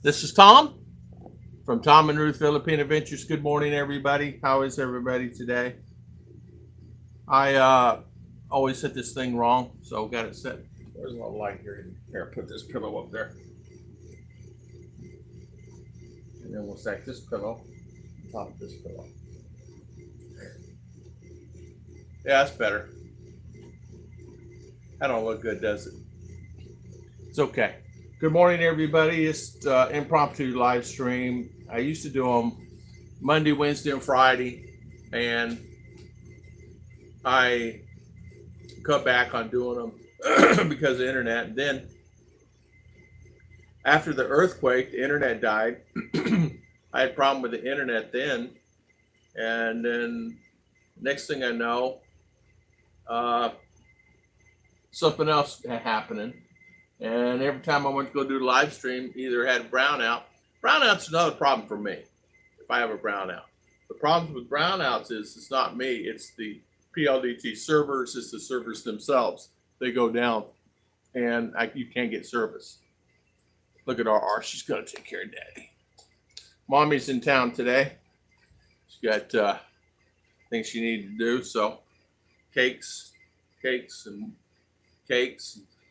This is Tom from Tom and Ruth Philippine Adventures. Good morning, everybody. How is everybody today? I always set this thing wrong, so got it set. There's a little light here. Here, put this pillow up there, and then we'll stack this pillow on top of this pillow. Yeah, that's better. That don't look good, does it? It's okay. Good morning, everybody. It's impromptu live stream. I used to do them Monday, Wednesday, and Friday, and I cut back on doing them because of the internet. And then after the earthquake, the internet died. I had a problem with the internet then, and then next thing I know, something else happening. And every time I went to go do a live stream, either had a brownout. Brownout's another problem for me if I have a brownout. The problem with brownouts is it's not me, it's the PLDT servers, it's the servers themselves. They go down and you can't get service. Look at RR, she's going to take care of Daddy. Mommy's in town today. She's got things she needs to do, so cakes and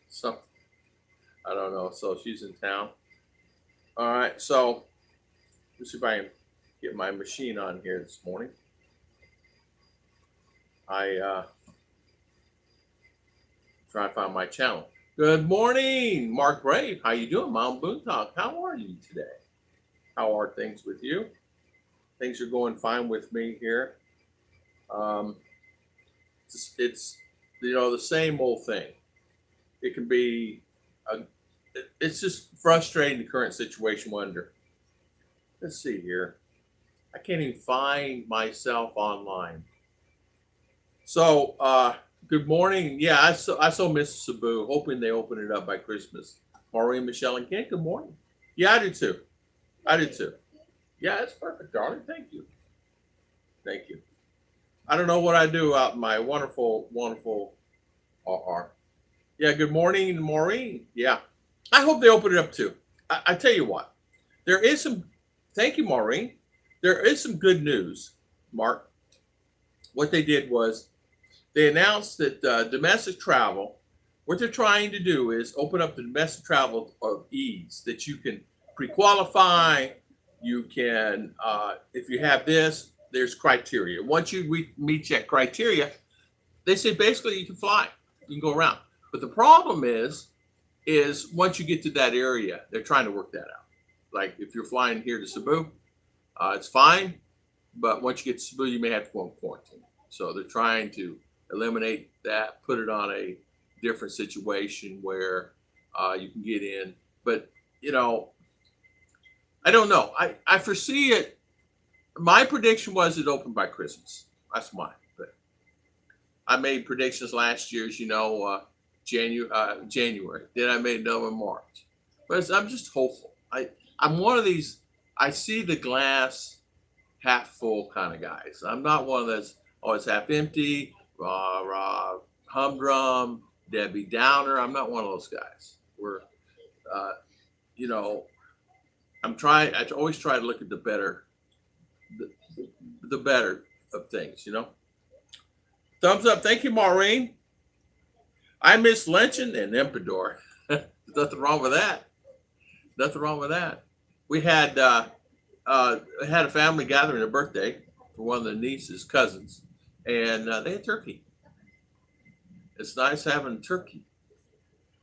stuff. I don't know. So she's in town. All right. So let's see if I can get my machine on here this morning. I try to find my channel. Good morning, Mark Brave. How you doing, Mom Boon Talk? How are you today? How are things with you? Things are going fine with me here. It's the same old thing. It can be it's just frustrating, the current situation. Wonder. Let's see here. I can't even find myself online. So, good morning. Yeah, I saw Miss Sabu, hoping they open it up by Christmas. Maureen, Michelle, and Ken, good morning. Yeah, I do too. Yeah, that's perfect, darling. Thank you. I don't know what I do out in my wonderful RR. Yeah, good morning, Maureen. Yeah. I hope they open it up too. I tell you what, there is some, thank you, Maureen. There is some good news, Mark. What they did was they announced that domestic travel, what they're trying to do is open up the domestic travel of ease, that you can pre-qualify, you can, if you have this, there's criteria. Once you meet that criteria, they say basically you can fly, you can go around. But the problem is once you get to that area, they're trying to work that out. Like if you're flying here to Cebu, it's fine. But once you get to Cebu, you may have to go in quarantine. So they're trying to eliminate that, put it on a different situation where you can get in. But, I don't know. I foresee it. My prediction was it opened by Christmas. That's mine. But I made predictions last year, as you know, January. Then I made another in March. But I'm just hopeful. I'm one of these. I see the glass half full kind of guys. I'm not one of those. Oh, it's half empty. Rah, humdrum, Debbie Downer. I'm not one of those guys. I'm trying. I always try to look at the better, the better of things. Thumbs up. Thank you, Maureen. I miss lynching and Empador. Nothing wrong with that. We had a family gathering, a birthday for one of the niece's cousins, and they had turkey. It's nice having turkey.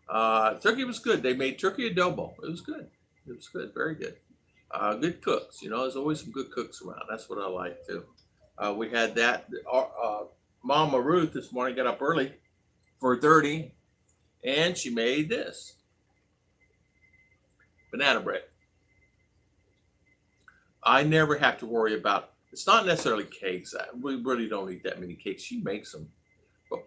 Turkey was good. They made turkey adobo. It was good. Very good. Good cooks. There's always some good cooks around. That's what I like too. We had that. Mama Ruth this morning got up early for 30, and she made this banana bread. I never have to worry about, it's not necessarily cakes. We really don't eat that many cakes. She makes them. But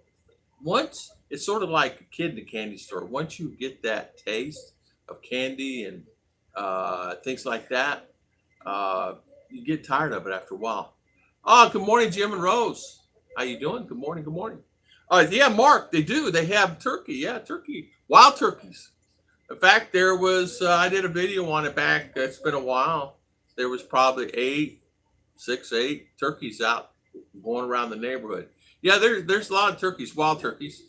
once, it's sort of like a kid in a candy store. Once you get that taste of candy and things like that, you get tired of it after a while. Oh, good morning, Jim and Rose. How you doing? Good morning. Yeah, Mark, they do. They have turkey. Yeah, turkey. Wild turkeys. In fact, there was I did a video on it back. It's been a while. There was probably 8 turkeys out going around the neighborhood. Yeah, there's a lot of turkeys, wild turkeys.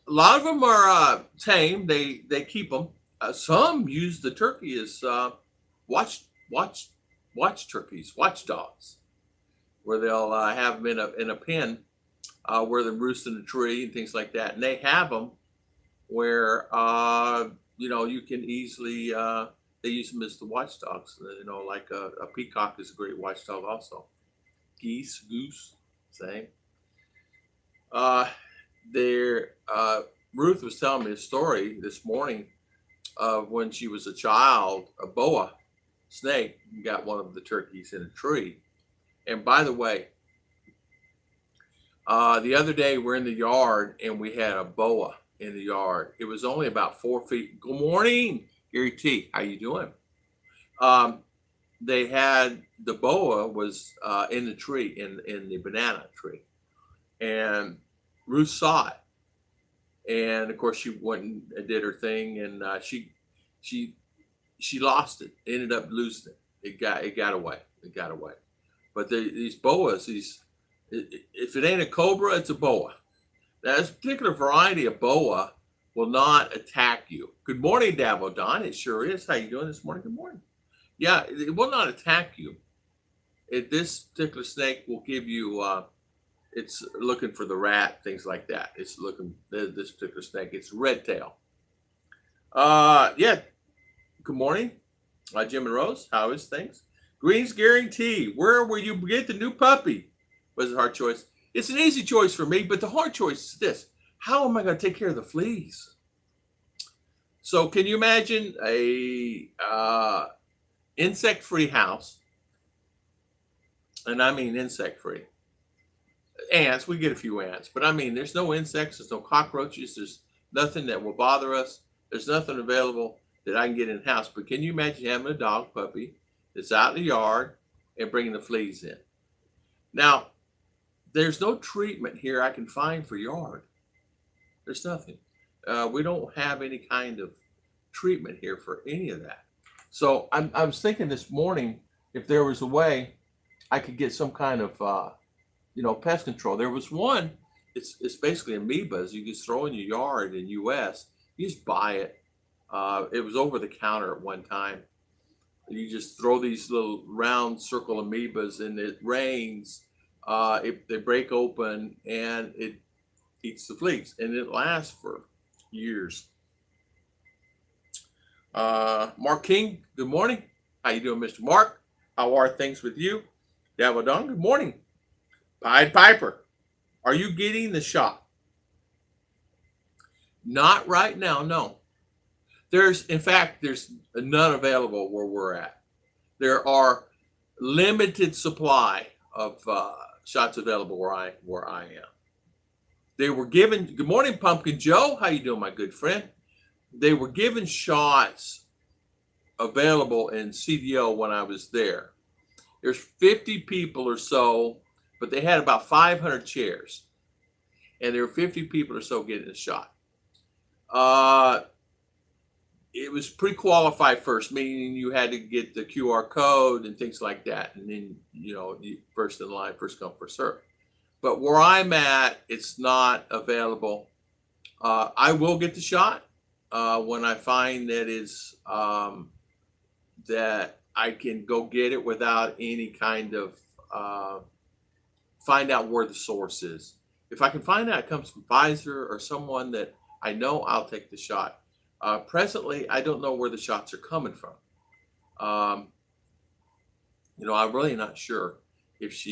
A lot of them are tame. They keep them. Some use the turkey as watch watch watch turkeys, watchdogs, where they'll have them in a pen where they roost in a tree and things like that. And they have them where you can easily they use them as the watchdogs. Like a peacock is a great watchdog also. Geese, goose, same. Uh, there, Ruth was telling me a story this morning of when she was a child. A boa snake got one of the turkeys in a tree. And by the way, the other day we're in the yard and we had a boa in the yard. It was only about 4 feet. Good morning, Gary T. How you doing? They had the boa was in the tree in the banana tree, and Ruth saw it, and of course she went and did her thing, and she lost it. Ended up losing it. It got away. It got away. But these boas, if it ain't a cobra, it's a boa. Now, this particular variety of boa will not attack you. Good morning, Davo Don. It sure is. How you doing this morning? Good morning. Yeah, it will not attack you. This particular snake will give you. It's looking for the rat, things like that. It's looking this particular snake. It's red tail. Yeah. Good morning, Jim and Rose. How is things? Greens guarantee. Where will you get the new puppy? Was it a hard choice? It's an easy choice for me, but the hard choice is this: how am I going to take care of the fleas? So, can you imagine a insect-free house? And I mean insect-free. Ants, we get a few ants, but I mean there's no insects, there's no cockroaches, there's nothing that will bother us. There's nothing available that I can get in the house. But can you imagine having a dog puppy that's out in the yard and bringing the fleas in? Now, there's no treatment here I can find for yard. There's nothing. We don't have any kind of treatment here for any of that. So I was thinking this morning if there was a way I could get some kind of pest control. There was one. It's basically amoebas you just throw in your yard in U.S. You just buy it. It was over the counter at one time. You just throw these little round circle amoebas, and it rains. They break open, and it eats the fleas, and it lasts for years. Mark King, good morning. How you doing, Mr. Mark? How are things with you? Davadon, good morning. Pied Piper, are you getting the shot? Not right now, no. There's none available where we're at. There are limited supply of shots available where I am. They were given. Good morning, Pumpkin Joe. How you doing, my good friend? They were given shots available in CDO when I was there. There's 50 people or so, but they had about 500 chairs, and there were 50 people or so getting a shot. It was pre-qualified first, meaning you had to get the QR code and things like that, and then you first in line, first come, first serve. But where I'm at, it's not available. I will get the shot when I find that is that I can go get it without any kind of find out where the source is. If I can find out it comes from Pfizer or someone that I know, I'll take the shot. Presently, I don't know where the shots are coming from. I'm really not sure if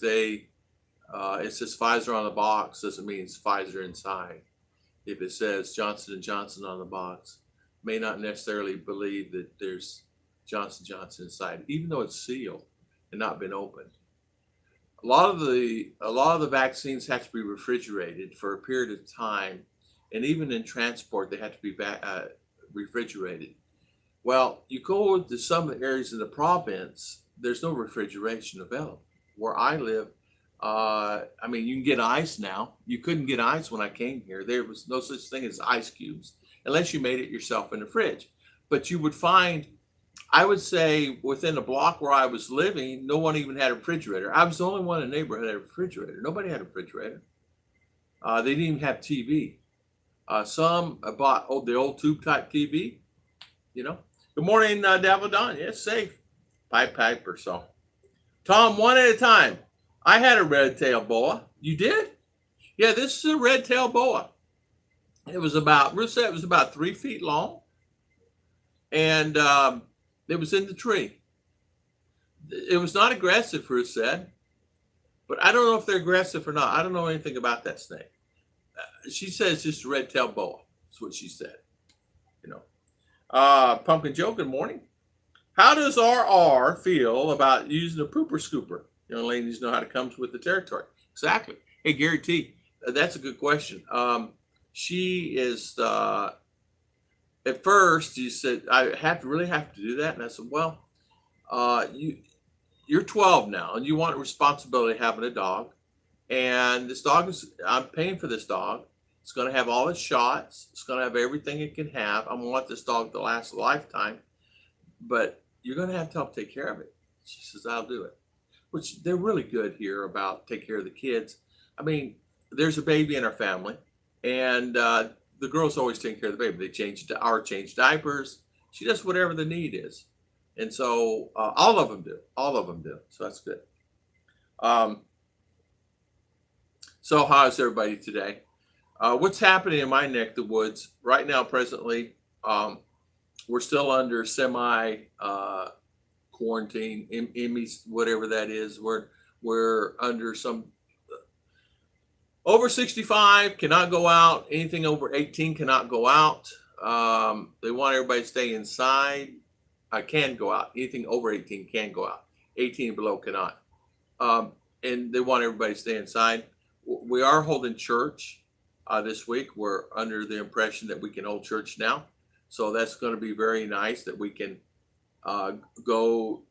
they it says Pfizer on the box, doesn't mean it's Pfizer inside. If it says Johnson & Johnson on the box, may not necessarily believe that there's Johnson & Johnson inside, even though it's sealed and not been opened. A lot of the vaccines have to be refrigerated for a period of time, and even in transport, they have to be refrigerated. Well, you go to some areas in the province, there's no refrigeration available. Where I live, you can get ice now. You couldn't get ice when I came here. There was no such thing as ice cubes. unless you made it yourself in the fridge. But you would find, I would say, within the block where I was living, no one even had a refrigerator. I was the only one in the neighborhood that had a refrigerator. Nobody had a refrigerator. They didn't even have TV. Some bought the old tube type TV, you know. Good morning, Davil Don. Yes, safe. Pipe or so. Tom, one at a time. I had a red-tailed boa. You did? Yeah, this is a red-tailed boa. Ruth said it was about 3 feet long. And it was in the tree. It was not aggressive, Ruth said. But I don't know if they're aggressive or not. I don't know anything about that snake. She says just a red-tailed boa. That's what she said. You know. Pumpkin Joe, good morning. How does RR feel about using a pooper scooper? Young ladies know how it comes with the territory. Exactly. Hey, Gary T, that's a good question. She is, at first, you said, I really have to do that. And I said, well, you're 12 now, and you want responsibility of having a dog. And this dog I'm paying for this dog. It's going to have all its shots. It's going to have everything it can have. I want this dog to last a lifetime. But you're going to have to help take care of it. She says, I'll do it. Which they're really good here about take care of the kids. I mean, there's a baby in our family, and the girl's always taking care of the baby. They change diapers. She does whatever the need is. And so all of them do. All of them do. So that's good. So how is everybody today? What's happening in my neck of the woods right now, presently? We're still under semi quarantine, Emmys, whatever that is. We're under some over 65 cannot go out. Anything over 18 cannot go out. They want everybody to stay inside. I can go out. Anything over 18 can go out. 18 and below cannot. And they want everybody to stay inside. We are holding church this week. We're under the impression that we can hold church now. So that's going to be very nice that we can go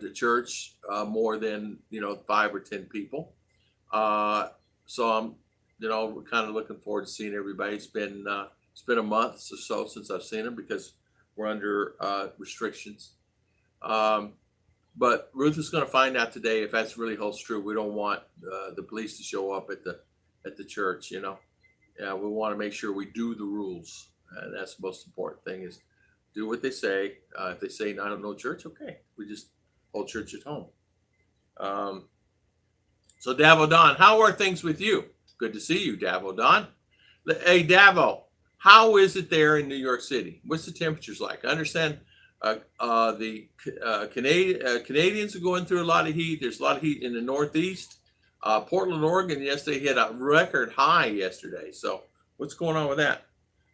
to church more than 5 or 10 people. So I'm we're kind of looking forward to seeing everybody. It's been a month or so since I've seen them because we're under restrictions. But Ruth is going to find out today if that's really holds true. We don't want the police to show up at the church. Yeah, we want to make sure we do the rules. That's the most important thing is do what they say. If they say, I don't know church, okay. We just hold church at home. So Davo Don, how are things with you? Good to see you, Davo Don. Hey, Davo, how is it there in New York City? What's the temperatures like? I understand the Canadians are going through a lot of heat. There's a lot of heat in the Northeast. Portland, Oregon, yesterday hit a record high yesterday. So what's going on with that?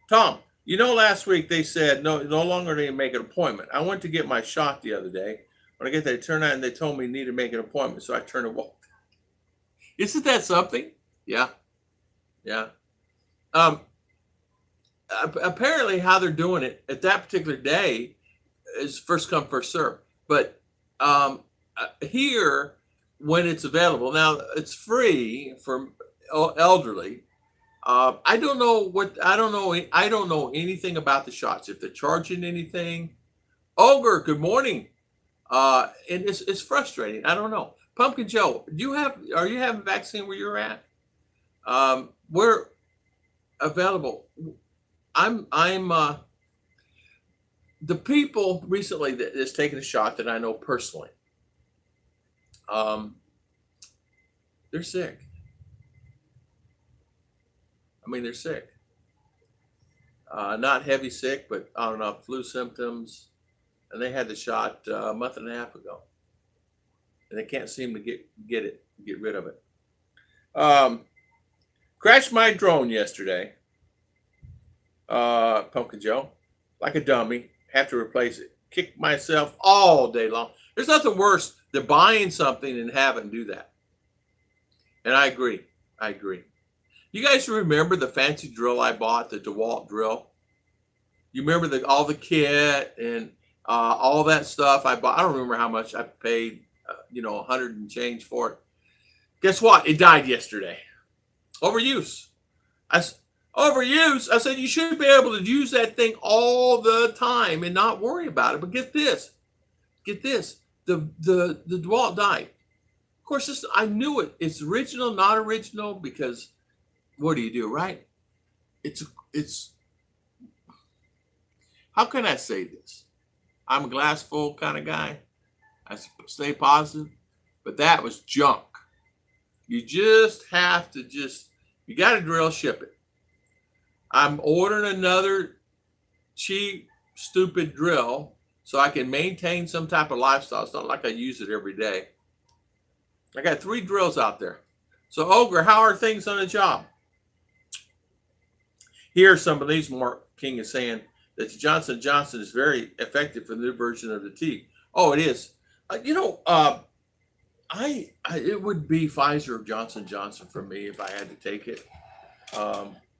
Tom, last week they said no longer need to make an appointment. I went to get my shot the other day. When I get there, turned out and they told me I need to make an appointment. So I turned and walked. Isn't that something? Yeah. Apparently how they're doing it at that particular day is first come, first serve. But here, when it's available, now it's free for elderly. I don't know anything about the shots. If they're charging anything. Ogre, good morning. And it's frustrating. I don't know. Pumpkin Joe, are you having vaccine where you're at? We're available. I'm the people recently that has taken a shot that I know personally. They're sick. I mean, they're sick. Not heavy sick, but I don't know, flu symptoms. And they had the shot a month and a half ago. And they can't seem to get rid of it. Crashed my drone yesterday. Pumpkin Joe, like a dummy, have to replace it. Kick myself all day long. There's nothing worse than buying something and having to do that. And I agree. You guys remember the fancy drill I bought, the DeWalt drill? You remember all the kit and all that stuff I bought? I don't remember how much I paid, $100 and change for it. Guess what? It died yesterday. Overuse. Overuse. I said you should be able to use that thing all the time and not worry about it. But get this. Get this. The DeWalt died. Of course, I knew it. It's original, not original, because what do, right? It's how can I say this? I'm a glass full kind of guy. I stay positive, but that was junk. You just have to you got to drill ship it. I'm ordering another cheap, stupid drill so I can maintain some type of lifestyle. It's not like I use it every day. I got 3 drills out there. So, Ogre, how are things on the job? Here, some of these, Mark King is saying that the Johnson & Johnson is very effective for the new version of the tea. Oh, it is. It would be Pfizer or Johnson & Johnson for me if I had to take it.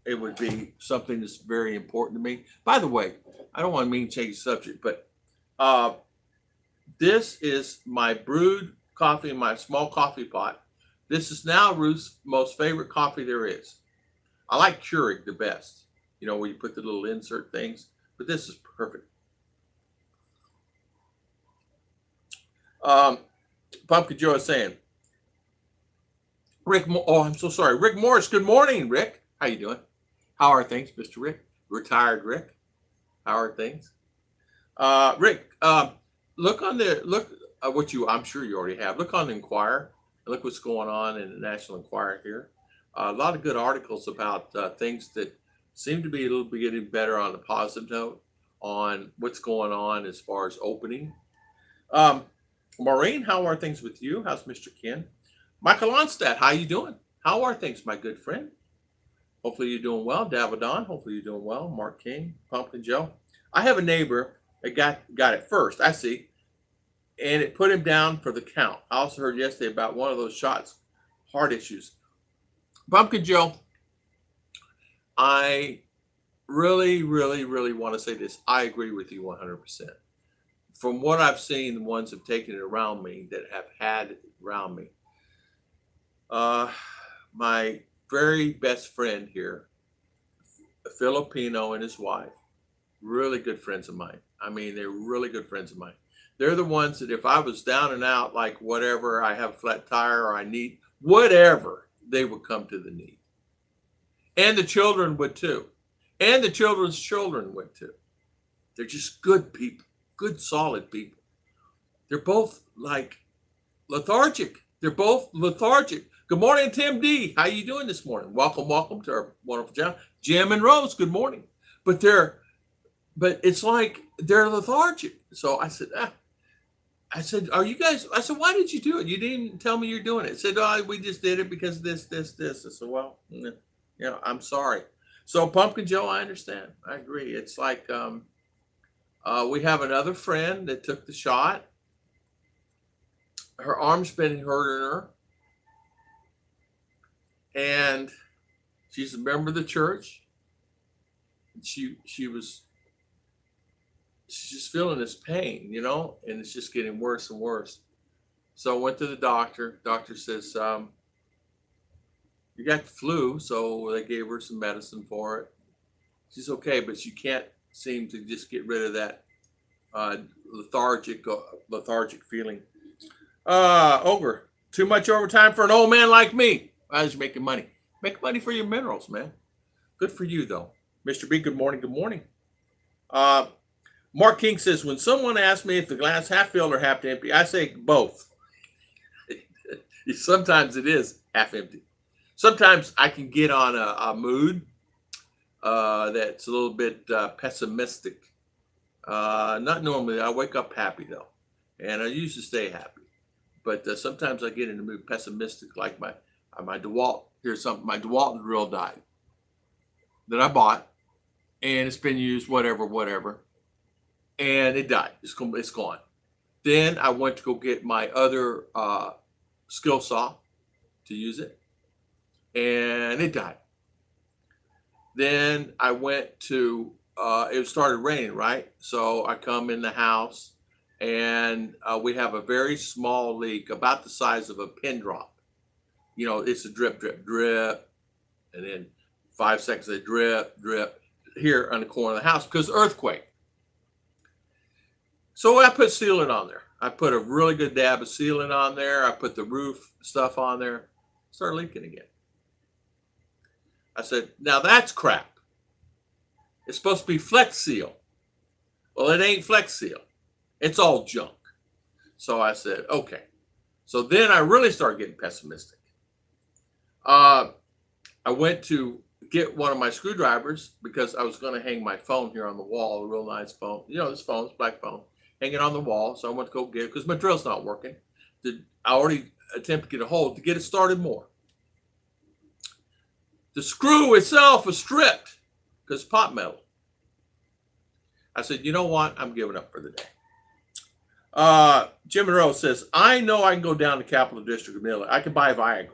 It would be something that's very important to me. By the way, I don't want to change the subject, but this is my brewed coffee in my small coffee pot. This is now Ruth's most favorite coffee there is. I like Keurig the best, where you put the little insert things, but this is perfect. Pumpkin Joe is saying, I'm so sorry. Rick Morris, good morning, Rick. How you doing? How are things, Mr. Rick? Retired Rick. How are things? Rick, look I'm sure you already have. Look on the Enquirer. Look what's going on in the National Enquirer here. A lot of good articles about things that seem to be a little bit getting better on the positive note on what's going on as far as opening. Maureen, how are things with you? How's Mr. Ken? Michael Onstad, how you doing? How are things, my good friend? Hopefully you're doing well. Davadon, hopefully you're doing well. Mark King, Pumpkin Joe. I have a neighbor that got it first, I see, and it put him down for the count. I also heard yesterday about one of those shots, heart issues. Pumpkin Joe, I really, really, really want to say this. I agree with you 100%. From what I've seen, the ones have taken it around me that have had it around me. My very best friend here, a Filipino and his wife, really good friends of mine. I mean, they're really good friends of mine. They're the ones that if I was down and out, like whatever, I have a flat tire or I need whatever, they would come to the need. And the children would too. And the children's children would too. They're just good people, good, solid people. They're both like lethargic. They're both lethargic. Good morning, Tim D. How you doing this morning? Welcome to our wonderful job. Jim and Rose, good morning. But it's like they're lethargic. So I said, are you guys? I said, why did you do it? You didn't tell me you're doing it. I said, we just did it because this. I said, well, I'm sorry. So Pumpkin Joe, I understand. I agree. It's like we have another friend that took the shot. Her arm's been hurting her. And she's a member of the church. She's just feeling this pain, and it's just getting worse and worse. So I went to the doctor. Doctor says, you got the flu. So they gave her some medicine for it. She's okay, but she can't seem to just get rid of that lethargic feeling. Ogre, too much overtime for an old man like me. How's you making money? Make money for your minerals, man. Good for you, though. Mr. B, good morning. Good morning. Mark King says, when someone asks me if the glass half filled or half empty, I say both. Sometimes it is half empty. Sometimes I can get on a mood that's a little bit pessimistic. Not normally. I wake up happy, though. And I usually stay happy. But sometimes I get in the mood pessimistic, like my DeWalt. Here's something. My DeWalt drill died that I bought, and it's been used, whatever, and it died. It's gone. Then I went to go get my other skill saw to use it, and it died. Then I went to. It started raining, right? So I come in the house, and we have a very small leak, about the size of a pin drop. It's a drip, drip, drip, and then 5 seconds, they drip, drip here on the corner of the house because earthquake. So I put sealant on there. I put a really good dab of sealant on there. I put the roof stuff on there. Started leaking again. I said, now that's crap. It's supposed to be Flex Seal. Well, it ain't Flex Seal. It's all junk. So I said, okay. So then I really started getting pessimistic. I went to get one of my screwdrivers because I was going to hang my phone here on the wall, a real nice phone. You know, this phone's black phone, hanging on the wall. So I went to go get it because my drill's not working. I already attempted to get a hold to get it started more. The screw itself was stripped because it's pot metal. I said, you know what? I'm giving up for the day. Jim Monroe says, I know I can go down to Capital District of Manila. I can buy Viagra.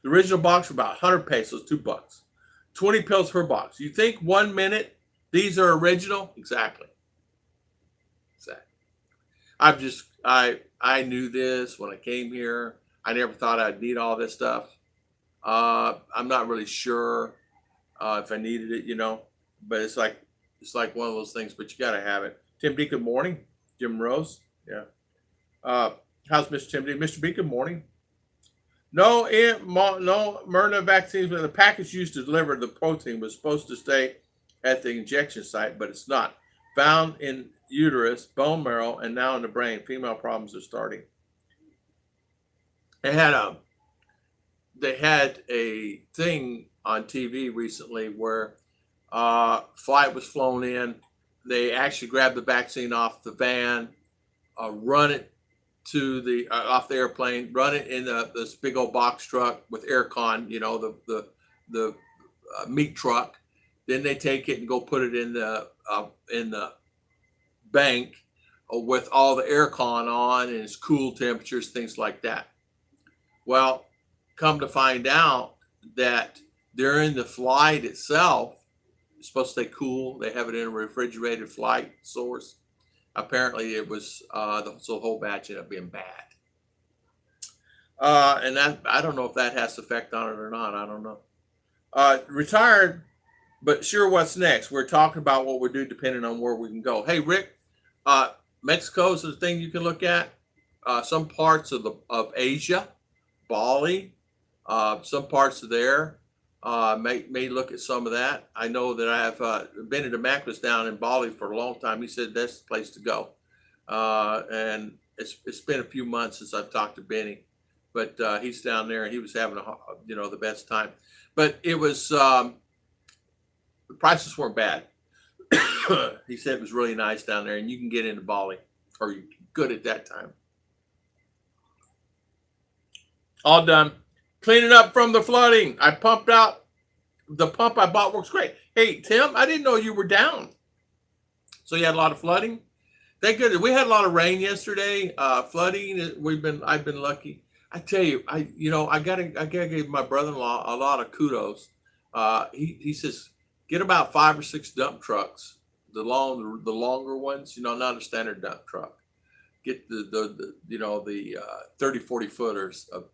The original box for about 100 pesos, $2. 20 pills per box. You think 1 minute these are original? Exactly. I knew this when I came here. I never thought I'd need all this stuff. I'm not really sure if I needed it, you know, but it's like one of those things, but you got to have it. Tim D, good morning. Jim Rose. Yeah. How's Mr. Tim D? Mr. B, good morning. No Myrna vaccines, but the package used to deliver the protein was supposed to stay at the injection site, but it's not. Found in uterus, bone marrow, and now in the brain. Female problems are starting. They had a thing on TV recently where flight was flown in. They actually grabbed the vaccine off the van, run it to the off the airplane, run it in this big old box truck with aircon, you know, the meat truck. Then they take it and go put it in the bank with all the aircon on and it's cool temperatures, things like that. Well, come to find out that during the flight itself, it's supposed to stay cool. They have it in a refrigerated flight source. Apparently, it was the whole batch ended up being bad. And that I don't know if that has effect on it or not. I don't know. Retired, but sure. What's next? We're talking about what we do depending on where we can go. Hey, Rick, Mexico is a thing you can look at. Some parts of Asia, Bali, some parts of there. May look at some of that. I know that I have Benny DeMac down in Bali for a long time. He said that's the place to go. And it's been a few months since I've talked to Benny, but he's down there and he was having the best time. But it was the prices weren't bad. He said it was really nice down there, and you can get into Bali, or you good at that time. All done. Cleaning up from the flooding. I pumped out. The pump I bought works great. Hey, Tim, I didn't know you were down. So you had a lot of flooding? Thank goodness. We had a lot of rain yesterday. Flooding. I've been lucky. I tell you, I gotta give my brother-in-law a lot of kudos. He says get about 5 or 6 dump trucks, the longer ones. Not a standard dump truck. Get the 30, 40 footers of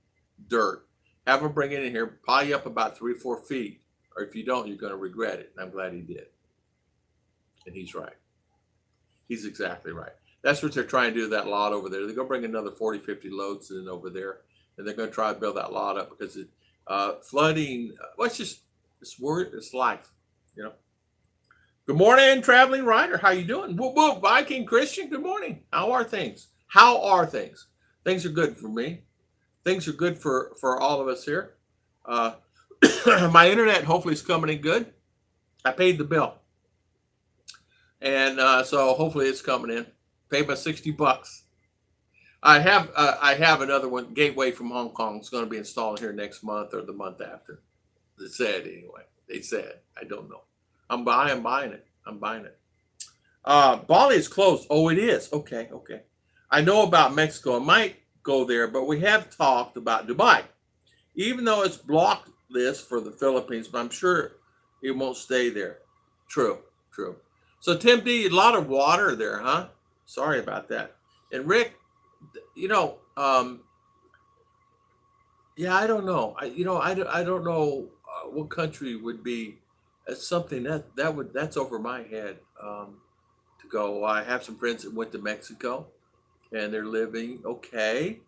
dirt. Have them bring it in here, pile you up about 3 or 4 feet, or if you don't, you're going to regret it. And I'm glad he did. And he's right. He's exactly right. That's what they're trying to do with that lot over there. They're going to bring another 40, 50 loads in over there, and they're going to try to build that lot up because flooding. It's life. Good morning, traveling rider. How you doing? Whoop whoop, Viking Christian. Good morning. How are things? Things are good for me. Things are good for all of us here. My internet hopefully is coming in good. I paid the bill. And so hopefully it's coming in. Paid my $60. I have another one, Gateway from Hong Kong. It's going to be installed here next month or the month after. They said anyway. They said. I don't know. I'm buying it. Bali is closed. Oh, it is. Okay. I know about Mexico. I might go there, but we have talked about Dubai. Even though it's blocked list for the Philippines, but I'm sure it won't stay there. True. So Tim D, a lot of water there, huh? Sorry about that. And Rick, yeah, I don't know. I don't know what country would be That's something that's over my head to go. I have some friends that went to Mexico and they're living okay.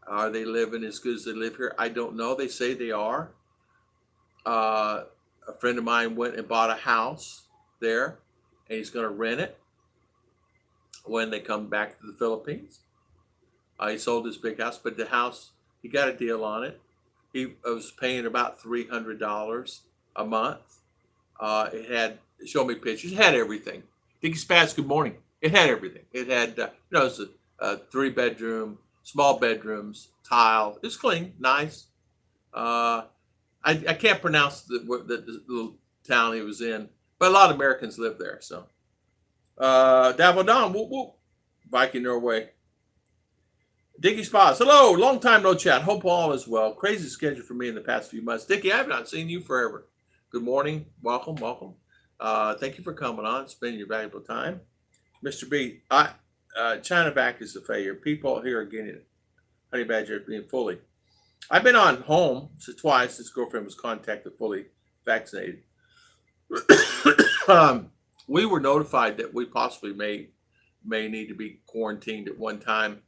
Are they living as good as they live here? I don't know. They say they are. Uh, a friend of mine went and bought a house there, and he's going to rent it when they come back to the Philippines. He sold his big house, but the house, he got a deal on it. He was paying about $300 a month. It had, show me pictures, it had everything. Dicky Spaz, good morning. It had everything. It had, it was a 3 bedroom, small bedrooms, tile. It's clean, nice. Uh, I can't pronounce the little town he was in, but a lot of Americans live there. So, Davodon, whoop whoop, Viking Norway. Dickie Spas, hello, long time no chat. Hope all is well. Crazy schedule for me in the past few months. Dickie, I have not seen you forever. Good morning, welcome, welcome. Thank you for coming on, spending your valuable time. Mr. B, China vac is a failure. People here are getting honey badger being fully. I've been on home twice. His girlfriend was contacted fully vaccinated. We were notified that we possibly may need to be quarantined at one time,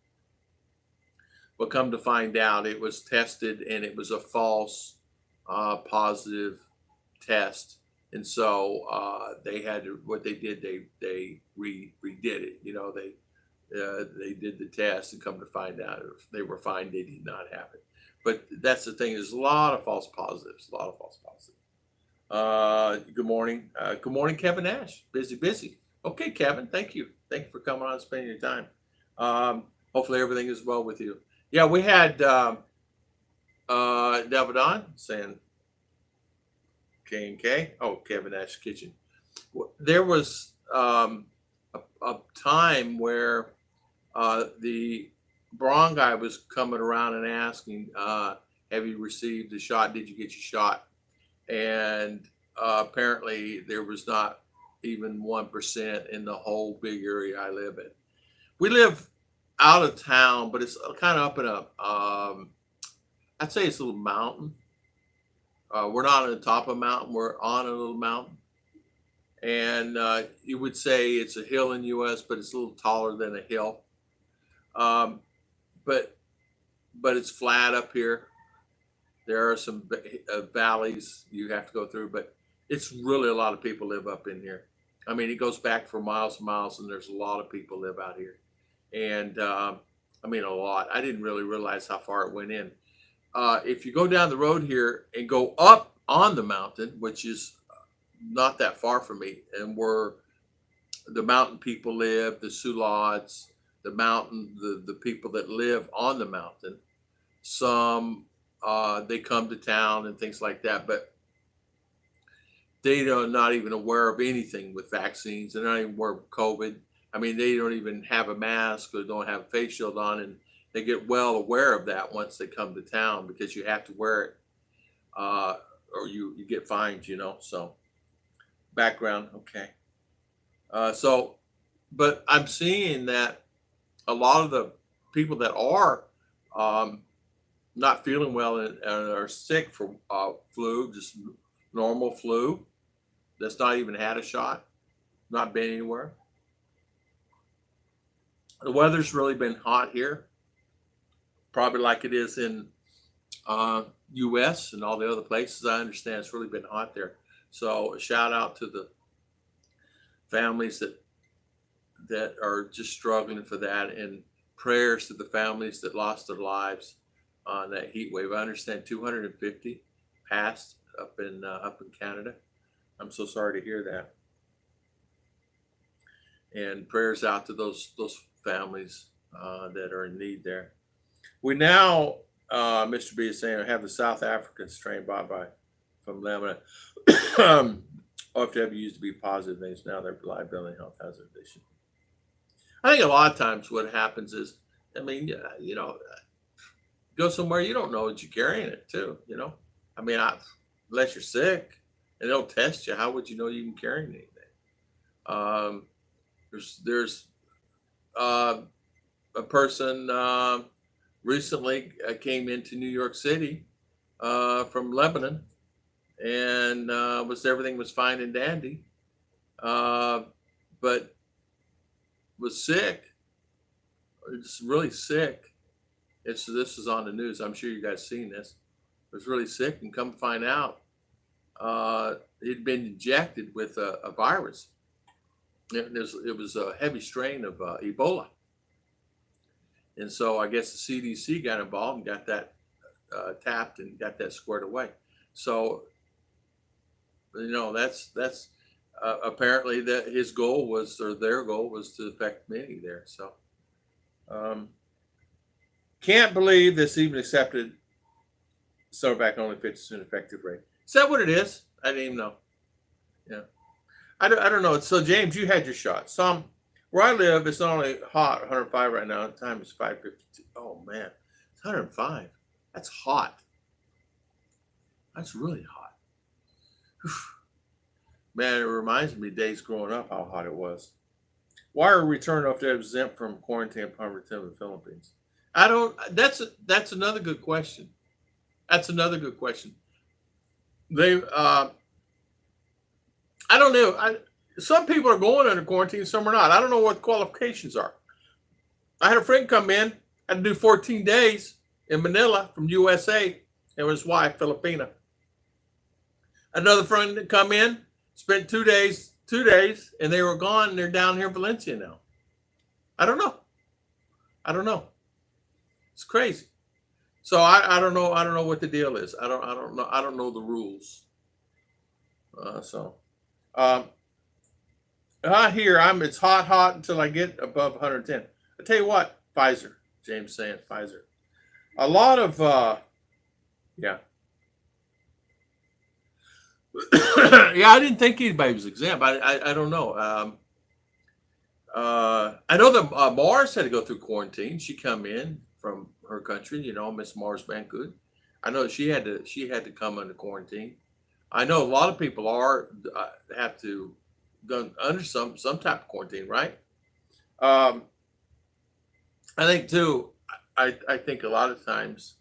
but come to find out, it was tested and it was a false positive test, and so they had to. What they did, they redid it. You know, they did the test and come to find out if they were fine, they did not have it. But that's the thing. There's a lot of false positives. A lot of false positives. Good morning. Good morning, Kevin Nash. Busy. Okay, Kevin. Thank you. Thank you for coming on and spending your time. Hopefully everything is well with you. Yeah, we had Davidon saying K&K. Oh, Kevin Nash Kitchen. There was a time where the Braun guy was coming around and asking, have you received the shot? Did you get your shot? And apparently there was not even 1% in the whole big area I live in. We live out of town, but it's kind of up in I'd say it's a little mountain. We're not on the top of a mountain. We're on a little mountain. And you would say it's a hill in the U.S., but it's a little taller than a hill. But it's flat up here. There are some valleys you have to go through, but it's really a lot of people live up in here. I mean, it goes back for miles and miles, and there's a lot of people live out here. And I mean, a lot. I didn't really realize how far it went in. If you go down the road here and go up on the mountain, which is not that far from me, and where the mountain people live, the Sulads, the mountain, the people that live on the mountain, some they come to town and things like that, but they are not even aware of anything with vaccines. They're not even aware of COVID. I mean, they don't even have a mask or don't have a face shield on, and they get well aware of that once they come to town because you have to wear it or you get fined, you know. So background, okay. But I'm seeing that a lot of the people that are not feeling well and are sick from flu, just normal flu, that's not even had a shot, not been anywhere. The weather's really been hot here, probably like it is in U.S. and all the other places. I understand it's really been hot there. So a shout out to the families that are just struggling for that, and prayers to the families that lost their lives on that heat wave. I understand 250 passed up in Canada. I'm so sorry to hear that. And prayers out to those families that are in need there. We now, Mr. B is saying, have the South African strain bye from Lebanon. OFW used to be positive things. Now they're liability health hazard issue. I think a lot of times what happens is, I mean, you know, go somewhere you don't know that you're carrying it too. You know, I mean, unless you're sick and they'll test you, how would you know you can carry anything? There's a person recently came into New York City from Lebanon, and everything was fine and dandy, but was sick. It's really sick. This is on the news. I'm sure you guys seen this. Was really sick, and come find out, he'd been injected with a virus. It was a heavy strain of Ebola, and so I guess the CDC got involved and got that tapped and got that squared away. So that's apparently that his goal was, or their goal was, to affect many there. So can't believe this even accepted Silverback only 50% effective rate. Is that what it is? I didn't even know. Yeah. I don't know. So, James, you had your shot. Where I live, it's not only hot, 105 right now. The time is 5:52. Oh, man. It's 105. That's hot. That's really hot. Man, it reminds me of days growing up how hot it was. Why are return officers exempt from quarantine upon return to the Philippines? That's another good question. That's another good question. I don't know. Some people are going under quarantine, some are not. I don't know what the qualifications are. I had a friend come in, had to do 14 days in Manila from USA, and his wife, Filipina. Another friend that come in, spent 2 days, and they were gone, and they're down here in Valencia now. I don't know. It's crazy. So I don't know. I don't know what the deal is. I don't know. I don't know the rules. Here it's hot until I get above 110. I tell you what, Pfizer. James saying Pfizer. A lot of yeah. Yeah, I didn't think anybody was exempt. I don't know. I know that Mars had to go through quarantine. She come in from her country, Miss Mars Bankgood. I know she had to come under quarantine. I know a lot of people have to go under some type of quarantine, right? I think too. I think a lot of times,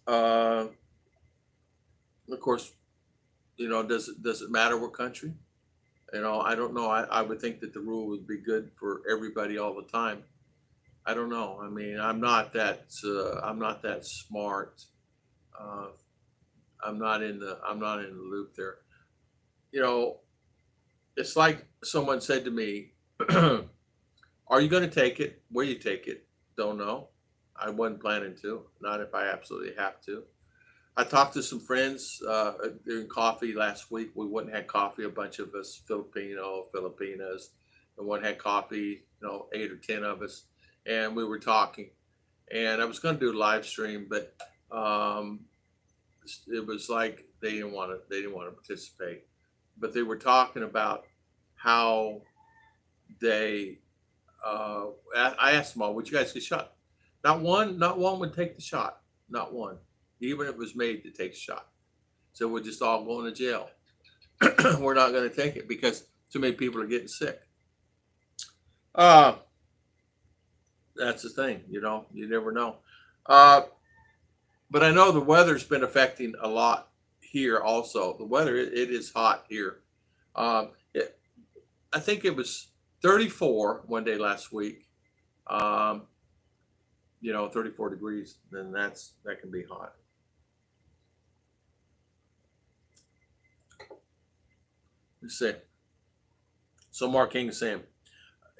of course, does it matter what country? I don't know. I would think that the rule would be good for everybody all the time. I don't know. I mean, I'm not that smart. I'm not in the loop there. It's like someone said to me, "Are you going to take it? Will you take it? Don't know. I wasn't planning to. Not if I absolutely have to." I talked to some friends during coffee last week. We went and had coffee, a bunch of us, Filipinas, and one had coffee, 8 or 10 of us, and we were talking. And I was going to do a live stream, but it was like they didn't want to participate. But they were talking about how they. I asked them all, "Would you guys get shot?" Not one would take the shot. Not one. Even if it was made to take a shot. So we're just all going to jail. We're not going to take it because too many people are getting sick. That's the thing, you never know. But I know the weather's been affecting a lot here also. The weather, it is hot here. I think it was 34 one day last week. 34 degrees, then that can be hot. Let's see. So Mark King is saying,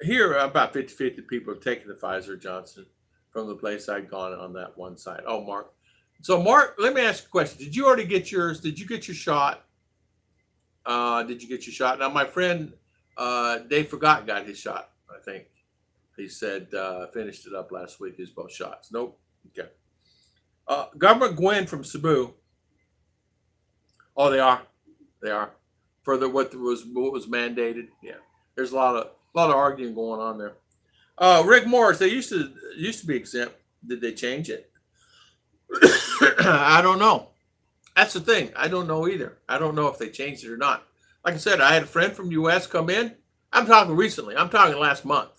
here about 50-50 people have taken the Pfizer Johnson from the place I'd gone on that one side. Oh, Mark. So Mark, let me ask you a question. Did you already get yours? Did you get your shot? Did you get your shot? Now, my friend Dave Forgot got his shot, I think. He said finished it up last week, his both shots. Nope. Okay. Government Gwen from Cebu. Oh, they are. For what was mandated. Yeah. There's a lot of arguing going on there. Rick Morris, they used to be exempt. Did they change it? I don't know. That's the thing. I don't know either. I don't know if they changed it or not. Like I said, I had a friend from the U.S. come in. I'm talking recently. I'm talking last month.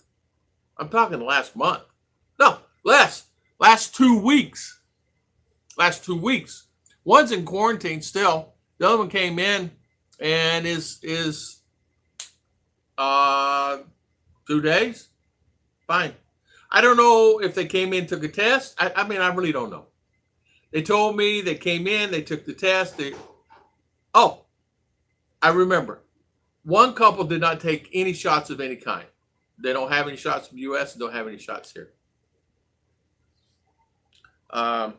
No, less. Last 2 weeks. One's in quarantine still. The The other one came in and is 2 days. Fine. I don't know if they came in, took a test. I mean, I really don't know. They told me they came in, they took the test. Oh, I remember. One couple did not take any shots of any kind. They don't have any shots from the U.S. and don't have any shots here. My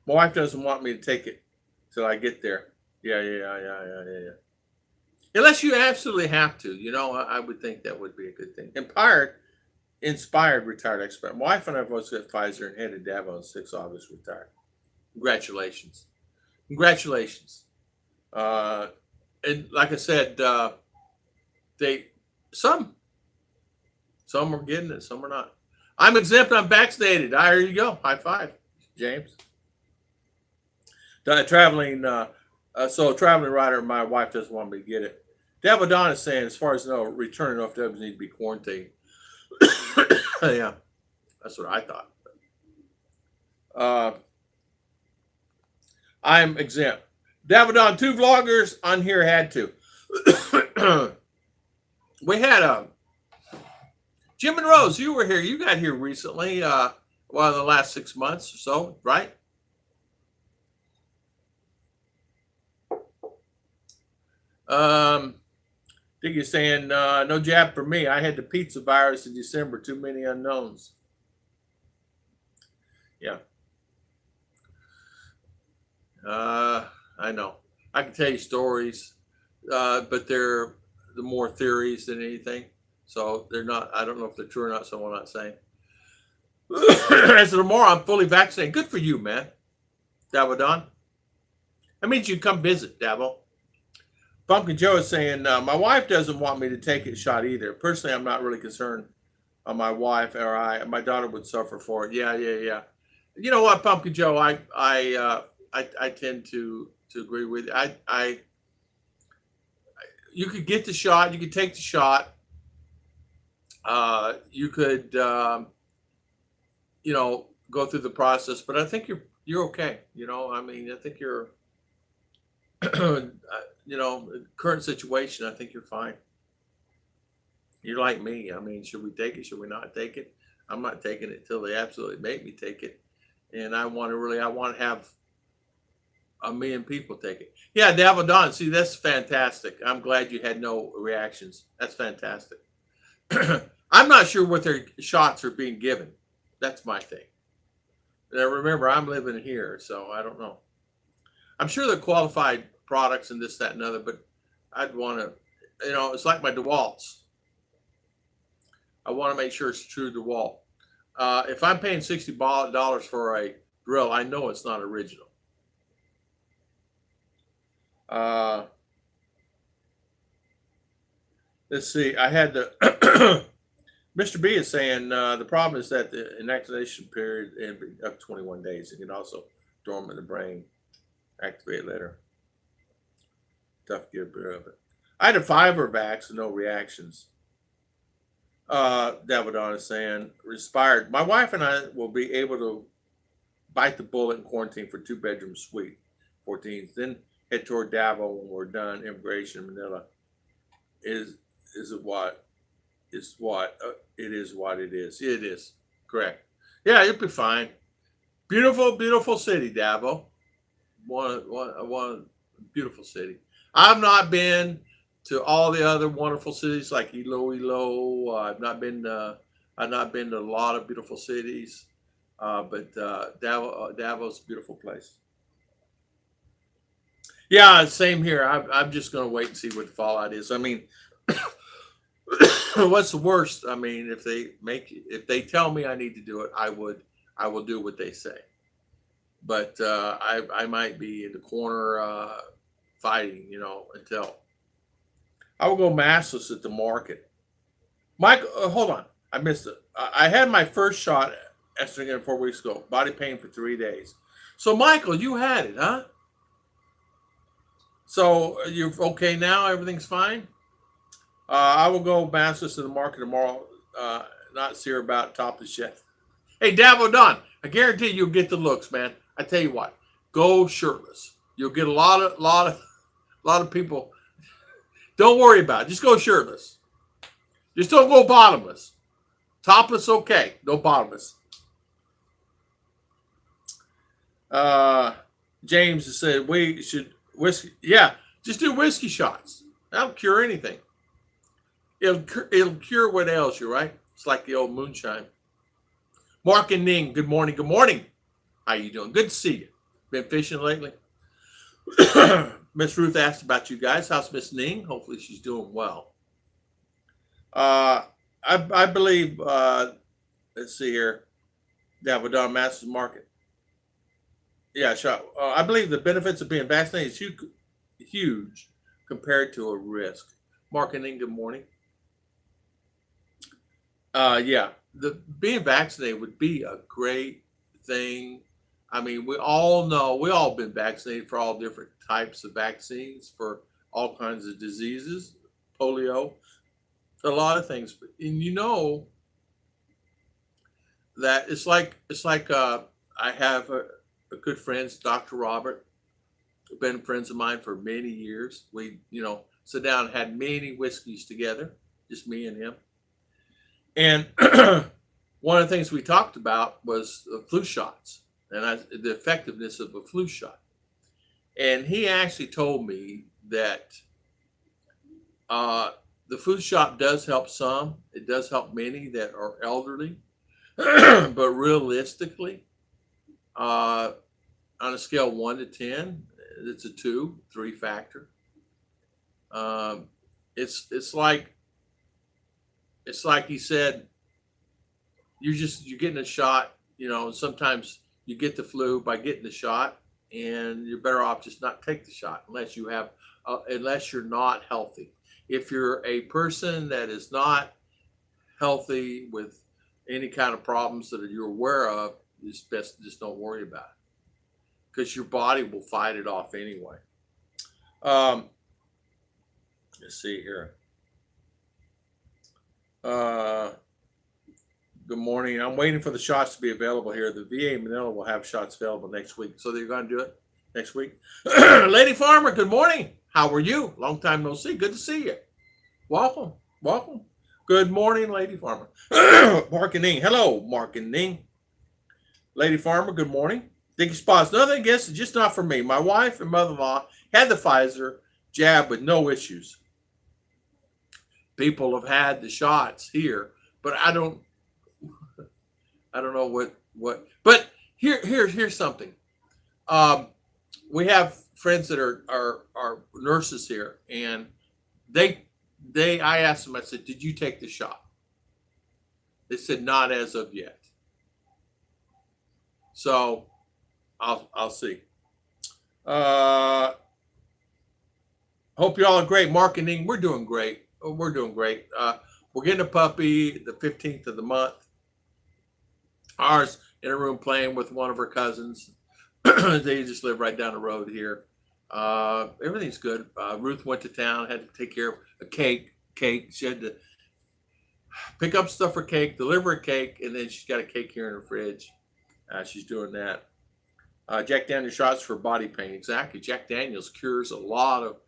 wife doesn't want me to take it till I get there. Yeah. Unless you absolutely have to, I would think that would be a good thing. Inspired retired expert. My wife and I both got Pfizer and headed Davos on 6 August retired. Congratulations. And like I said, some are getting it, some are not. I'm exempt, I'm vaccinated. There you go. High five, James. Traveling writer, my wife doesn't want me to get it. Devil Don is saying, as far as I know, returning off doesn't need to be quarantined. Yeah, that's what I thought. I'm exempt. Devil Don, 2 vloggers on here had to. We had Jim and Rose, you were here. You got here recently, the last 6 months or so, right? Think you're saying no jab for me. I had the pizza virus in December. Too many unknowns. Yeah. I know. I can tell you stories, but they're the more theories than anything. So they're not. I don't know if they're true or not. So I'm not saying. As tomorrow, I'm fully vaccinated. Good for you, man. Davo Don. That means you come visit, Davo. Pumpkin Joe is saying, my wife doesn't want me to take a shot either. Personally, I'm not really concerned on my wife or my daughter would suffer for it. Yeah. You know what, Pumpkin Joe, I tend to agree with you. You could get the shot, you could take the shot. You could go through the process, but I think you're okay. I think you're current situation, I think you're fine. You're like me. I mean, should we take it? Should we not take it? I'm not taking it till they absolutely make me take it. And I want to have a million people take it. Yeah, Davo Don, see, that's fantastic. I'm glad you had no reactions. That's fantastic. I'm not sure what their shots are being given. That's my thing. Now, remember, I'm living here, so I don't know. I'm sure they're qualified products and this, that, and other, but I'd want to, it's like my DeWalt's. I want to make sure it's true DeWalt. If I'm paying $60 for a drill, I know it's not original. Let's see. I had the Mr. B is saying the problem is that the inactivation period is up to 21 days. It can also dormant the brain, activate later. Tough to get rid of it. I had a Pfizer vax and no reactions. Davidon is saying, inspired. My wife and I will be able to bite the bullet in quarantine for 2-bedroom suite, 14th. Then head toward Davao when we're done. Immigration in Manila it is what it is. It is correct. Yeah, you'll be fine. Beautiful, beautiful city, Davao. One beautiful city. I've not been to all the other wonderful cities like Iloilo. I've not been to a lot of beautiful cities, but Davo's a beautiful place. Yeah, same here. I'm just going to wait and see what the fallout is. I mean, what's the worst? I mean, if they tell me I need to do it, I will do what they say. But I might be in the corner fighting, until. I will go maskless at the market. Mike, hold on. I missed it. I had my first shot estrogen 4 weeks ago. Body pain for 3 days. So, Michael, you had it, huh? So, you're okay now? Everything's fine? I will go maskless to the market tomorrow. Not sure about topless yet. Hey, Davo Don, I guarantee you'll get the looks, man. I tell you what. Go shirtless. You'll get a lot of people. Don't worry about it. Just go shirtless. Just don't go bottomless. Topless, okay. No bottomless. James has said we should whiskey. Yeah, just do whiskey shots. That'll cure anything. It'll cure what ails you, right? It's like the old moonshine. Mark and Ning, good morning. Good morning. How you doing? Good to see you. Been fishing lately? Miss Ruth asked about you guys. How's Miss Ning? Hopefully she's doing well. I believe, let's see here. Yeah, Vadon Masters Market. Yeah, sure. I believe the benefits of being vaccinated is huge compared to a risk. Mark and Ning, good morning. Yeah, being vaccinated would be a great thing. I mean, we all know, we all been vaccinated for all different types of vaccines for all kinds of diseases, polio, a lot of things. And you know that it's like I have a good friend, Dr. Robert, been friends of mine for many years. We, sit down and had many whiskeys together, just me and him. And one of the things we talked about was flu shots and the effectiveness of a flu shot. And he actually told me that the flu shot does help some. It does help many that are elderly. But realistically, on a scale of 1 to 10, it's a 2, 3 factor. It's like he said, you're getting a shot. Sometimes you get the flu by getting the shot, and you're better off just not take the shot unless you're not healthy. If you're a person that is not healthy with any kind of problems that you're aware of, it's best to just don't worry about it because your body will fight it off anyway. Let's see here. Good morning. I'm waiting for the shots to be available here. The VA Manila will have shots available next week. So they're going to do it next week. Lady Farmer, good morning. How are you? Long time no see. Good to see you. Welcome. Good morning, Lady Farmer. Mark and Ning. Hello, Mark and Ning. Lady Farmer, good morning. Dickie Spots. Nothing against it, just not for me. My wife and mother-in-law had the Pfizer jab with no issues. People have had the shots here, but I don't know what. But here's something. We have friends that are nurses here, and I asked them. I said, "Did you take the shot?" They said, "Not as of yet." So I'll see. Hope y'all are great. Marketing, we're doing great. We're doing great. We're getting a puppy the 15th of the month. Ours in a room playing with one of her cousins. They just live right down the road here. Everything's good. Ruth went to town, had to take care of a cake. She had to pick up stuff for cake, deliver a cake, and then she's got a cake here in her fridge. She's doing that. Jack Daniels shots for body pain. Exactly. Jack Daniels cures a lot of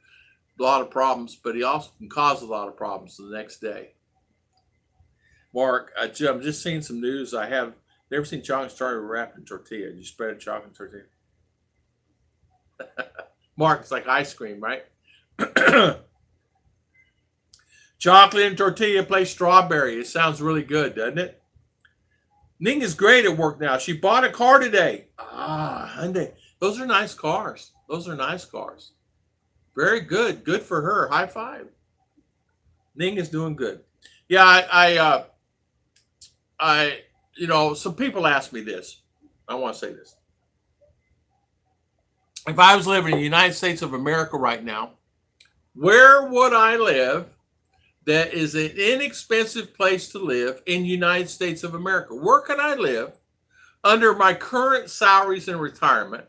problems, but he also can cause a lot of problems the next day. Mark, I'm just seeing some news. I have never seen chocolate starter wrapped in tortilla. You spread a chocolate tortilla. Mark, it's like ice cream, right? Chocolate and tortilla play strawberry. It sounds really good, doesn't it? Ning is great at work now. She bought a car today. Hyundai. Those are nice cars. Very good. Good for her. High five. Ning is doing good. Yeah, some people ask me this. I want to say this. If I was living in the United States of America right now, where would I live that is an inexpensive place to live in the United States of America? Where can I live under my current salaries in retirement,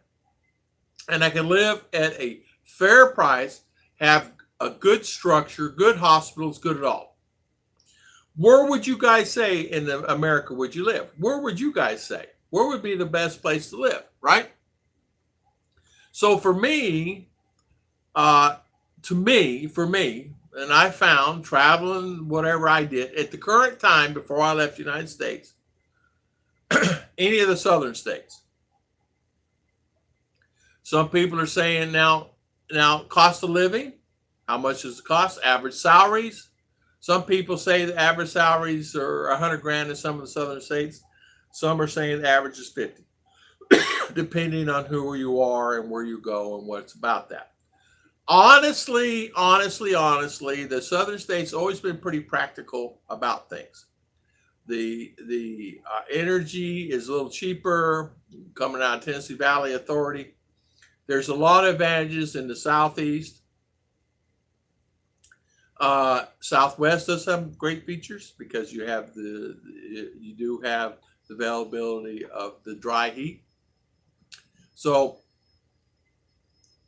and I can live at a fair price, have a good structure, good hospitals, good at all? Where would you guys say in America would you live? Where would you guys say? Where would be the best place to live, right? So for me, for me, and I found traveling, whatever I did at the current time before I left the United States, any of the southern states. Some people are saying now cost of living, how much does it cost? Average salaries. Some people say the average salaries are 100 grand in some of the southern states. Some are saying the average is 50, depending on who you are and where you go and what's about that. Honestly, the southern states always been pretty practical about things. The energy is a little cheaper coming out of Tennessee Valley Authority. There's a lot of advantages in the southeast. Southwest does have great features because you do have the availability of the dry heat. So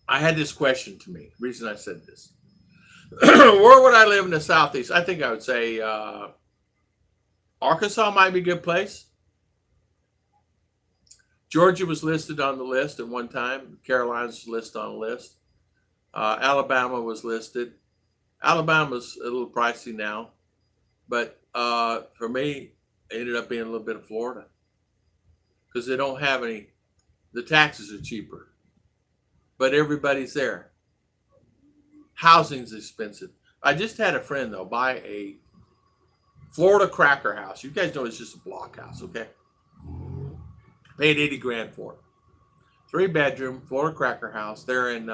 I had this question to me. The reason I said this. Where would I live in the southeast? I think I would say Arkansas might be a good place. Georgia was listed on the list at one time. Carolinas was listed on the list. Alabama was listed. Alabama's a little pricey now, but for me, it ended up being a little bit of Florida because they don't have any. The taxes are cheaper, but everybody's there. Housing's expensive. I just had a friend though buy a Florida cracker house. You guys know it's just a block house, okay? Paid 80 grand for it. 3-bedroom Florida cracker house. They're in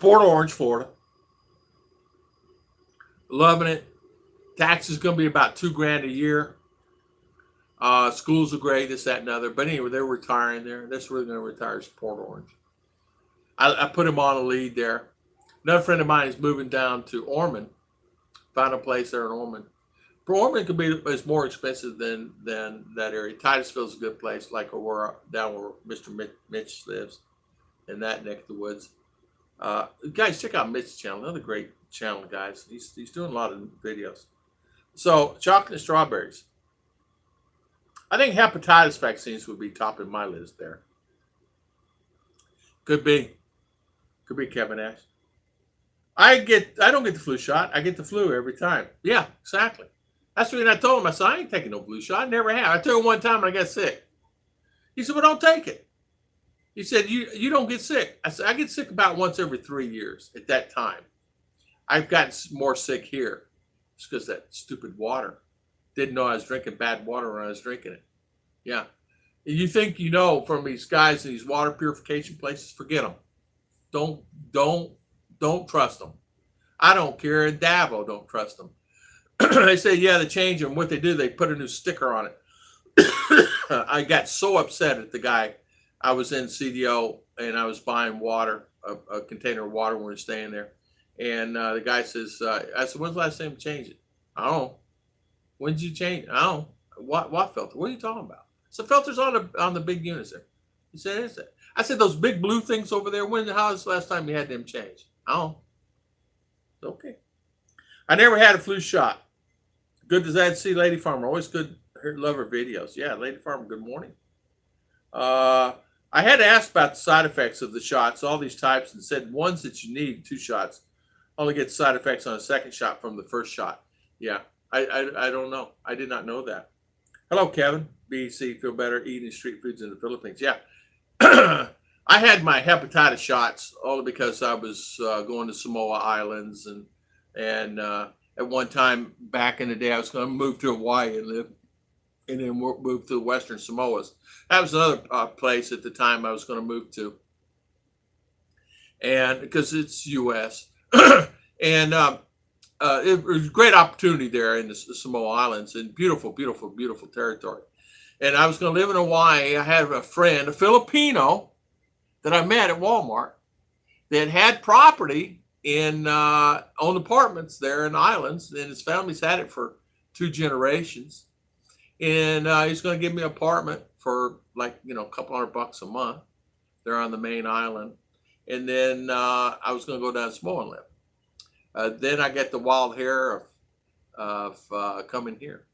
Port Orange, Florida. Loving it. Taxes going to be about 2 grand a year. Schools are great, this, that, and other. But anyway, they're retiring there. That's where they're going to retire is Port Orange. I put him on a lead there. Another friend of mine is moving down to Ormond. Found a place there in Ormond. Ormond is more expensive than that area. Titusville's a good place, like down where Mr. Mitch lives, in that neck of the woods. Guys, check out Mitch's channel. Another great channel, guys. He's doing a lot of videos. So, chocolate and strawberries. I think hepatitis vaccines would be top in my list there. Could be Kevin Ash. I don't get the flu shot. I get the flu every time. Yeah, exactly. That's when I told him. I said, I ain't taking no flu shot. I never have. I took it one time and I got sick. He said, well, don't take it. He said, you don't get sick. I said, I get sick about once every 3 years at that time. I've gotten more sick here. It's because that stupid water. Didn't know I was drinking bad water when I was drinking it. Yeah. You think you know from these guys in these water purification places, forget them. Don't trust them. I don't care. Davo don't trust them. They say, yeah, they change them. What they do, they put a new sticker on it. I got so upset at the guy. I was in CDO and I was buying water, a container of water when we were staying there. And the guy says, I said, when's the last time you changed it? I don't know. When did you change it? I don't know. What filter? What are you talking about? So filters on the big units there. He said, is it? I said, those big blue things over there, how was the last time you had them changed? I don't know. Okay. I never had a flu shot. Good to see Lady Farmer. Always good. Love her videos. Yeah, Lady Farmer, good morning. I had asked about the side effects of the shots, all these types, and said ones that you need, 2 shots. Only get side effects on a second shot from the first shot. Yeah, I don't know. I did not know that. Hello, Kevin. BC, feel better eating street foods in the Philippines. Yeah. I had my hepatitis shots only because I was going to Samoa Islands and at one time back in the day I was going to move to Hawaii and live, and then move to the Western Samoas. That was another place at the time I was going to move to, and because it's U.S. and it was a great opportunity there in the Samoa Islands and beautiful, beautiful, beautiful territory. And I was going to live in Hawaii. I had a friend, a Filipino, that I met at Walmart that had property in owned apartments there in the islands, and his family's had it for 2 generations. And he's going to give me an apartment for like, a couple $100 a month there on the main island. And then I was going to go down to Samoa and live. Then I get the wild hair of coming here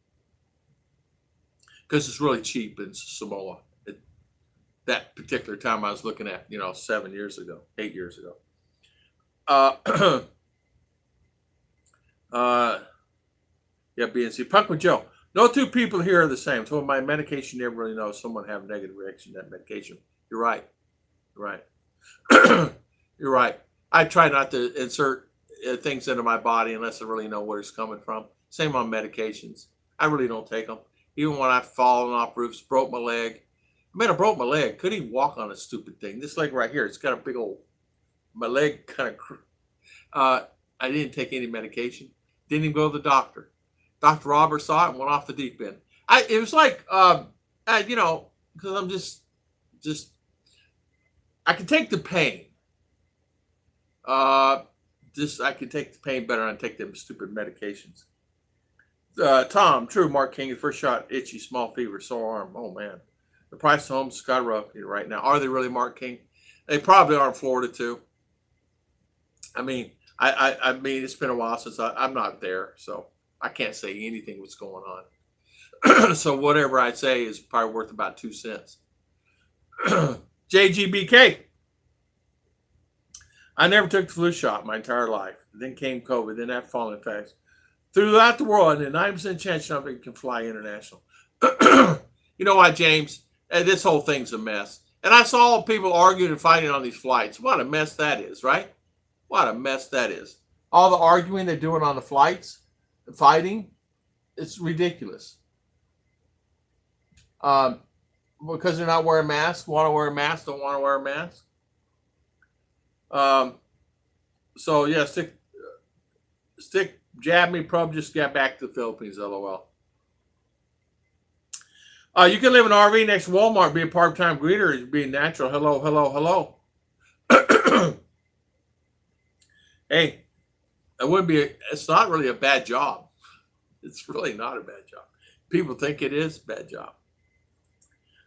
because it's really cheap in Samoa. that particular time I was looking at, 7 years ago, 8 years ago. Uh, yeah, BNC. Punk with Joe. No two people here are the same. So my medication, you never really know if someone have a negative reaction to that medication. You're right. You're right. You're right. I try not to insert things into my body unless I really know where it's coming from. Same on medications. I really don't take them. Even when I've fallen off roofs, broke my leg. I broke my leg. Couldn't even walk on a stupid thing. This leg right here, it's got a big old, my leg kind of, I didn't take any medication. Didn't even go to the doctor. Dr. Robert saw it and went off the deep end. It was like, because I'm just, I can take the pain. I can take the pain better than I take them stupid medications. Tom, true, Mark King, the first shot, itchy, small fever, sore arm. Oh, man. The price of homes is skyrocketing right now. Are they really, Mark King? They probably are in Florida, too. I mean, it's been a while since I'm not there, so I can't say anything what's going on. So whatever I say is probably worth about 2 cents. JGBK. I never took the flu shot my entire life. Then came COVID. Then that fallen effects. Throughout the world, and a 9% chance somebody can fly international. You know what, James? This whole thing's a mess. And I saw people arguing and fighting on these flights. What a mess that is, right? What a mess that is. All the arguing they're doing on the flights, the fighting, it's ridiculous. Because they're not wearing masks, want to wear a mask, don't want to wear a mask. So yeah, stick, jab me, probe, just get back to the Philippines, LOL. You can live in an RV next to Walmart, be a part-time greeter, be natural. Hello, hello, hello. Hey, it's not really a bad job. It's really not a bad job. People think it is a bad job.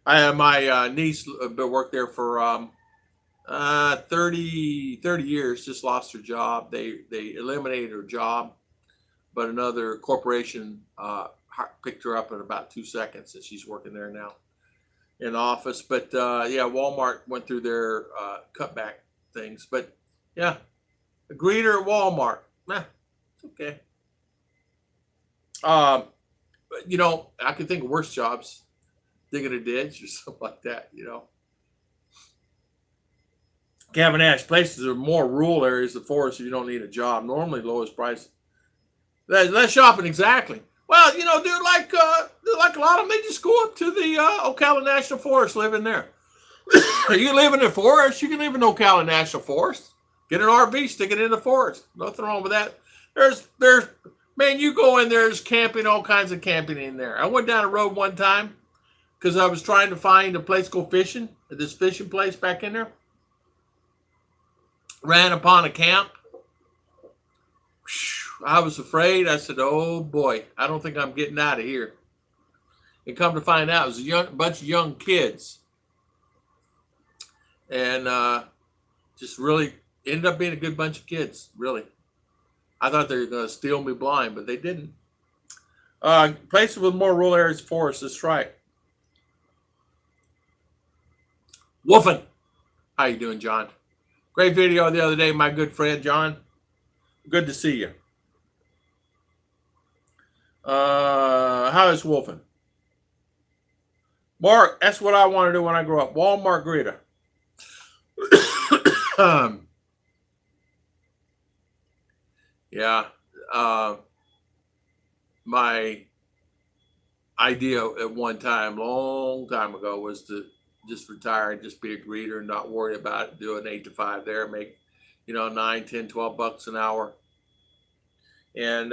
I have my niece worked there for 30 years, just lost her job. They eliminated her job, but another corporation picked her up in about 2 seconds, and she's working there now in office. But yeah, Walmart went through their cutback things. But yeah, a greeter at Walmart, it's okay. But I could think of worse jobs, digging a ditch or something like that. Gavin Ash, places are more rural areas of forest, so you don't need a job. Normally, lowest price. Less shopping, exactly. Well, dude, like a lot of them, they just go up to the Ocala National Forest, live in there. You can live in the forest. You can live in Ocala National Forest. Get an RV, stick it in the forest. Nothing wrong with that. Man, you go in there, there's camping, all kinds of camping in there. I went down the road one time because I was trying to find a place to go fishing, this fishing place back in there. Ran upon a camp. I was afraid. I said, oh boy, I don't think I'm getting out of here. And come to find out, it was a bunch of young kids. And just really ended up being a good bunch of kids, really. I thought they were going to steal me blind, but they didn't. Places with more rural areas, forests, that's right. Woofing. How you doing, John? Great video the other day, my good friend, John. Good to see you. How is Wolfen? Mark, that's what I want to do when I grow up. Walmart greeter. Yeah. My idea at one time, long time ago, was to just retire and just be a greeter and not worry about it, do an 8 to 5 there, make, 9, 10, 12 bucks an hour. And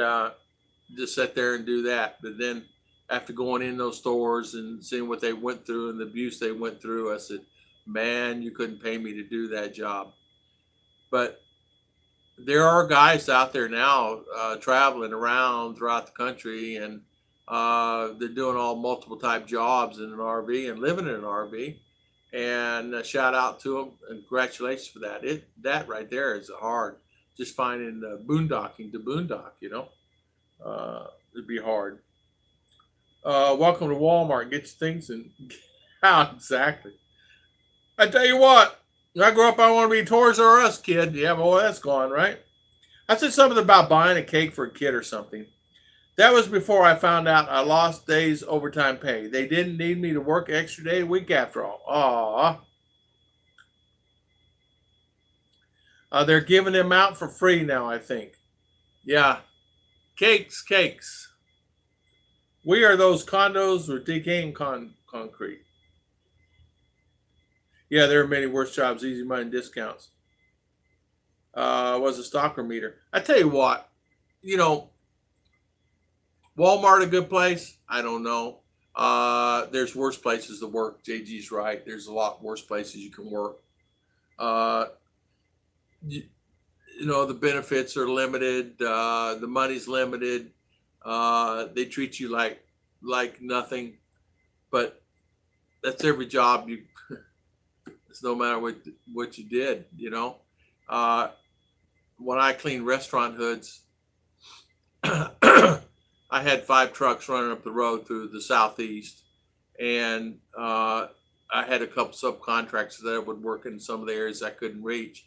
just sit there and do that. But then after going in those stores and seeing what they went through and the abuse they went through, I said, man, you couldn't pay me to do that job. But there are guys out there now traveling around throughout the country, and they're doing all multiple type jobs in an RV and living in an RV. And shout out to them and congratulations for that. That right there is hard. Just finding boondocking to boondock, it'd be hard. Welcome to Walmart. Get your things and how exactly. I tell you what, when I grew up, I want to be a Toys R Us kid. Yeah, boy, that's gone, right? I said something about buying a cake for a kid or something. That was before I found out I lost days overtime pay. They didn't need me to work an extra day a week after all. Aw. They're giving them out for free now, I think. Yeah, cakes. We are those condos with decaying concrete. Yeah, there are many worse jobs, easy money, and discounts. Was a stalker meter. I tell you what, you know, Walmart a good place? I don't know. There's worse places to work. JG's right. There's a lot worse places you can work. Uh, you, you know, the benefits are limited. The money's limited. They treat you like nothing. But that's every job you. It's no matter what you did. You know, when I cleaned restaurant hoods. I had 5 trucks running up the road through the southeast, and I had a couple subcontractors that would work in some of the areas I couldn't reach.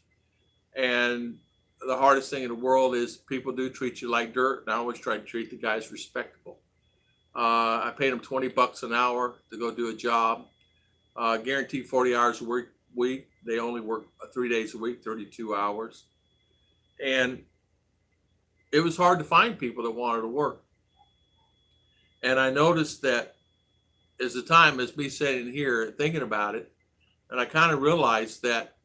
And the hardest thing in the world is people do treat you like dirt, and I always try to treat the guys respectable. I paid them $20 an hour to go do a job, guaranteed 40 hours a week. They only work 3 days a week, 32 hours, and it was hard to find people that wanted to work. And I noticed that as the time as me sitting here thinking about it, and I kind of realized that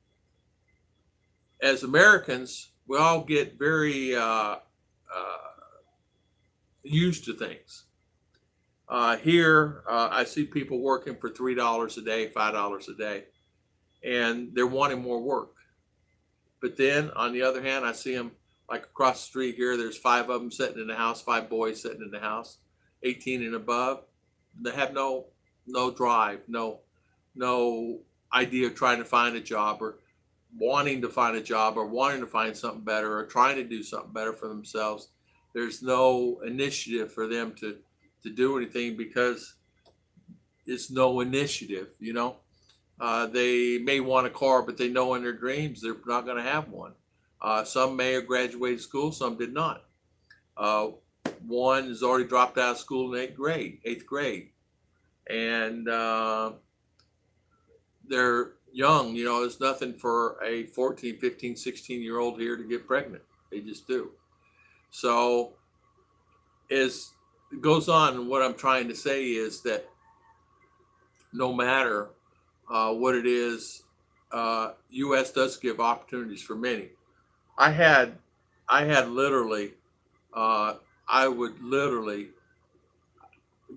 as Americans, we all get very used to things. Here, I see people working for $3 a day, $5 a day, and they're wanting more work. But then, on the other hand, I see them like across the street here. There's 5 of them sitting in the house, 5 boys sitting in the house, 18 and above. They have no drive, no idea of trying to find a job, or wanting to find a job, or wanting to find something better, or trying to do something better for themselves. There's no initiative for them to do anything because it's no initiative, you know. They may want a car, but they know in their dreams they're not going to have one. Some may have graduated school, some did not. One has already dropped out of school in 8th grade. And they're young, you know, there's nothing for a 14, 15, 16-year-old here to get pregnant. They just do. So as it goes on, what I'm trying to say is that no matter what it is, U.S. does give opportunities for many. I had literally, I would literally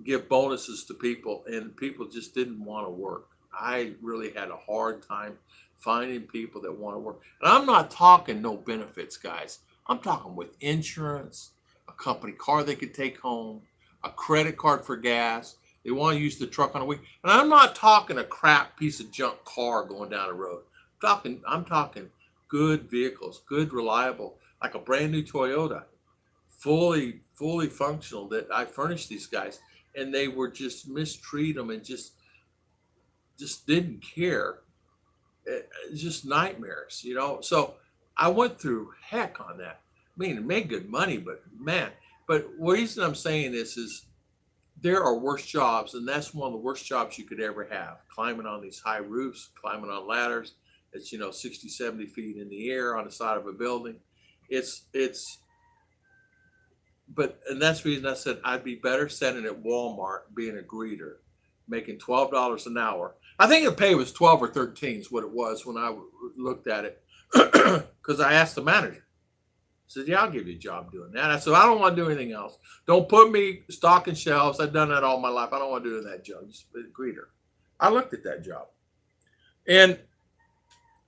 give bonuses to people, and people just didn't want to work. I really had a hard time finding people that want to work. And I'm not talking no benefits, guys. I'm talking with insurance, a company car they could take home, a credit card for gas. They want to use the truck on a week. And I'm not talking a crap piece of junk car going down the road. I'm talking good vehicles, good, reliable, like a brand new Toyota, fully functional, that I furnished these guys. And they were just mistreat them and just didn't care. Just nightmares, you know. So I went through heck on that. I mean, it made good money, but man. But the reason I'm saying this is there are worse jobs, and that's one of the worst jobs you could ever have. Climbing on these high roofs, climbing on ladders. It's, you know, 60, 70 feet in the air on the side of a building. And that's the reason I said I'd be better sitting at Walmart being a greeter, making $12 an hour. I think the pay was 12 or 13 is what it was when I looked at it, because I asked the manager. I said, yeah, I'll give you a job doing that. I said, I don't want to do anything else. Don't put me stocking shelves. I've done that all my life. I don't want to do that job. Just a greeter. I looked at that job. And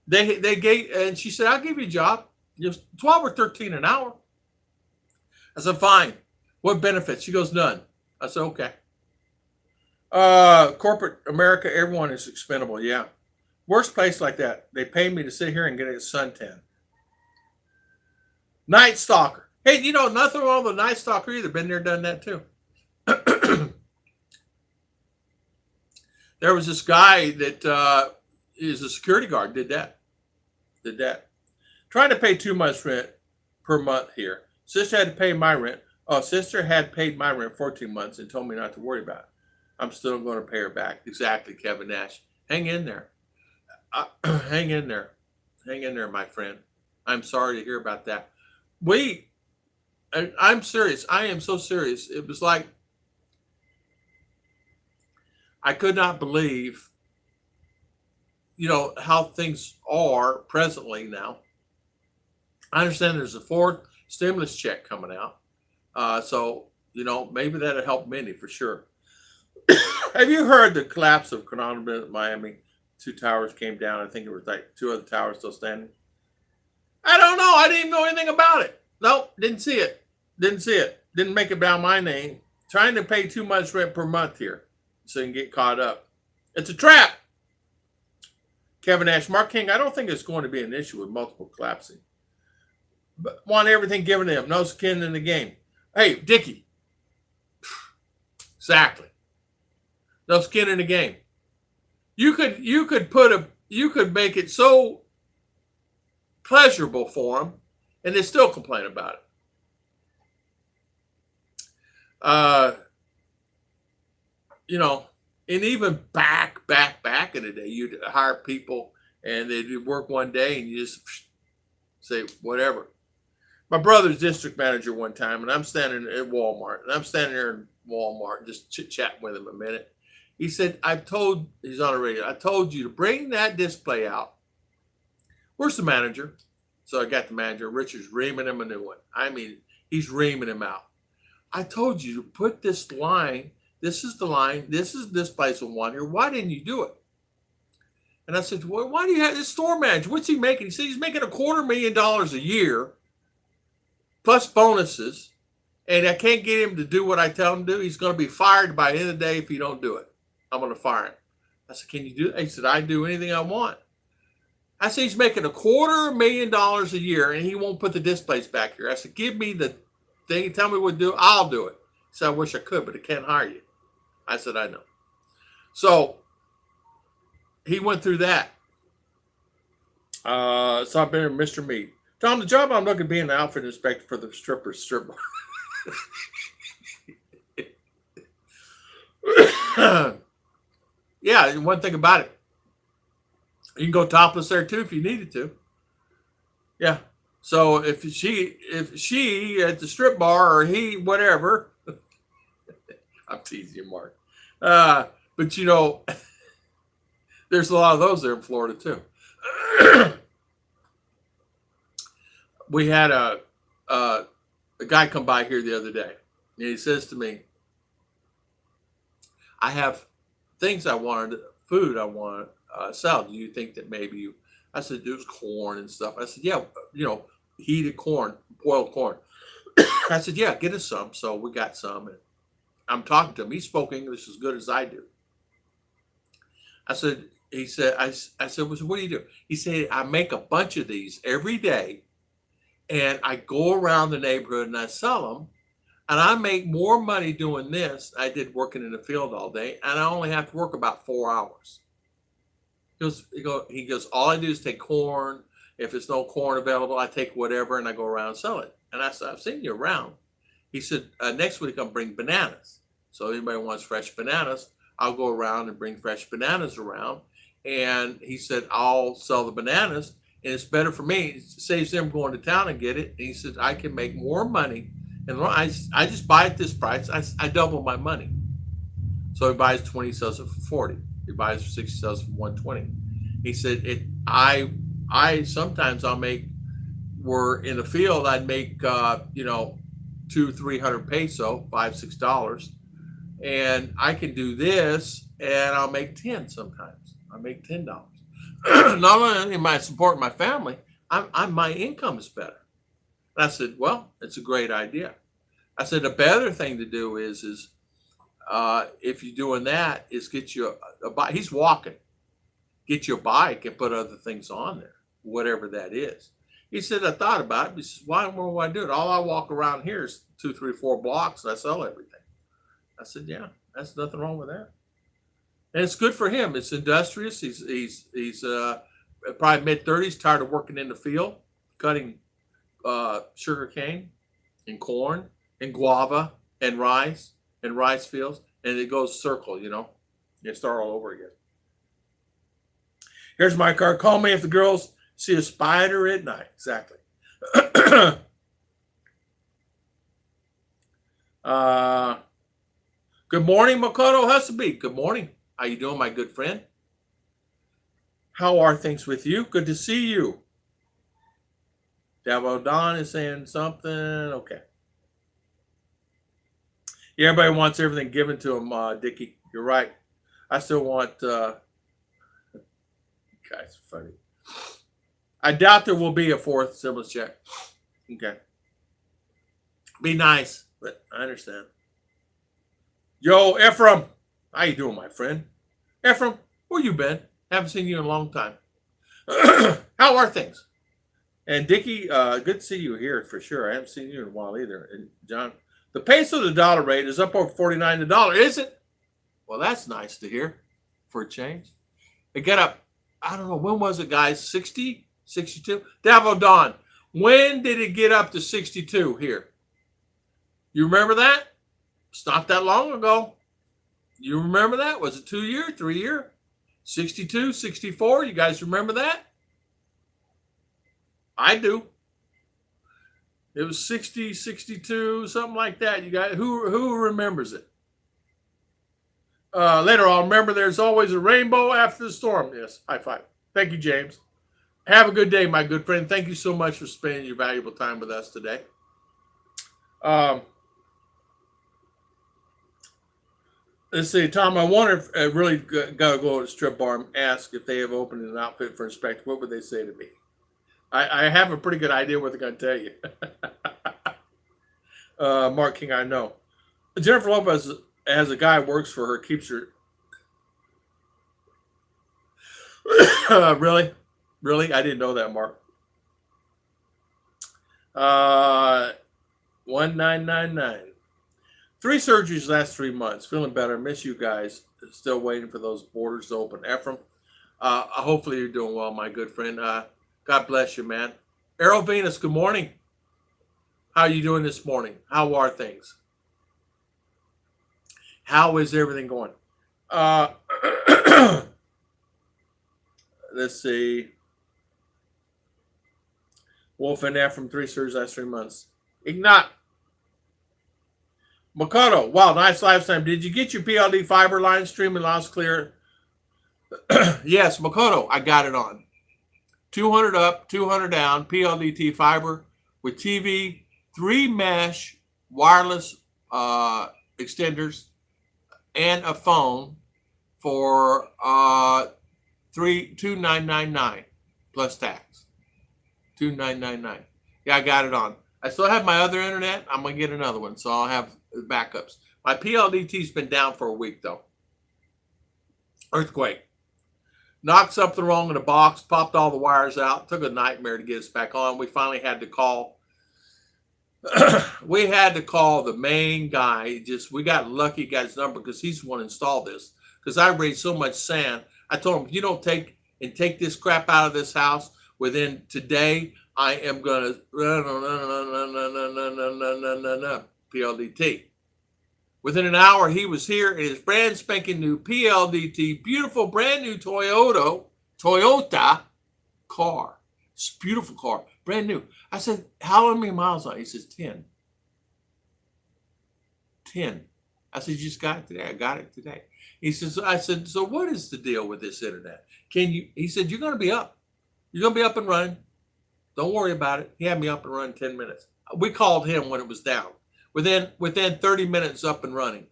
they gave, and she said, I'll give you a job. Just 12 or 13 an hour. I said, fine. What benefits? She goes, none. I said, okay. Corporate America, everyone is expendable. Yeah. Worst place like that. They pay me to sit here and get a suntan. Night Stalker. Hey, you know, nothing wrong with a Night Stalker either. Been there, done that too. There was this guy that, is a security guard. Did that. Trying to pay too much rent per month here. Sister had to pay my rent. Oh, sister had paid my rent 14 months and told me not to worry about it. I'm still going to pay her back. Exactly, Kevin Nash. Hang in there. Hang in there. Hang in there, my friend. I'm sorry to hear about that. I'm serious. I am so serious. It was like, I could not believe, how things are presently now. I understand there's a fourth stimulus check coming out. So, maybe that'll help many for sure. Have you heard the collapse of Condominium in Miami? 2 towers came down. I think it was like 2 other towers still standing. I don't know. I didn't even know anything about it. Nope, didn't see it. Didn't make it down my name. Trying to pay too much rent per month here so you can get caught up. It's a trap. Kevin Nash, Mark King, I don't think it's going to be an issue with multiple collapsing. But want everything given to him. No skin in the game. Hey, Dickie. Exactly. No skin in the game. You could make it so pleasurable for them, and they still complain about it. And even back in the day, you'd hire people and they'd work one day and you just say whatever. My brother's district manager one time, and I'm standing at Walmart, and I'm standing there in Walmart just chit-chatting with him a minute. He said, he's on the radio, I told you to bring that display out. Where's the manager? So I got the manager. Richard's reaming him a new one. I mean, he's reaming him out. I told you to put this line. This is the line. This is this place on one here. Why didn't you do it? And I said, well, why do you have this store manager? What's he making? He said he's making $250,000 a year plus bonuses. And I can't get him to do what I tell him to do. He's going to be fired by the end of the day if you don't do it. I'm going to fire him. I said, can you do it? He said, I do anything I want. I said, he's making $250,000 a year and he won't put the displays back here. I said, give me the thing. Tell me what to do. I'll do it. He said, I wish I could, but I can't hire you. I said, I know. So he went through that. So I've been with Mr. Meat. Tom, the job I'm looking to be an outfit inspector for the strip bar. Yeah, one thing about it, you can go topless there too if you needed to. Yeah. So if she at the strip bar or he, whatever, I'm teasing you, Mark. But there's a lot of those there in Florida too. We had a guy come by here the other day, and he says to me, I have things food I want to sell. Do you think that maybe you, I said, there's corn and stuff. I said, yeah, heated corn, boiled corn. I said, yeah, get us some. So we got some. And I'm talking to him. He spoke English as good as I do. I said, I said, well, so what do you do? He said, I make a bunch of these every day. And I go around the neighborhood and I sell them. And I make more money doing this. I did working in the field all day. And I only have to work about 4 hours. He goes, all I do is take corn. If there's no corn available, I take whatever and I go around and sell it. And I said, I've seen you around. He said, next week I'll bring bananas. So anybody wants fresh bananas, I'll go around and bring fresh bananas around. And he said, I'll sell the bananas. And it's better for me. It saves them going to town and get it. And he said, I can make more money. And I just buy at this price. I double my money. So he buys 20, sells it for 40. He buys for 60, sells it for 120. He said, I sometimes I'll make, we're in the field, I'd make, 200-300 peso, $5-6. And I can do this and I'll make 10 sometimes. I make $10. Not only am I supporting my family, my income is better. And I said, well, it's a great idea. I said, the better thing to do is if you're doing that, is get you a bike. He's walking. Get you a bike and put other things on there, whatever that is. He said, I thought about it. He says, why would I do it? All I walk around here is 2, 3, 4 blocks and I sell everything. I said, yeah, that's nothing wrong with that. And it's good for him. It's industrious. He's probably mid-30s, tired of working in the field, cutting sugar cane and corn and guava and rice fields, and it goes circle, You start all over again. Here's my card. Call me if the girls see a spider at night. Exactly. Good morning, Makoto Husaby. Good morning. How you doing, my good friend? How are things with you? Good to see you. Davo Don is saying something. Okay. Yeah, everybody wants everything given to them, Dickie. You're right. I still want... guys are funny. I doubt there will be a fourth stimulus check. Okay. Be nice, but I understand. Yo, Ephraim. How you doing, my friend? Ephraim, where you been? Haven't seen you in a long time. How are things? And Dickie, good to see you here for sure. I haven't seen you in a while either. And John, the peso to dollar rate is up over 49 to dollar, is it? Well, that's nice to hear for a change. It got up, I don't know, when was it, guys? 60? 62? Davo Don, when did it get up to 62 here? You remember that? It's not that long ago. You remember that? Was it 2 year, 3 year? 62, 64? You guys remember that? I do. It was 60, 62, something like that. You guys, who remembers it? Later, I'll remember there's always a rainbow after the storm. Yes, high five. Thank you, James. Have a good day, my good friend. Thank you so much for spending your valuable time with us today. Let's see, Tom, I wonder if I really got to go to a strip bar and ask if they have opened an outfit for inspector. What would they say to me? I have a pretty good idea what they're going to tell you. Mark King, I know. Jennifer Lopez has a guy who works for her, keeps her. Really? Really? I didn't know that, Mark. 1999. 3 surgeries last 3 months. Feeling better. Miss you guys. Still waiting for those borders to open. Ephraim, hopefully you're doing well, my good friend. God bless you, man. Arrow Venus, good morning. How are you doing this morning? How are things? How is everything going? Let's see. Wolf and Ephraim, 3 surgeries last 3 months. Ignat. Makoto, wow, nice lifetime. Did you get your PLD fiber line streaming loud clear? Yes, Makoto, I got it on. 200 up, 200 down, PLDT fiber with TV, 3 mesh wireless extenders, and a phone for $2,999 plus tax. $2,999. Yeah, I got it on. I still have my other internet. I'm gonna get another one, so I'll have backups. My PLDT's been down for a week though. Earthquake. Knocked something wrong in the box, popped all the wires out. Took a nightmare to get us back on. We finally had to call. We had to call the main guy. We got lucky, got his number because he's the one who installed this. Because I raised so much sand. I told him, if you don't take this crap out of this house within today, I am gonna PLDT. Within an hour, he was here in his brand spanking new PLDT, beautiful brand new Toyota car. It's a beautiful car, brand new. I said, how many miles on it? He says 10. 10. I said, you just got it today. I got it today. I said, so what is the deal with this internet? He said, you're going to be up. You're going to be up and running. Don't worry about it. He had me up and running 10 minutes. We called him when it was down. Within 30 minutes up and running.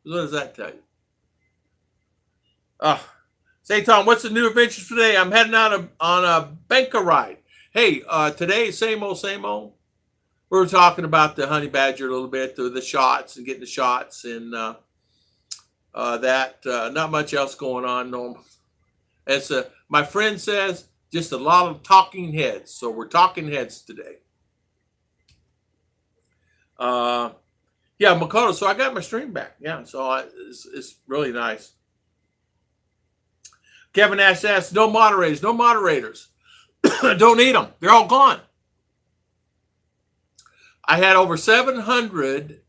What does that tell you? Say, Tom, what's the new adventures today? I'm heading out on a banker ride. Hey, today, same old, same old. We were talking about the honey badger a little bit, the shots and getting the shots and not much else going on. No, my friend says, just a lot of talking heads. So we're talking heads today. Yeah, Makoto. So I got my stream back. Yeah, so it's really nice. Kevin Nash asks, no moderators, no moderators. Don't need them. They're all gone. I had over 700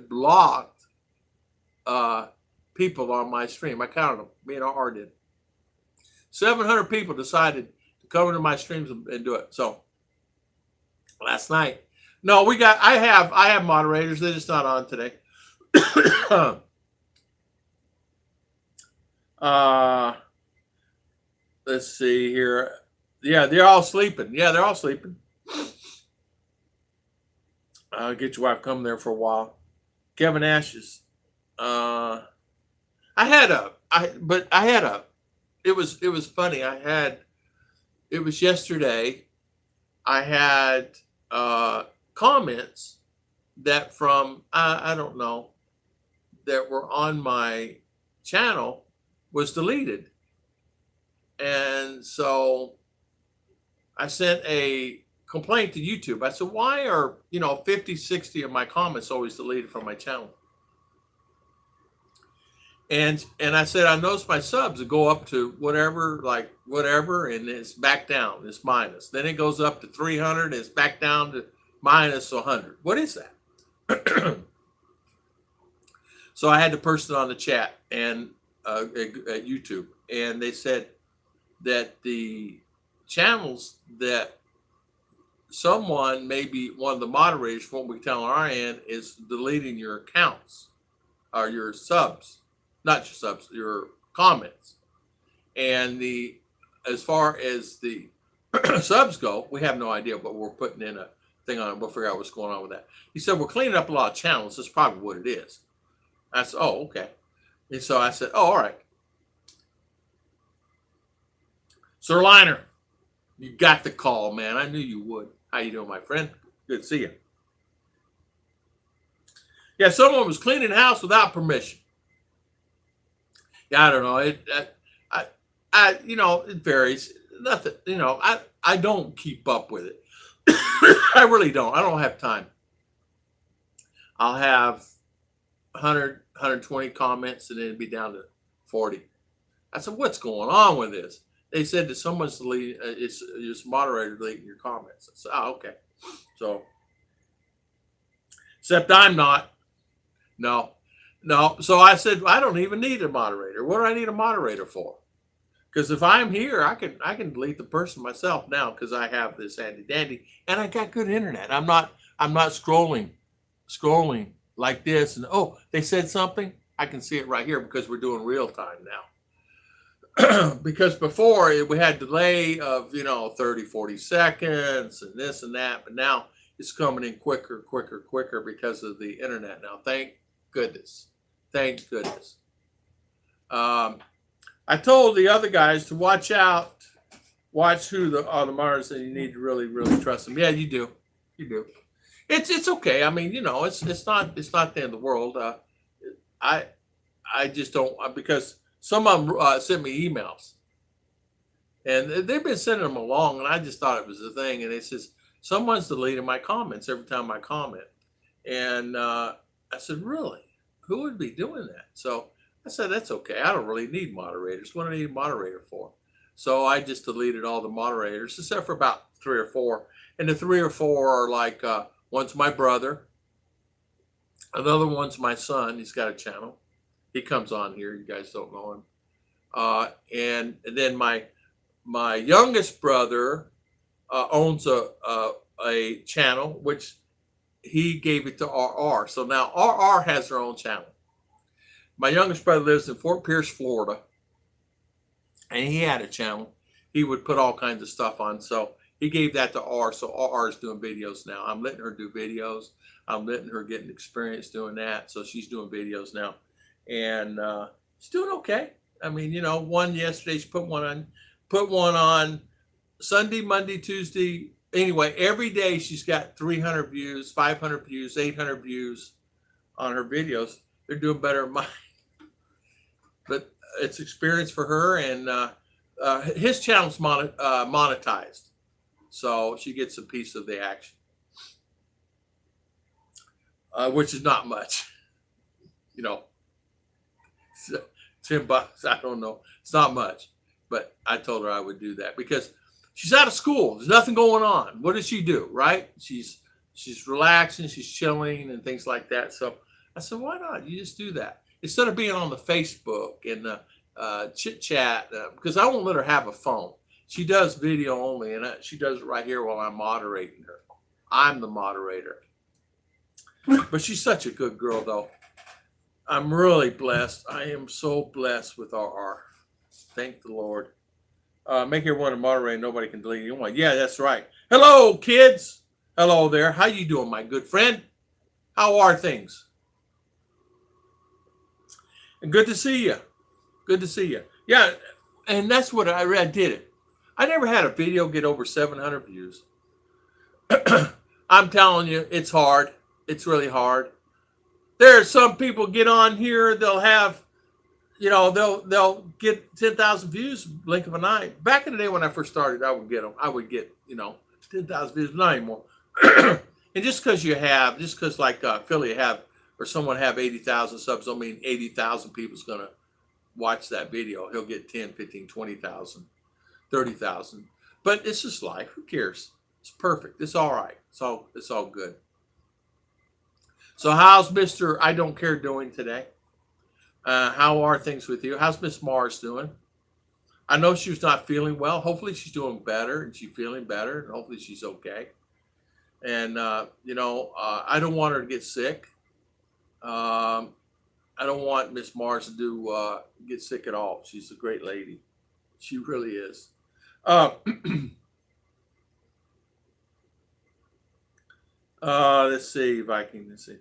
blocked people on my stream. I counted them. Me and R did. 700 people decided to come into my streams and do it. So last night, no, I have moderators. They're just not on today. Let's see here. Yeah, they're all sleeping. Get your wife come there for a while. Kevin Ashes. It was funny. It was yesterday. I had comments that from, I don't know, that were on my channel was deleted. And so I sent a complaint to YouTube. I said, why are, 50, 60 of my comments always deleted from my channel? And I said, I noticed my subs go up to whatever, and it's back down, it's minus. Then it goes up to 300, it's back down to minus 100. What is that? So I had the person on the chat and at YouTube, and they said that the channels that someone, maybe one of the moderators, from what we tell on our end, is deleting your accounts or your subs, not your subs, your comments. And as far as the subs go, we have no idea, but we're putting in a thing on it. We'll figure out what's going on with that. He said, we're cleaning up a lot of channels. That's probably what it is. I said, oh, okay. And so I said, oh, all right. Sir Liner, you got the call, man. I knew you would. How you doing, my friend? Good to see you. Yeah, someone was cleaning the house without permission. Yeah, I don't know. It varies. Nothing, I don't keep up with it. I really don't. I don't have time. I'll have 100, 120 comments, and then it'd be down to 40. I said, what's going on with this? They said that someone's deleting, it's moderator deleting your comments. I said, oh, okay. So, except I'm not. No. So I said, I don't even need a moderator. What do I need a moderator for? Because if I'm here, I can delete the person myself now because I have this handy dandy and I got good internet. I'm not scrolling like this and they said something. I can see it right here because we're doing real time now. Because before we had delay of 30, 40 seconds and this and that, but now it's coming in quicker because of the internet now. Thank goodness. I told the other guys to watch who the moderators, and you need to really, really trust them. Yeah, you do. It's okay. I mean, it's not the end of the world. I just don't, because some of them sent me emails, and they've been sending them along, and I just thought it was a thing. And it says someone's deleting my comments every time I comment, and I said, really? Who would be doing that? So I said, that's okay. I don't really need moderators. What do I need a moderator for? So I just deleted all the moderators, except for about 3 or 4. And the 3 or 4 are like, one's my brother. Another one's my son. He's got a channel. He comes on here. You guys don't know him. And then my youngest brother owns a channel, which he gave it to RR. So now RR has their own channel. My youngest brother lives in Fort Pierce, Florida, and he had a channel. He would put all kinds of stuff on. So he gave that to R. So RR is doing videos now. I'm letting her do videos. I'm letting her get an experience doing that. So she's doing videos now. And she's doing okay. I mean, one yesterday, she put one on Sunday, Monday, Tuesday. Anyway, every day she's got 300 views, 500 views, 800 views on her videos. They're doing better than mine. But it's experience for her, and his channel's monetized. So she gets a piece of the action, which is not much. $10. I don't know. It's not much, but I told her I would do that because she's out of school. There's nothing going on. What does she do, right? She's relaxing, she's chilling, and things like that. So I said, why not? You just do that instead of being on the Facebook and the chit chat. Because I won't let her have a phone. She does video only, and she does it right here while I'm moderating her. I'm the moderator. But she's such a good girl, though. I'm really blessed. I am so blessed with RR. Thank the Lord. Make everyone a moderator. Nobody can delete anyone. Yeah, that's right. Hello, kids. Hello there. How you doing, my good friend? How are things? And good to see you. Good to see you. Yeah, and that's what I did it. I never had a video get over 700 views. I'm telling you, it's hard. It's really hard. There are some people get on here, they'll have, they'll get 10,000 views, blink of an eye. Back in the day when I first started, I would get them. I would get, 10,000 views, not anymore. And just because like Philly or someone have 80,000 subs, don't mean 80,000 people's going to watch that video. He'll get 10, 15, 20,000, 30,000. But it's just life. Who cares? It's perfect. It's all right. It's all good. So how's Mr. I Don't Care doing today? How are things with you? How's Miss Mars doing? I know she's not feeling well. Hopefully she's doing better and she's feeling better. And hopefully she's okay. And, I don't want her to get sick. I don't want Miss Mars to get sick at all. She's a great lady. She really is. Let's see, Viking. Let's see.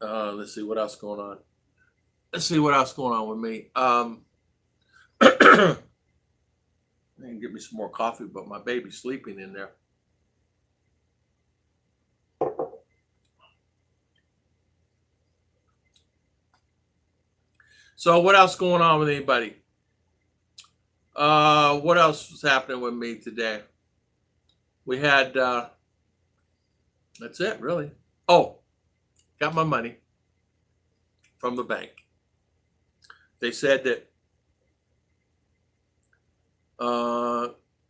Let's see what else going on. Let's see what else going on with me. I can get me some more coffee, but my baby's sleeping in there. So what else going on with anybody? What else was happening with me today? We had, that's it, really. Oh, got my money from the bank. They said that, I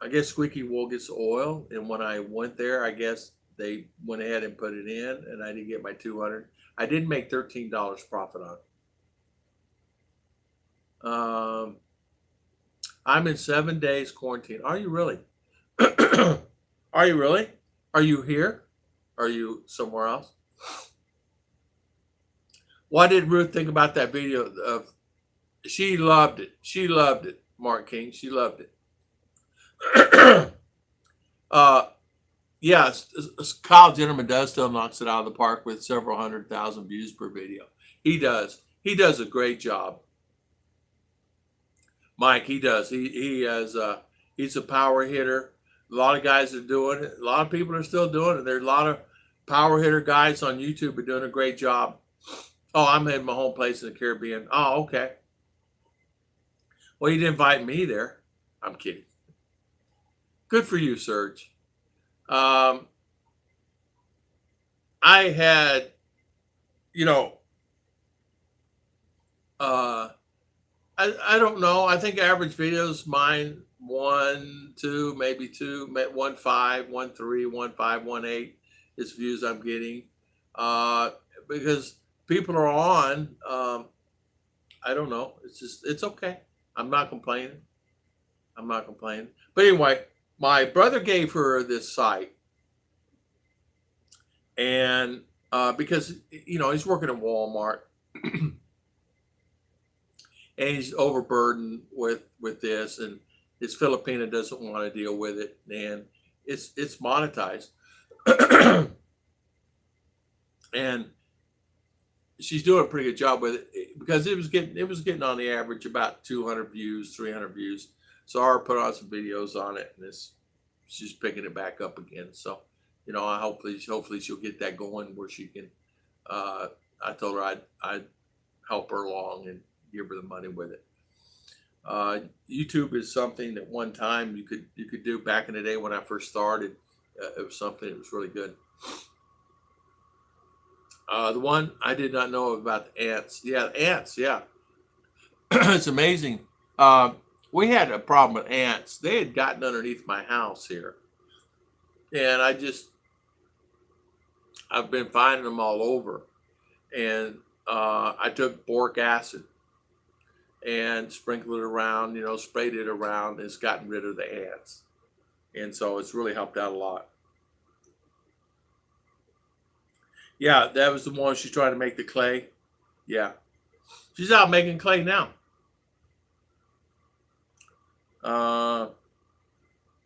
guess Squeaky Wool gets oil. And when I went there, I guess they went ahead and put it in, and I didn't get my 200. I did make $13 profit on it. I'm in 7 days quarantine. Are you really? Are you really? Are you here? Are you somewhere else? What did Ruth think about that video of? She loved it. She loved it, Mark King. She loved it. Yeah, Kyle Gentleman does still knocks it out of the park with several 100,000 views per video. He does. He does a great job. Mike, he does. He's a power hitter. A lot of guys are doing it. A lot of people are still doing it. There's a lot of power hitter guys on YouTube are doing a great job. Oh, I'm in my home place in the Caribbean. Oh, okay. Well, you didn't invite me there. I'm kidding. Good for you, Serge. I had, I don't know. I think average videos, mine 1, 2, maybe 2, 1, 5, 1, 3, 1, 5, 1, 8 is views I'm getting. Because people are on. I don't know. It's okay. I'm not complaining. But anyway, my brother gave her this site. And because, he's working at Walmart. And he's overburdened with this, and his Filipina doesn't want to deal with it, and it's monetized. And she's doing a pretty good job with it because it was getting on the average about 200 views, 300 views. So I put on some videos on it, and she's picking it back up again. So, hopefully she'll get that going where she can. I told her I'd help her along and give her the money with it. YouTube is something that one time you could do back in the day when I first started. It was something that was really good. The one I did not know about the ants. Yeah, the ants. Yeah, it's amazing. Um, we had a problem with ants. They had gotten underneath my house here, and I've been finding them all over. And I took boric acid and sprinkled it around. Sprayed it around. It's gotten rid of the ants, and so it's really helped out a lot. Yeah, that was the one she's trying to make the clay. Yeah, she's out making clay now. Uh,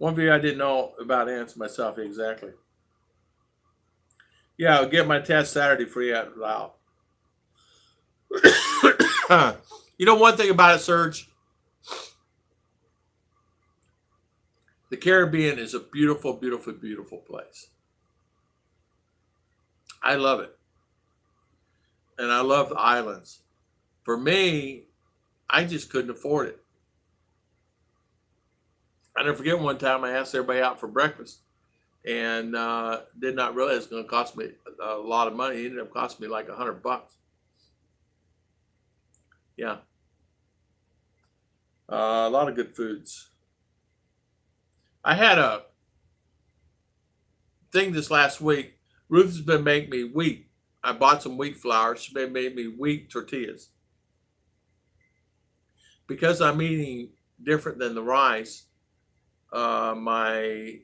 One video I didn't know about ants myself exactly. Yeah, I'll get my test Saturday free out loud. One thing about it, Serge, the Caribbean is a beautiful, beautiful, beautiful place. I love it. And I love the islands. For me, I just couldn't afford it. I never forget one time I asked everybody out for breakfast and did not realize it was going to cost me a lot of money. It ended up costing me like $100. Yeah. A lot of good foods. I had a thing this last week. Ruth has been making me wheat. I bought some wheat flour. She's been making me wheat tortillas. Because I'm eating different than the rice, my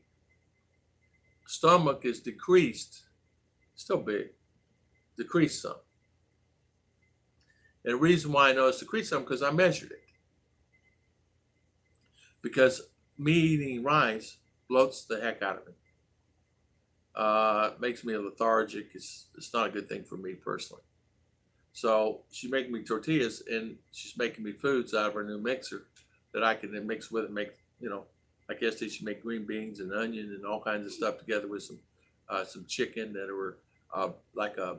stomach is decreased, still big, decreased some. And the reason why I know it's decreased some because I measured it. Because me eating rice bloats the heck out of me. Makes me lethargic. It's not a good thing for me personally. So she's making me tortillas and she's making me foods out of her new mixer that I can then mix with and make, like yesterday she made green beans and onion and all kinds of stuff together with some chicken that were like a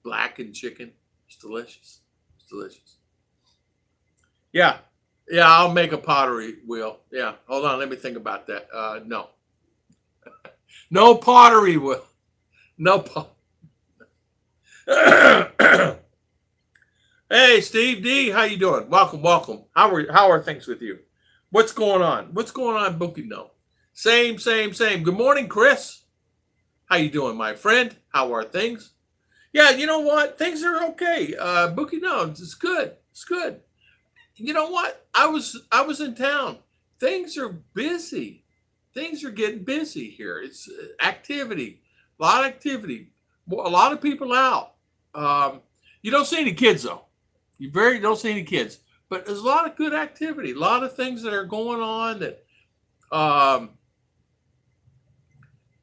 blackened chicken. It's delicious. It's delicious. Yeah. Yeah, I'll make a pottery wheel. Yeah. Hold on, let me think about that. No. No pottery wheel. No Hey, Steve D, how you doing? Welcome, welcome. How are things with you? What's going on? What's going on, Bukidnon? Same. Good morning, Chris. How you doing, my friend? How are things? Yeah, you know what? Things are okay. Bukidnon, it's good. It's good. You know what? I was in town. Things are busy. Things are getting busy here. It's activity, a lot of activity, a lot of people out. You don't see any kids though. You very don't see any kids, but there's a lot of good activity, a lot of things that are going on. That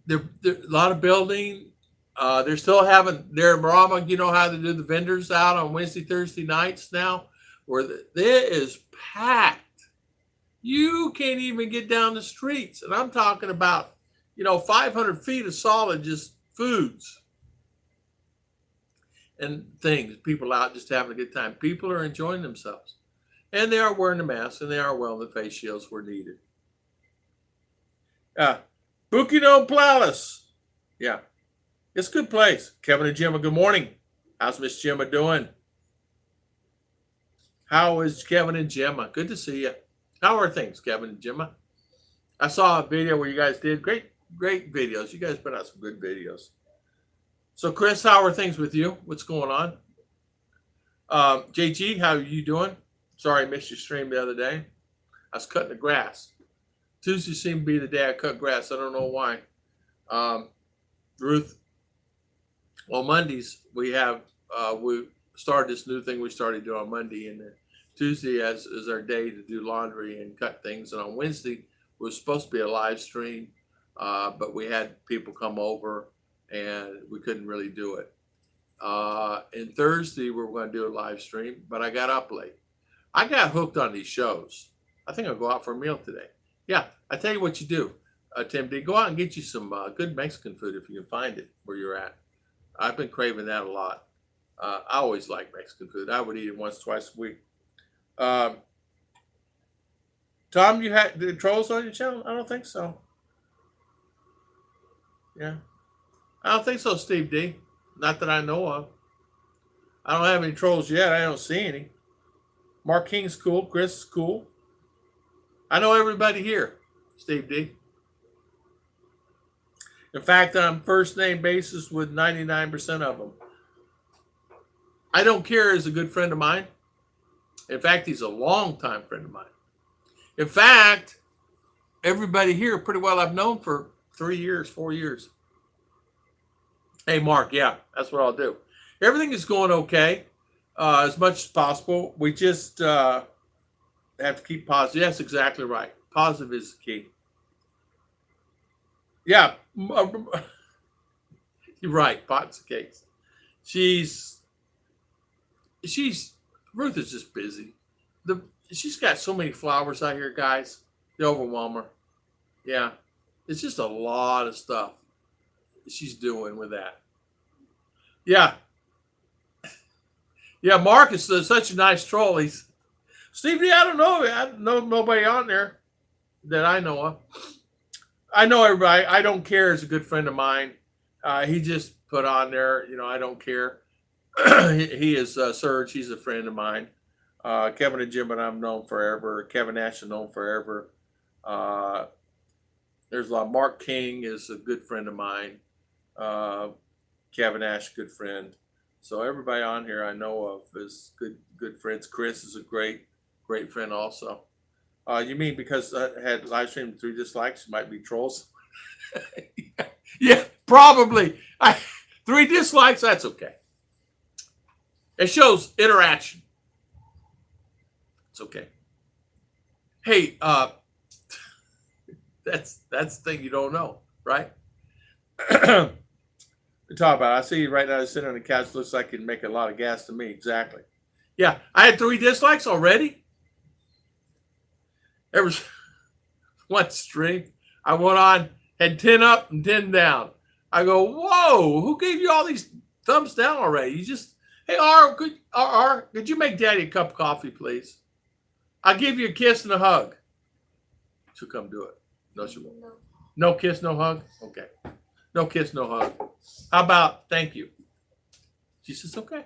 there a lot of building. They're still having their Marama. You know how they do the vendors out on Wednesday, Thursday nights now, where there is packed. You can't even get down the streets, and I'm talking about 500 feet of solid just foods and things. People out just having a good time. People are enjoying themselves, and they are wearing the masks and they are wearing the face shields where needed. Bukidnon Palace. Yeah, it's a good place. Kevin and Gemma, good morning. How's Miss Gemma doing? How is Kevin and Gemma? Good to see you. How are things, Kevin and Gemma? I saw a video where you guys did great videos. You guys put out some good videos. So, Chris, how are things with you? What's going on? JG, how are you doing? Sorry I missed your stream the other day. I was cutting the grass. Tuesday seemed to be the day I cut grass. I don't know why. Ruth, well, Mondays we started this new thing we started doing on Monday, and Tuesday is our day to do laundry and cut things. And on Wednesday was supposed to be a live stream, but we had people come over and we couldn't really do it. And Thursday we were going to do a live stream, but I got up late. I got hooked on these shows. I think I'll go out for a meal today. Yeah, I tell you what you do, Tim D. Go out and get you some good Mexican food if you can find it where you're at. I've been craving that a lot. I always like Mexican food. I would eat it once, twice a week. Tom, you had the trolls on your channel? I don't think so. Yeah. I don't think so, Steve D. Not that I know of. I don't have any trolls yet. I don't see any. Mark King's cool. Chris is cool. I know everybody here, Steve D. In fact, I'm first name basis with 99% of them. I don't care is a good friend of mine. In fact, he's a longtime friend of mine. In fact, everybody here pretty well I've known for 3 years, 4 years. Hey, Mark, yeah, that's what I'll do. Everything is going okay as much as possible. We just have to keep positive. Yes, exactly right. Positive is the key. Yeah, you're right. Pots and cakes. She's Ruth is just busy. She's got so many flowers out here, guys. They overwhelm her. Yeah, it's just a lot of stuff she's doing with that. Yeah, yeah. Mark is such a nice troll. He's Stevie. I don't know. I know nobody on there that I know of. I know everybody. I don't care is a good friend of mine. He just put on there. I don't care. He is Serge. He's a friend of mine. Kevin and Jim and I've known forever. Kevin Nash has known forever. There's a lot. Mark King is a good friend of mine. Kevin Nash, good friend. So everybody on here I know of is good friends. Chris is a great friend also. You mean because I had live stream 3 dislikes, might be trolls? Yeah, probably. 3 dislikes, that's okay. It shows interaction. It's okay. Hey, that's the thing you don't know, right? We talk about it. I see you right now sitting on the couch. Looks like you'd make a lot of gas to me. Exactly. Yeah, I had 3 dislikes already. There was one stream. I went on, had 10 up and 10 down. I go, whoa, who gave you all these thumbs down already? You just, hey, R, could you make Daddy a cup of coffee, please? I'll give you a kiss and a hug. She'll come do it. No, she won't. No kiss, no hug? Okay. No kiss, no hug. How about thank you? She says, okay.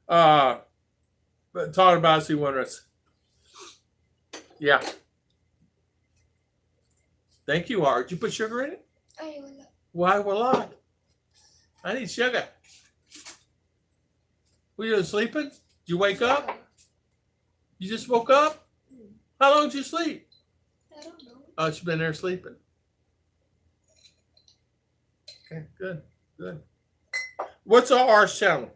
But talking about see one rest. Yeah. Thank you, Art. Did you put sugar in it? Why will I? I need sugar. Were you sleeping? Did you wake up? You just woke up? How long did you sleep? I don't know. Oh, she's been there sleeping. Okay, good. What's R's channel?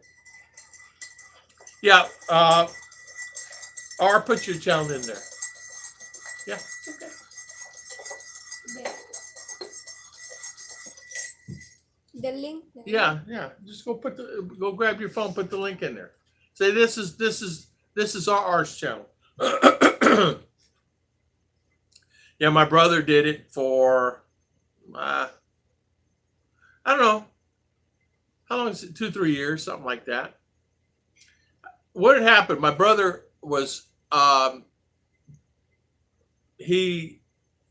Yeah, R, put your channel in there. Yeah, okay. The link. Yeah. Just go grab your phone, put the link in there. Say this is R's channel. Yeah, my brother did it for I don't know. How long is it? 2-3 years, something like that. What had happened? My brother was he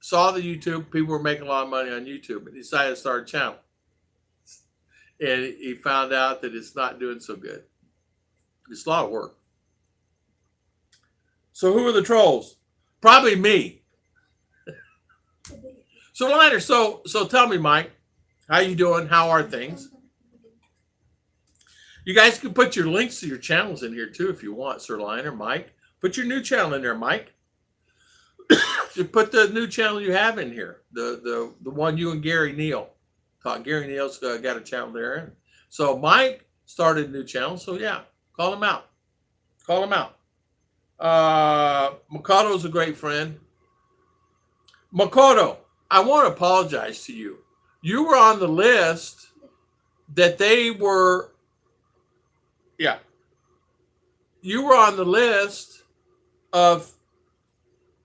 saw the YouTube, people were making a lot of money on YouTube, and he decided to start a channel. And he found out that it's not doing so good. It's a lot of work. So who are the trolls? Probably me. So Liner, so tell me, Mike, how you doing? How are things? You guys can put your links to your channels in here too if you want, Sir Liner, Mike. Put your new channel in there, Mike. Just put the new channel you have in here. The one you and Gary Neal taught. Gary Neal's got a channel there. So Mike started a new channel. So yeah, call him out. Makoto's a great friend. Makoto, I want to apologize to you. You were on the list that they were. Yeah. You were on the list of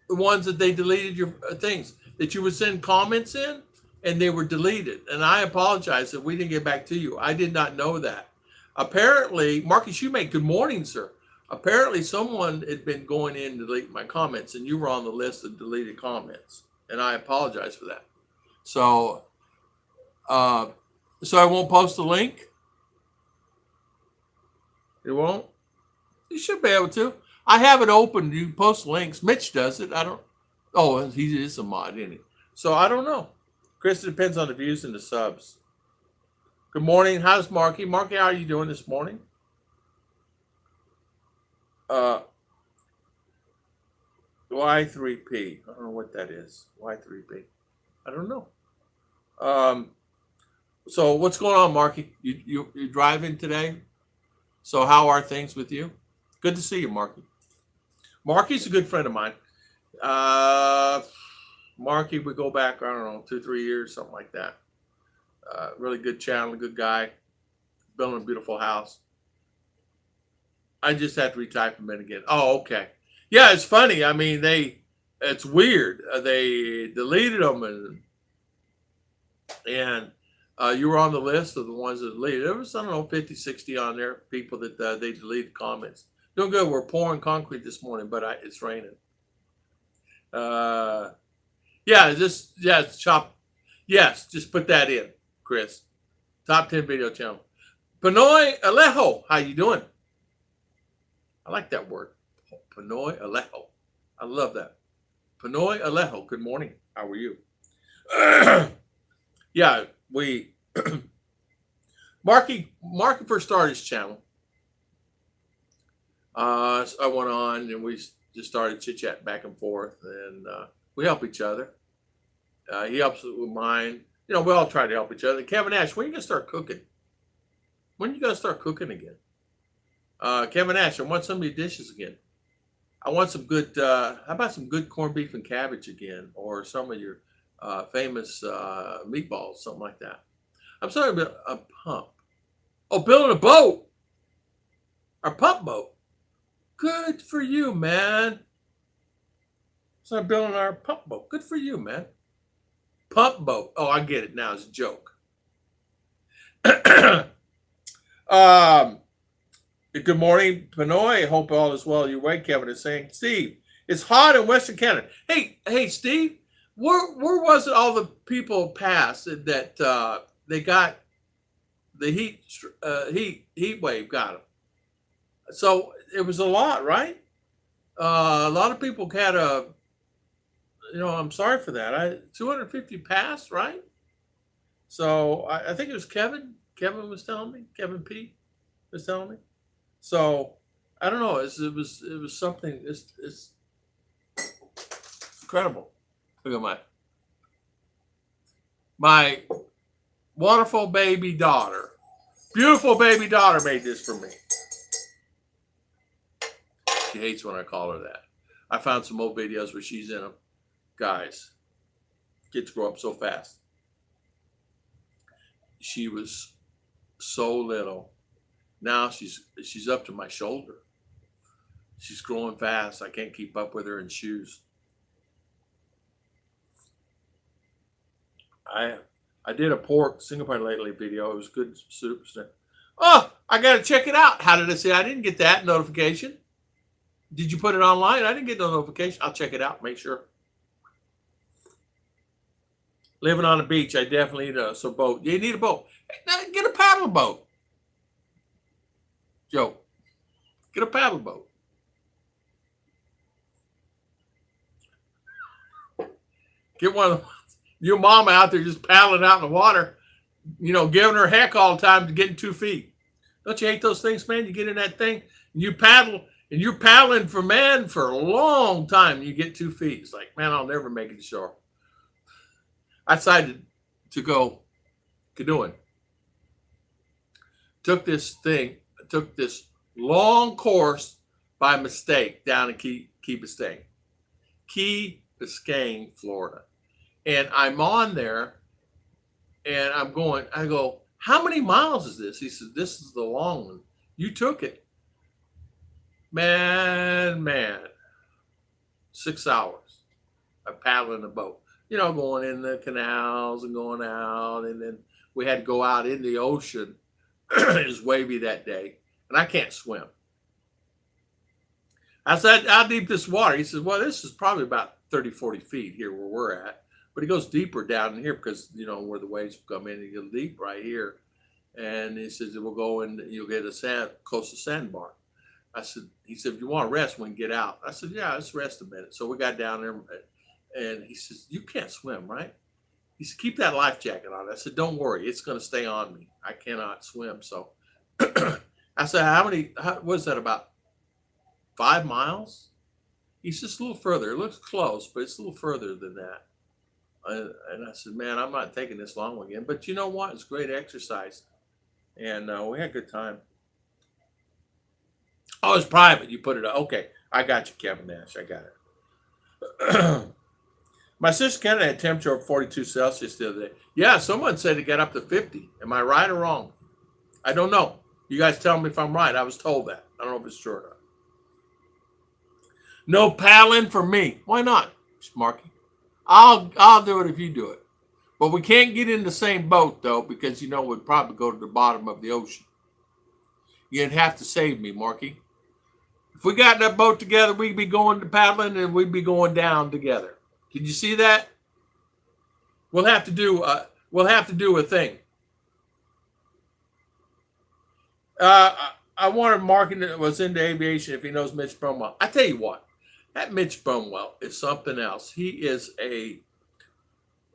the ones that they deleted your things that you would send comments in and they were deleted. And I apologize that we didn't get back to you. I did not know that. Apparently, Marcus, you make good morning, sir. Apparently, someone had been going in to delete my comments and you were on the list of deleted comments. And I apologize for that. So, so I won't post the link. It won't. You should be able to. I have it open. You post links. Mitch does it. I don't. Oh, he is a mod, isn't he? So I don't know. Chris, it depends on the views and the subs. Good morning. How's Marky? Marky, how are you doing this morning? Y3P. I don't know what that is. Y3P. I don't know. So what's going on, Marky? You driving today? So how are things with you? Good to see you, Marky. Marky's a good friend of mine. Marky, we go back, I don't know, 2-3 years, something like that. Really good channel, good guy, building a beautiful house. I just had to retype him in again. Oh, okay. Yeah, it's funny. I mean, it's weird. They deleted them, and you were on the list of the ones that deleted. There was, I don't know, 50, 60 on there, people that they deleted comments. Doing good. We're pouring concrete this morning, but it's raining. It's chop. Yes, just put that in, Chris. Top 10 video channel. Pinoy Alejo, how you doing? I like that word. Pinoy Alejo. I love that. Pinoy Alejo, good morning. How are you? Yeah, Marky first started his channel. So I went on and we just started chit-chat back and forth, and we help each other. He helps with mine. We all try to help each other. Kevin Ash, when are you going to start cooking? When are you going to start cooking again? Kevin Ash, I want some of your dishes again. I want some good, how about some good corned beef and cabbage again, or some of your famous meatballs, something like that. I'm sorry about a pump. Oh, building a boat. Our pump boat. Good for you, man. So I'm building our pump boat. Good for you, man. Pump boat. Oh, I get it now. It's a joke. Good morning, Pinoy. Hope all is well your way. Kevin is saying, Steve, it's hot in Western Canada. Hey, Steve, where was it all the people passed that they got the heat wave got them? So it was a lot, right? A lot of people had I'm sorry for that. 250 passed, right? So I think it was Kevin. Kevin was telling me. Kevin P was telling me. So I don't know. It was something. It's incredible. Look at my wonderful baby daughter, beautiful baby daughter, made this for me. She hates when I call her that. I found some old videos where she's in them. Guys, kids grow up so fast. She was so little. Now she's up to my shoulder. She's growing fast. I can't keep up with her in shoes. I did a pork Singapore lately video. It was good soup. Oh, I got to check it out. How did I say? I didn't get that notification. Did you put it online? I didn't get no notification. I'll check it out. Make sure. Living on the beach, I definitely need a boat. You need a boat. Get a paddle boat. Joe, get a paddle boat. Get one of your mama out there just paddling out in the water, giving her heck all the time to getting 2 feet. Don't you hate those things, man? You get in that thing and you paddle, and you're paddling for a long time, and you get 2 feet. It's like, man, I'll never make it to shore. I decided to go canoeing. Took this long course by mistake down in Key Biscayne, Florida. And I'm on there, and I go, how many miles is this? He said, this is the long one. You took it. Man, 6 hours of paddling the boat. Going in the canals and going out, and then we had to go out in the ocean. It was wavy that day, and I can't swim. I said, how deep this water? He says, well, this is probably about 30, 40 feet here where we're at. but it goes deeper down in here because where the waves come in, it goes deep right here. And he says we'll go and you'll get a coastal sandbar. He said, if you want to rest, we can get out. I said, yeah, let's rest a minute. So we got down there, and he says, you can't swim, right? He said, keep that life jacket on. I said, don't worry, it's going to stay on me. I cannot swim. So I said, what is that, about 5 miles? He says, a little further. It looks close, but it's a little further than that. And I said, man, I'm not taking this long again. But you know what? It's great exercise. And we had a good time. Oh, it's private. You put it up. Okay. I got you, Kevin Nash. I got it. My sister Canada had temperature over 42 Celsius the other day. Yeah, someone said it got up to 50. Am I right or wrong? I don't know. You guys tell me if I'm right. I was told that. I don't know if it's true or not. No paddling for me. Why not, Marky? I'll do it if you do it. But we can't get in the same boat, though, because, we'd probably go to the bottom of the ocean. You'd have to save me, Marky. If we got in that boat together, we'd be going to paddling and we'd be going down together. Can you see that? We'll have to do a thing. I wanted Marky that was into aviation if he knows Mitch Brumwell. I tell you what, that Mitch Brumwell is something else. He is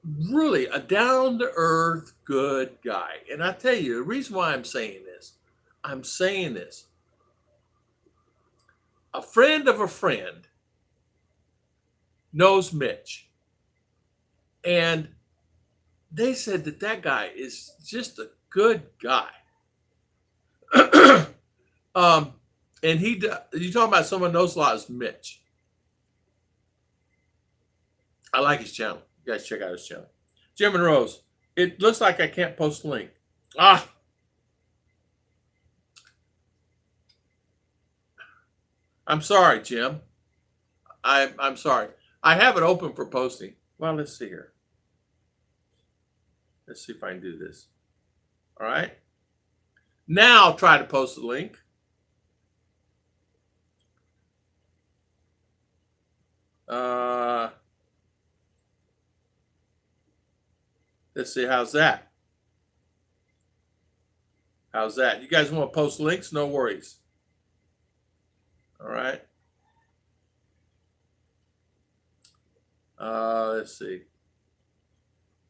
really a down-to-earth, good guy. And I tell you, the reason why I'm saying this, a friend of a friend knows Mitch. And they said that guy is just a good guy. And you talking about someone knows a lot is Mitch. I like his channel. You guys check out his channel. Jim and Rose. It looks like I can't post a link. I'm sorry, Jim. I'm sorry. I have it open for posting. Well, let's see here. Let's see if I can do this. All right. Now I'll try to post the link. Let's see. How's that? How's that? You guys want to post links? No worries. All right. Let's see.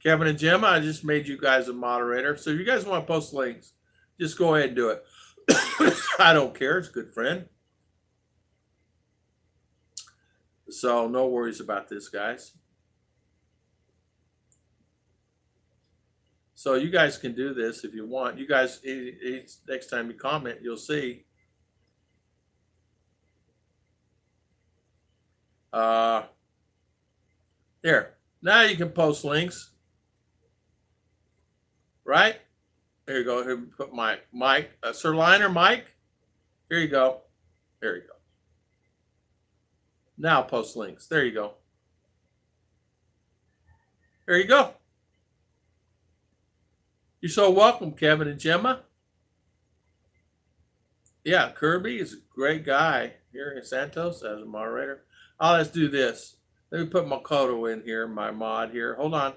Kevin and Jim, I just made you guys a moderator. So if you guys want to post links, just go ahead and do it. I don't care. It's a good friend. So no worries about this, guys. So you guys can do this if you want. You guys, next time you comment, you'll see. There. Now you can post links. Right? Here you go. Here, put my mic. Sir Liner mic. Here you go. There you go. Now post links. There you go. There you go. You're so welcome, Kevin and Gemma. Yeah, Kirby is a great guy here in Santos as a moderator. Let's do this. Let me put Makoto in here, my mod here. Hold on.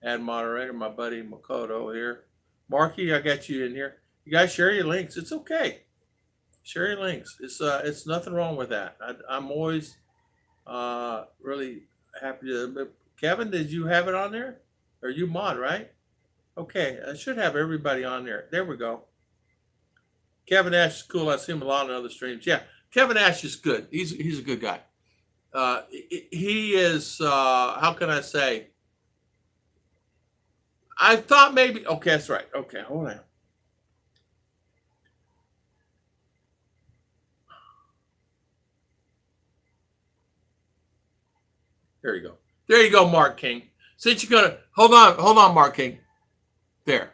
Add moderator, my buddy Makoto here. Marky, I got you in here. You guys share your links. It's okay. Share your links. It's nothing wrong with that. I'm always really happy to. Kevin, did you have it on there? Or you mod, right? Okay, I should have everybody on there. There we go. Kevin Ash is cool. I see him a lot on other streams. Yeah, Kevin Ash is good. He's a good guy. He is. How can I say? I thought maybe. Okay, that's right. Okay, hold on. There you go. There you go, Mark King. Since you're gonna hold on, Mark King. There.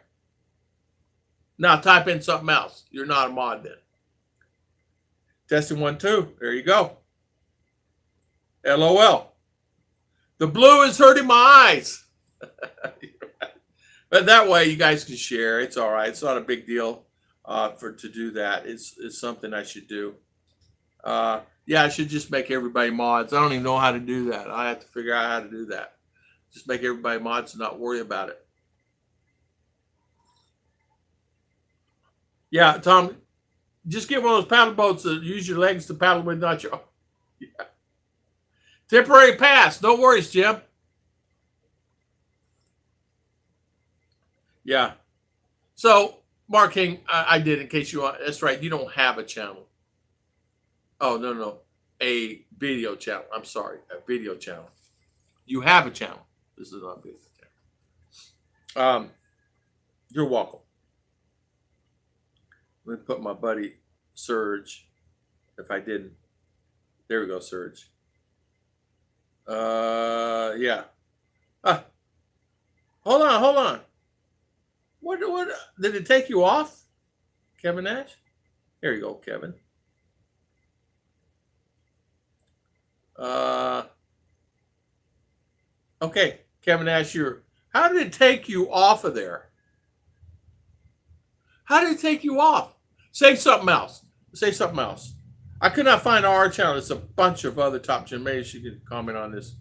Now type in something else. You're not a mod then. Testing 1, 2. There you go. LOL. The blue is hurting my eyes. But that way you guys can share. It's all right. It's not a big deal to do that. It's something I should do. Yeah, I should just make everybody mods. I don't even know how to do that. I have to figure out how to do that. Just make everybody mods and not worry about it. Yeah, Tom, just get one of those paddle boats that use your legs to paddle with, not your. Yeah. Temporary pass. No worries, Jim. Yeah. So, Mark King, I did, in case you want. That's right. You don't have a channel. Oh, no. A video channel. I'm sorry. A video channel. You have a channel. This is not a video channel. You're welcome. Let me put my buddy Serge. If I didn't. There we go, Serge. Yeah. Hold on. What did it take you off? Kevin Nash? There you go, Kevin. Okay, Kevin Nash, how did it take you off of there? How did it take you off? Say something else. I could not find our channel. There's a bunch of other top channels. Maybe she could comment on this.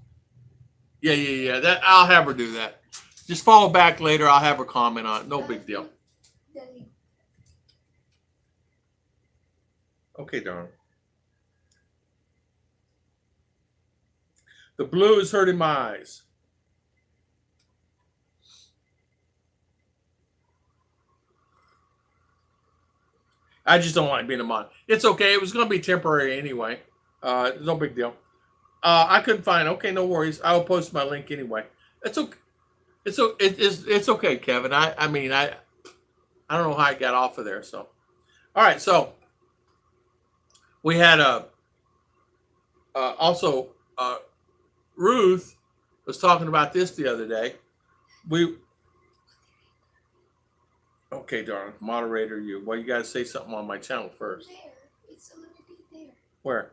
Yeah. That I'll have her do that. Just follow back later. I'll have her comment on it. No big deal. Okay, darn. The blue is hurting my eyes. I just don't like being a mod. It's okay. It was going to be temporary anyway. No big deal. I couldn't find. Okay, no worries. I will post my link anyway. It's okay. It's okay, Kevin. I mean I don't know how I got off of there. So, all right. So we had also Ruth was talking about this the other day. Okay, darling. Moderator, you. Well, you got to say something on my channel first. There. It's already there. Where?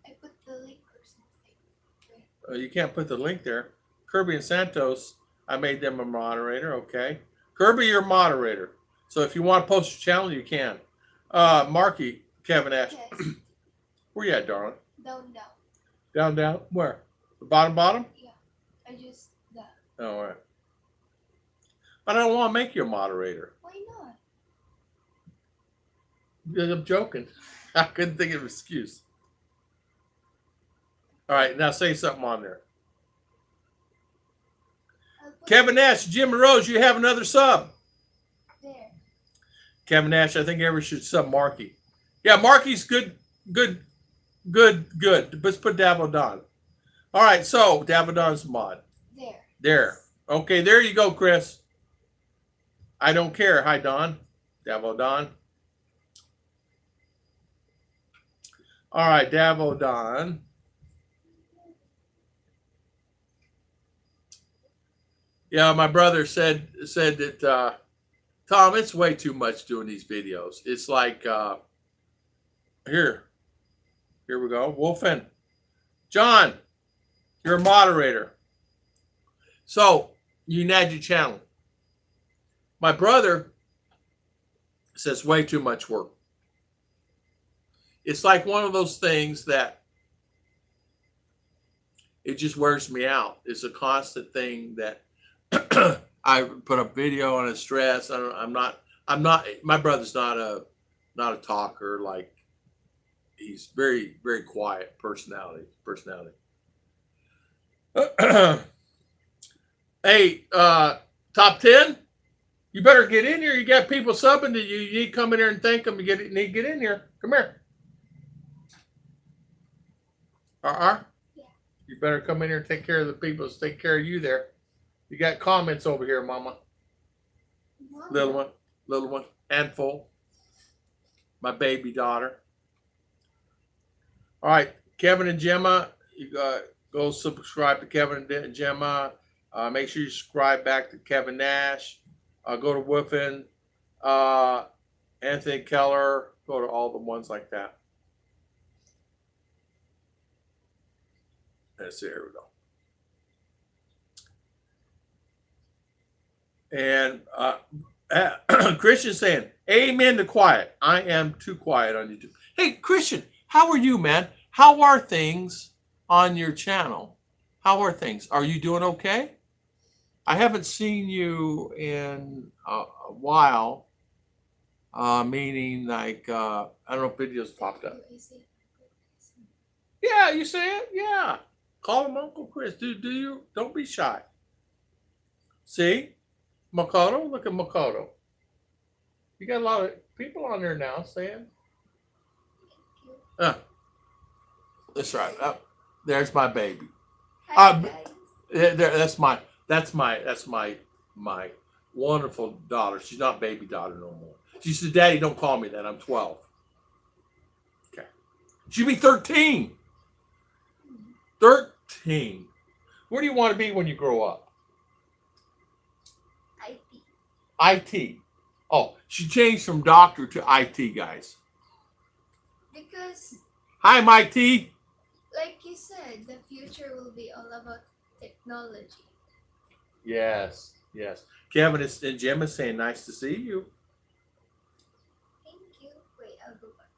I put the link or something. You can't put the link there. Kirby and Santos, I made them a moderator. Okay. Kirby, you're a moderator. So if you want to post your channel, you can. Marky, Kevin Ash. Yes. Where you at, darling? Down. Down? Where? The bottom? Yeah. I just that. Oh, all right. But I don't want to make you a moderator. Why not? Because I'm joking. I couldn't think of an excuse. All right, now say something on there. Kevin Nash, Jim Rose, you have another sub. There. Kevin Nash, I think everyone should sub Marky. Yeah, Marky's good. Let's put Davodon. All right, so Davodon's mod. There. Okay, there you go, Chris. I don't care. Hi, Don. Davodon. All right, Davodon. Yeah, my brother said that Tom, it's way too much doing these videos. It's like here we go. Wolfen. John, you're a moderator. So you can add your channel. My brother says way too much work. It's like one of those things that it just wears me out. It's a constant thing that I put up video and it's stress. I'm not. My brother's not a talker. Like he's very quiet personality. Hey, top 10. You better get in here. You got people subbing to you. You need to come in here and thank them. You need to get in here. Come here. Yeah. You better come in here and take care of the people. Take care of you there. You got comments over here, Mama. Little one, handful. My baby daughter. All right, Kevin and Gemma, you go subscribe to Kevin and Gemma. Make sure you subscribe back to Kevin Nash. Go to Wolfen, Anthony Keller. Go to all the ones like that. There we go. And Christian saying, amen to quiet. I am too quiet on YouTube. Hey, Christian, how are you, man? How are things on your channel? How are things? Are you doing okay? I haven't seen you in a while. Meaning like I don't know if videos popped up. Yeah, you say it. Yeah, call him Uncle Chris. Do you? Don't be shy. See, Makoto. Look at Makoto. You got a lot of people on there now saying, uh, "That's right." There's my baby. Hi Uh, guys. that's my wonderful daughter. She's not baby daughter no more. She said, "Daddy, don't call me that. I'm 12." Okay. She'll be 13. 13. Where do you want to be when you grow up? IT. IT. Oh, she changed from doctor to IT, guys. Because, Hi, my T. like you said, the future will be all about technology. Yes, yes. Kevin and Jim is saying, nice to see you. Thank you. Wait, I'll go back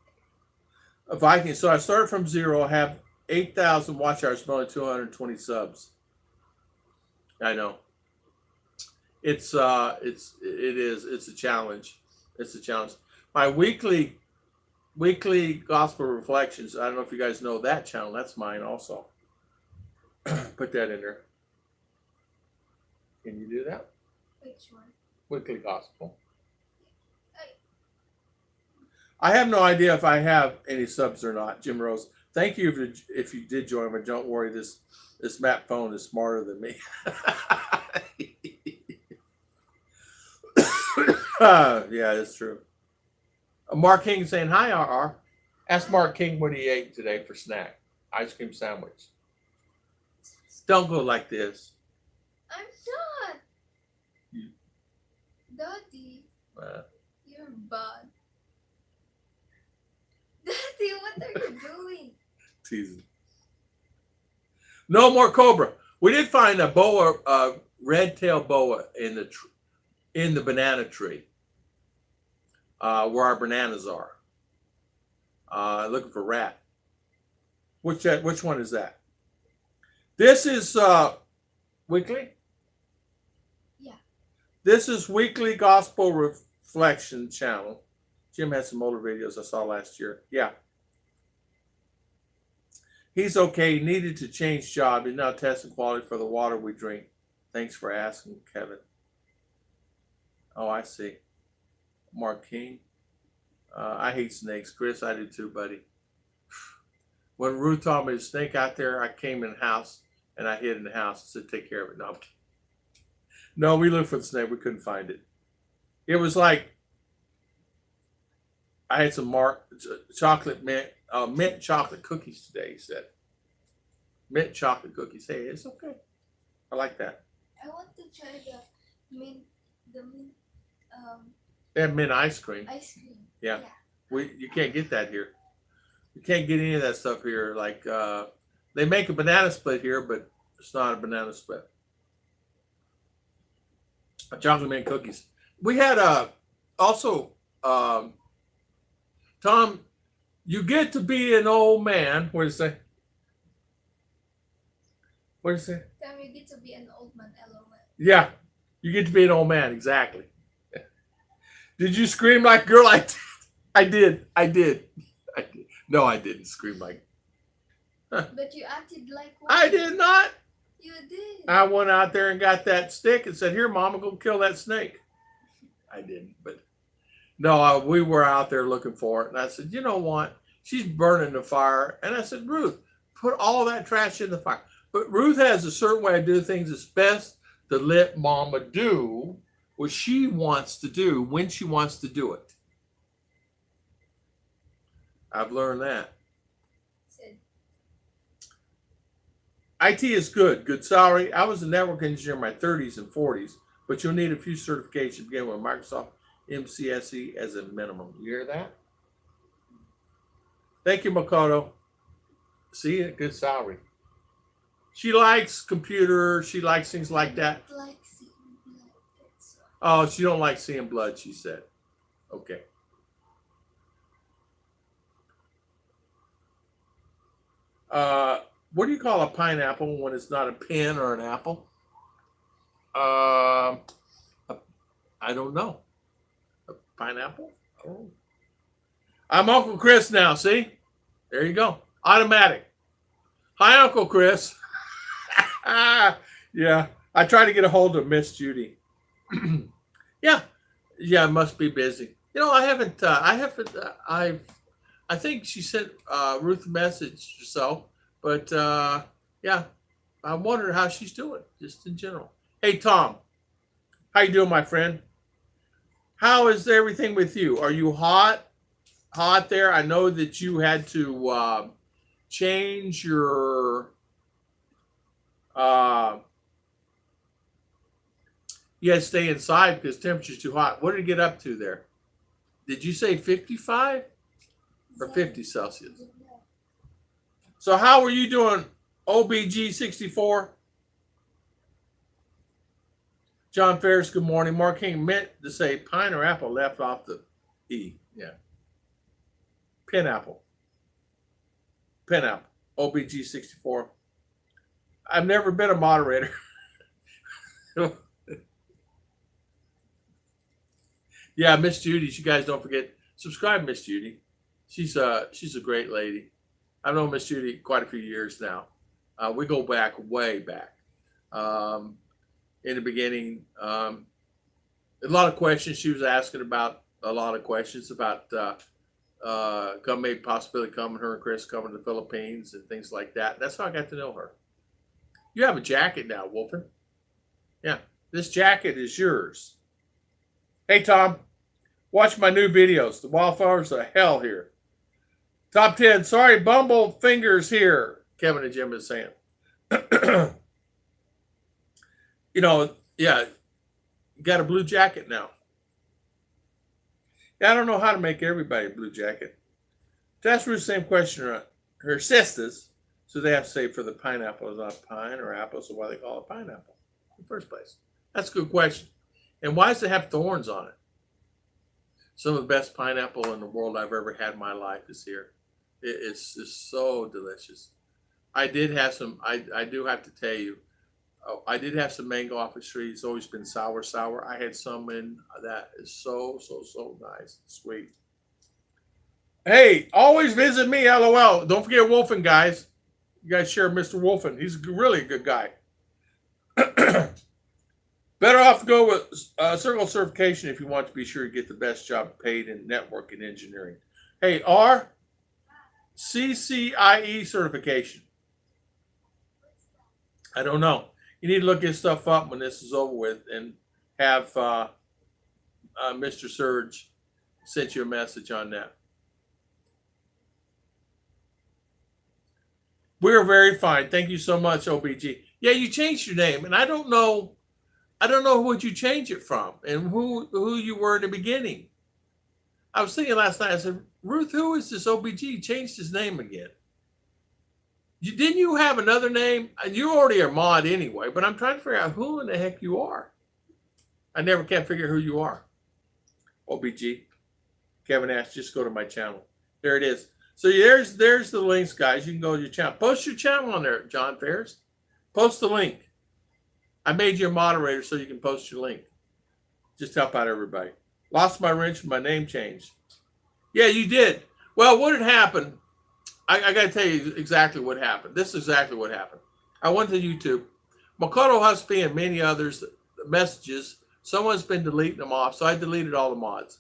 A Viking. So I started from zero, have 8,000 watch hours, but only 220 subs. I know. It's a challenge. It's a challenge. My weekly gospel reflections. I don't know if you guys know that channel. That's mine also. Put that in there. Can you do that? there. Which one? Weekly gospel. I- I have no idea if I have any subs or not. Jim Rose, thank you if you did join, but don't worry. This Matt phone is smarter than me. Yeah, that's true. Mark King saying hi, RR. Ask Mark King what he ate today for snack. Ice cream sandwich. Don't go like this. I'm not. You- Daddy, Uh, you're bad. Daddy, what are you doing? teasing. No more cobra. We did find a boa, red-tailed boa in the banana tree, where our bananas are. Looking for rat. Which one is that? This is weekly. Yeah. This is weekly gospel reflection channel. Jim had some older videos I saw last year. Yeah. He's okay. He needed to change job. He's now testing quality for the water we drink. Thanks for asking, Kevin. Oh, I see. Mark King. I hate snakes. Chris, I do too, buddy. When Ruth told me to snake out there, I came in the house and I hid in the house and said, take care of it. No, I'm kidding. No, we looked for the snake. We couldn't find it. It was like I had some chocolate mint chocolate cookies today, he said. Mint chocolate cookies. Hey, it's okay. I like that. I want to try the mint They have mint ice cream. ice cream. Yeah. You can't get that here. You can't get any of that stuff here. Like they make a banana split here, but it's not a banana split. Chocolate mint cookies. We had also Tom. You get to be an old man. What does it say? What does it say? Time you get to be an old man, LOL. Yeah, you get to be an old man. Exactly. Did you scream like a girl? I did. No, I didn't scream like. But you acted like one. I did not. You did. I went out there and got that stick and said, "Here, Mama, go kill that snake." I didn't, but no, we were out there looking for it, and I said, "You know what? She's burning the fire." And I said, "Ruth, put all that trash in the fire." But Ruth has a certain way to do things. It's best to let Mama do what she wants to do when she wants to do it. I've learned that. Said, IT is good. Good salary. I was a network engineer in my 30s and 40s, but you'll need a few certifications to begin with Microsoft MCSE as a minimum. You hear that? Thank you, Makoto. See, a good salary. She likes computers. She likes things like that. I like seeing blood. That's Oh, why. she don't like seeing blood, she said. Okay. what do you call a pineapple when it's not a pin or an apple? Uh, I don't know. A pineapple? Oh. I'm Uncle Chris now, see? There you go. Automatic. Hi, Uncle Chris. Yeah, I try to get a hold of Miss Judy. Yeah, yeah, must be busy. I think she sent Ruth a message or so, but yeah, I wondered how she's doing, just in general. Hey, Tom, how you doing, my friend? How is everything with you? Are you hot there? I know that you had to change your uh, you had to stay inside because temperature's too hot. What did it get up to there? Did you say 55 or 50 Celsius? So how are you doing, OBG 64? John Ferris, good morning. Mark King meant to say pine or apple, left off the E. Yeah. Pineapple. Pineapple. OBG 64. I've never been a moderator. Yeah, Miss Judy. You guys don't forget, subscribe, Miss Judy. She's a great lady. I've known Miss Judy quite a few years now. We go back, way back. In the beginning, a lot of questions she was asking about. A lot of questions about maybe possibility coming, her and Chris coming to the Philippines and things like that. That's how I got to know her. You have a jacket now, Wolfen. Yeah, this jacket is yours. Hey, Tom, watch my new videos. The wildflowers are hell here. Top 10. Sorry, Bumble Fingers here. Kevin and Jim is saying. Yeah, you got a blue jacket now. Yeah, I don't know how to make everybody a blue jacket. To ask Ruth the same question, her sisters, so they have to say for the pineapple is not pine or apple, so why they call it pineapple in the first place? That's a good question. And why does it have thorns on it? Some of the best pineapple in the world I've ever had in my life is here. It's just so delicious. I did have some, I do have to tell you, I did have some mango off the tree. It's always been sour. I had some in that is so nice, sweet. Hey, always visit me, LOL. Don't forget Wolfen, guys. You guys share Mr. Wolfen. He's really a good guy. Better off to go with Circle Certification if you want to be sure to get the best job paid in network and engineering. Hey, CCIE certification. I don't know. You need to look this stuff up when this is over with and have Mr. Surge sent you a message on that. We're very fine. Thank you so much, OBG. Yeah, you changed your name, and I don't know what you changed it from and who you were in the beginning. I was thinking last night, I said, Ruth, who is this OBG? He changed his name again. Didn't you have another name? You already are mod anyway, but I'm trying to figure out who in the heck you are. I never can figure who you are. OBG. Kevin asked, just go to my channel. There it is. So there's the links, guys. You can go to your channel. Post your channel on there, John Ferris. Post the link. I made you a moderator so you can post your link. Just help out everybody. Lost my wrench, my name changed. Yeah, you did. Well, what had happened, I got to tell you exactly what happened. This is exactly what happened. I went to YouTube. Makoto Husby and many others, messages, someone's been deleting them off, so I deleted all the mods.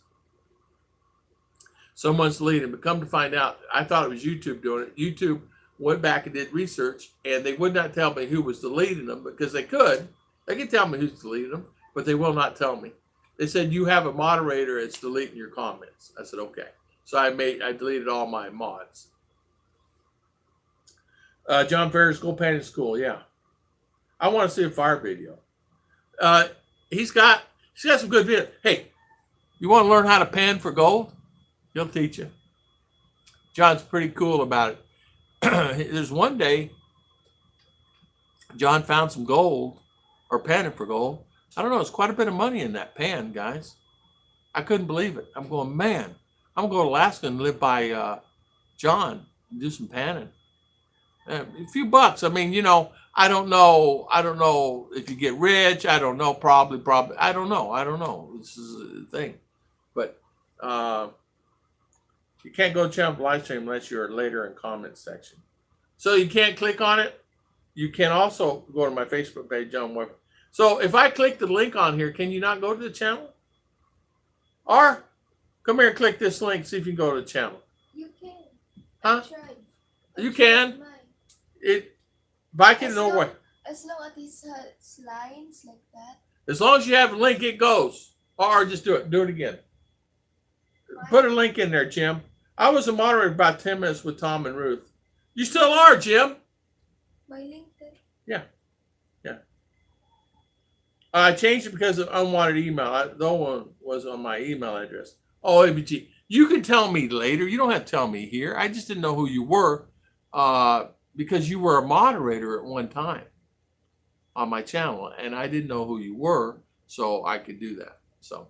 Someone's deleted them, but come to find out, I thought it was YouTube doing it. YouTube went back and did research, and they would not tell me who was deleting them because they could. They can tell me who's deleting them, but they will not tell me. They said, you have a moderator that's deleting your comments. I said, okay. So I deleted all my mods. John Ferris, Go Painting School, yeah. I want to see a fire video. He's got some good videos. Hey, you want to learn how to pan for gold? He'll teach you. John's pretty cool about it. There's one day John found some gold or panning for gold. I don't know. It's quite a bit of money in that pan, guys. I couldn't believe it. I'm going, man, I'm going to Alaska and live by John and do some panning. A few bucks. I mean, you know, I don't know. I don't know if you get rich. I don't know. Probably. I don't know. I don't know. This is a thing. But uh, you can't go to channel live stream unless you're later in comment section. So you can't click on it. You can also go to my Facebook page, John Weber. So if I click the link on here, can you not go to the channel? Or come here and click this link, see if you can go to the channel. You can. Huh? I tried. You tried can. mine. It Viking As Norway. As long as it has lines like that. As long as you have a link, it goes. Or just do it. Do it again. Put a link in there, Jim. I was a moderator about 10 minutes with Tom and Ruth. You still are, Jim. My link there. Yeah. Yeah. I changed it because of unwanted email. The old one was on my email address. Oh, ABG. You can tell me later. You don't have to tell me here. I just didn't know who you were because you were a moderator at one time on my channel, and I didn't know who you were, so I could do that. So,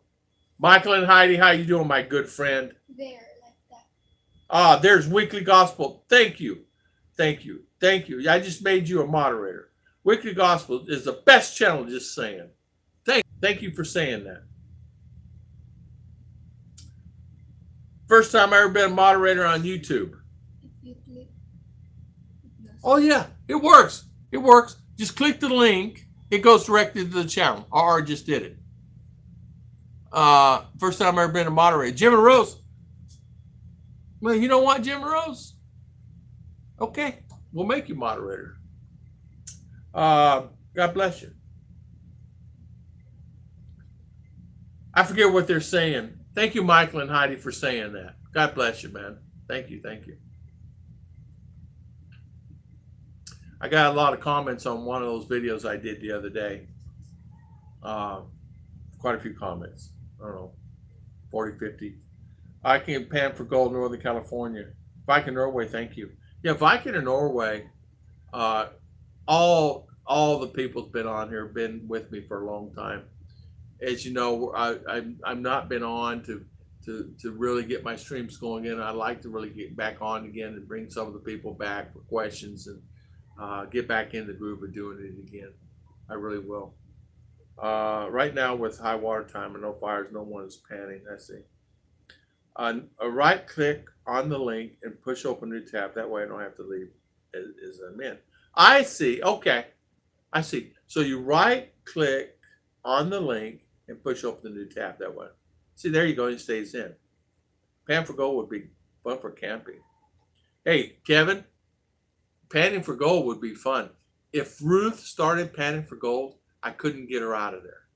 Michael and Heidi, how you doing, my good friend? There, like that. There's Weekly Gospel. Thank you. Thank you. Thank you. I just made you a moderator. Weekly Gospel is the best channel, just saying. Thank you for saying that. First time I ever been a moderator on YouTube. If you click. Oh yeah, it works. It works. Just click the link. It goes directly to the channel. RR just did it. First time I ever been a moderator. Jim and Rose. Well, you know what, Jim and Rose? Okay, we'll make you moderator. God bless you. I forget what they're saying. Thank you, Michael and Heidi, for saying that. God bless you, man. Thank you. Thank you. I got a lot of comments on one of those videos I did the other day. Quite a few comments. I don't know, 40, 50. I can pan for gold, Northern California. Viking Norway, thank you. Yeah, Viking in Norway, all the people's been on here, been with me for a long time. As you know, I've not been on to really get my streams going in. I like to really get back on again and bring some of the people back for questions and get back in the groove of doing it again. I really will. Right now with high water time and no fires, no one is panning. I see. A right click on the link and push open new tab. That way I don't have to leave as I'm in. I see. Okay. I see. So you right click on the link and push open the new tab that way. See, there you go. It stays in. Pan for gold would be fun for camping. Hey, Kevin, panning for gold would be fun. If Ruth started panning for gold, I couldn't get her out of there.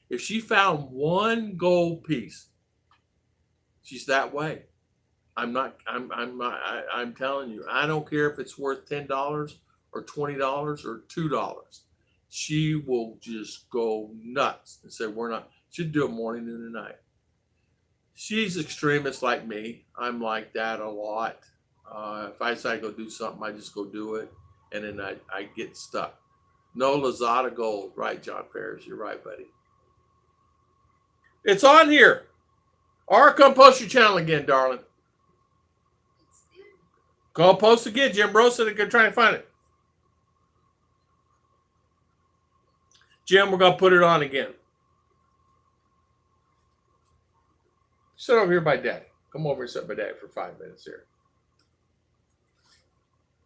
If she found one gold piece, she's that way. I'm telling you, I don't care if it's worth $10 or $20 or $2. She will just go nuts and say, we're not. She'd do it morning, noon, and night. She's extremist like me. I'm like that a lot. If I say I go do something, I just go do it. And then I get stuck. No Lazada gold. Right, John Ferris. You're right, buddy. It's on here. Or come post your channel again, darling. Go post again. Jim Rose said they're trying to find it. Jim, we're going to put it on again. Sit over here by Daddy. Come over and sit by Daddy for 5 minutes here.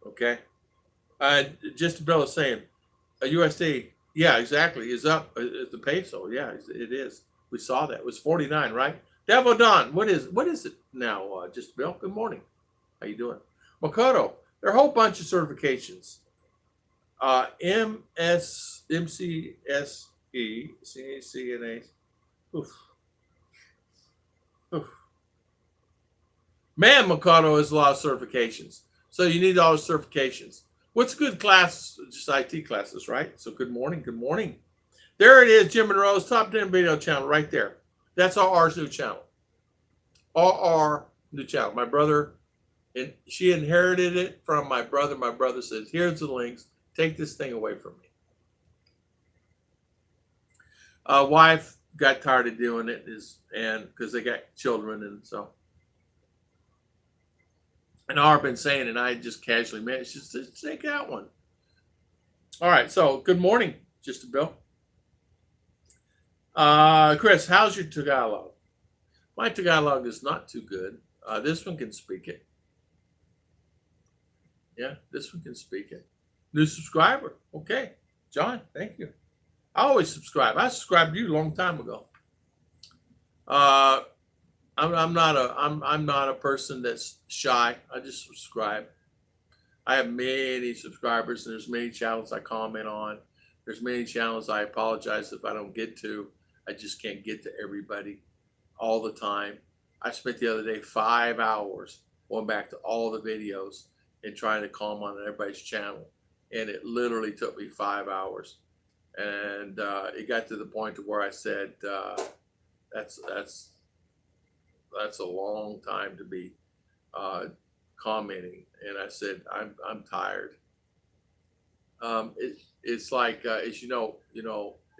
Okay? Just Bill is saying, a USD, yeah, exactly, is up. The peso, yeah, it is. We saw that. It was 49, right? Devo Don, what is it now? Just Bill, good morning. How you doing? Makoto, there are a whole bunch of certifications. MCSE, CACNA. Oof. Man, Makoto has a lot of certifications. So you need all the certifications. What's a good class? Just IT classes, right? So good morning. Good morning. There it is, Jim and Rose, top 10 video channel right there. That's RR's new channel. RR new channel. My brother, and she inherited it from my brother. My brother says, here's the links. Take this thing away from me. Wife got tired of doing it and because they got children and so. And I've been saying, and I just casually mentioned, just take that one. All right. So good morning, just a Bill. Chris, how's your Tagalog? My Tagalog is not too good. This one can speak it. Yeah, this one can speak it. New subscriber. Okay. John, thank you. I always subscribe. I subscribed to you a long time ago. Uh, I'm not a person that's shy. I just subscribe. I have many subscribers, and there's many channels I comment on. There's many channels I apologize if I don't get to. I just can't get to everybody all the time. I spent the other day 5 hours going back to all the videos and trying to comment on everybody's channel, and it literally took me 5 hours. And it got to the point to where I said, "That's a long time to be commenting." And I said, I'm tired. It's like as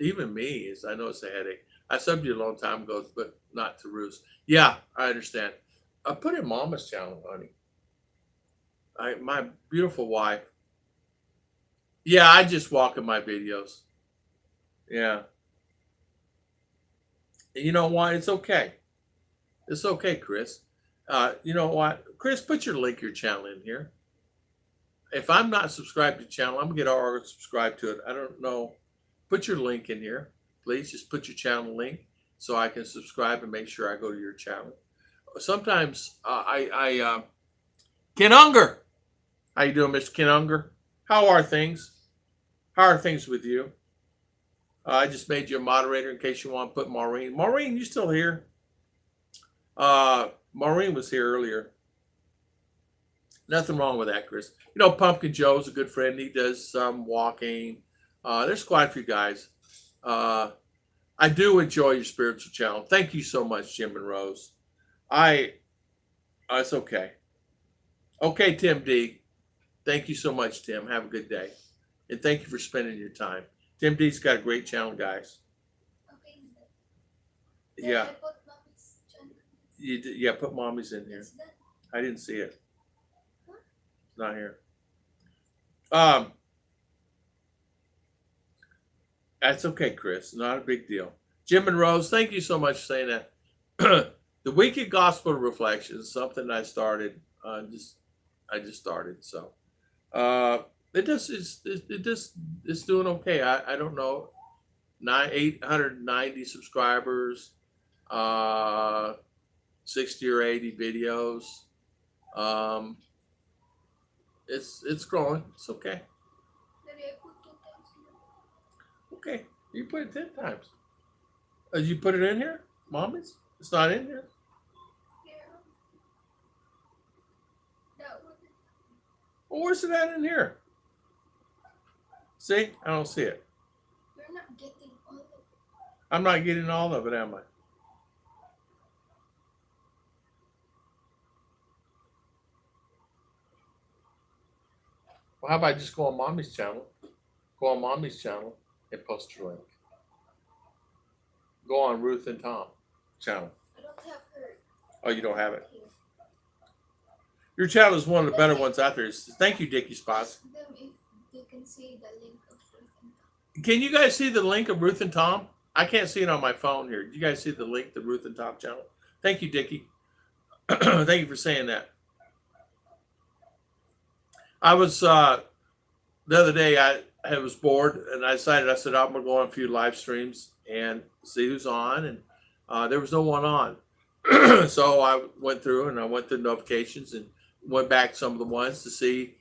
even me is, I know it's a headache. I subbed you a long time ago, but not to Ruth. Yeah, I understand. I put in Mama's channel, honey. My beautiful wife. Yeah, I just walk in my videos. Yeah. And you know what? It's okay. It's okay, Chris. You know what? Chris, put your link, your channel in here. If I'm not subscribed to the channel, I'm going to get our subscribe to it. I don't know. Put your link in here. Please just put your channel link so I can subscribe and make sure I go to your channel. Sometimes Ken Unger. How you doing, Mr. Ken Unger? How are things? How are things with you? I just made you a moderator in case you want to put Maureen. Maureen, you still here? Maureen was here earlier. Nothing wrong with that, Chris. You know, Pumpkin Joe's a good friend. He does some walking. There's quite a few guys. I do enjoy your spiritual channel. Thank you so much, Jim and Rose. It's okay. Okay, Tim D. Thank you so much, Tim. Have a good day. And thank you for spending your time. Tim D's got a great channel, guys. Okay. Yeah. I put Mommy's channel. Yeah, put Mommy's in here. It's done. I didn't see it. Huh? It's not here. That's okay, Chris. Not a big deal. Jim and Rose, thank you so much for saying that. The Weekend Gospel Reflections, something I started. I just started. So it's doing okay. I don't know. 890 subscribers, 60 or 80 videos. It's growing. It's okay. Maybe I put 2 times here. Okay, you put it 10 times. You put it in here, Mommy's? It's not in here. Here. That one. Well, where's it at in here? See, I don't see it. You're not getting all of it. I'm not getting all of it, am I? Well, how about just go on Mommy's channel? Go on Mommy's channel and post your link. Go on Ruth and Tom channel. I don't have her Oh, you don't have it. here. Your channel is one of the better ones out there. Thank you, Dickie Spots. Ask them if they can see the link of Ruth and Tom. Can you guys see the link of Ruth and Tom? I can't see it on my phone here. Do you guys see the link to Ruth and Tom channel? Thank you, Dickie. Thank you for saying that. I was the other day. I was bored, and I decided. I said I'm gonna go on a few live streams and see who's on, and there was no one on. So I went through and I went through notifications and went back some of the ones to see,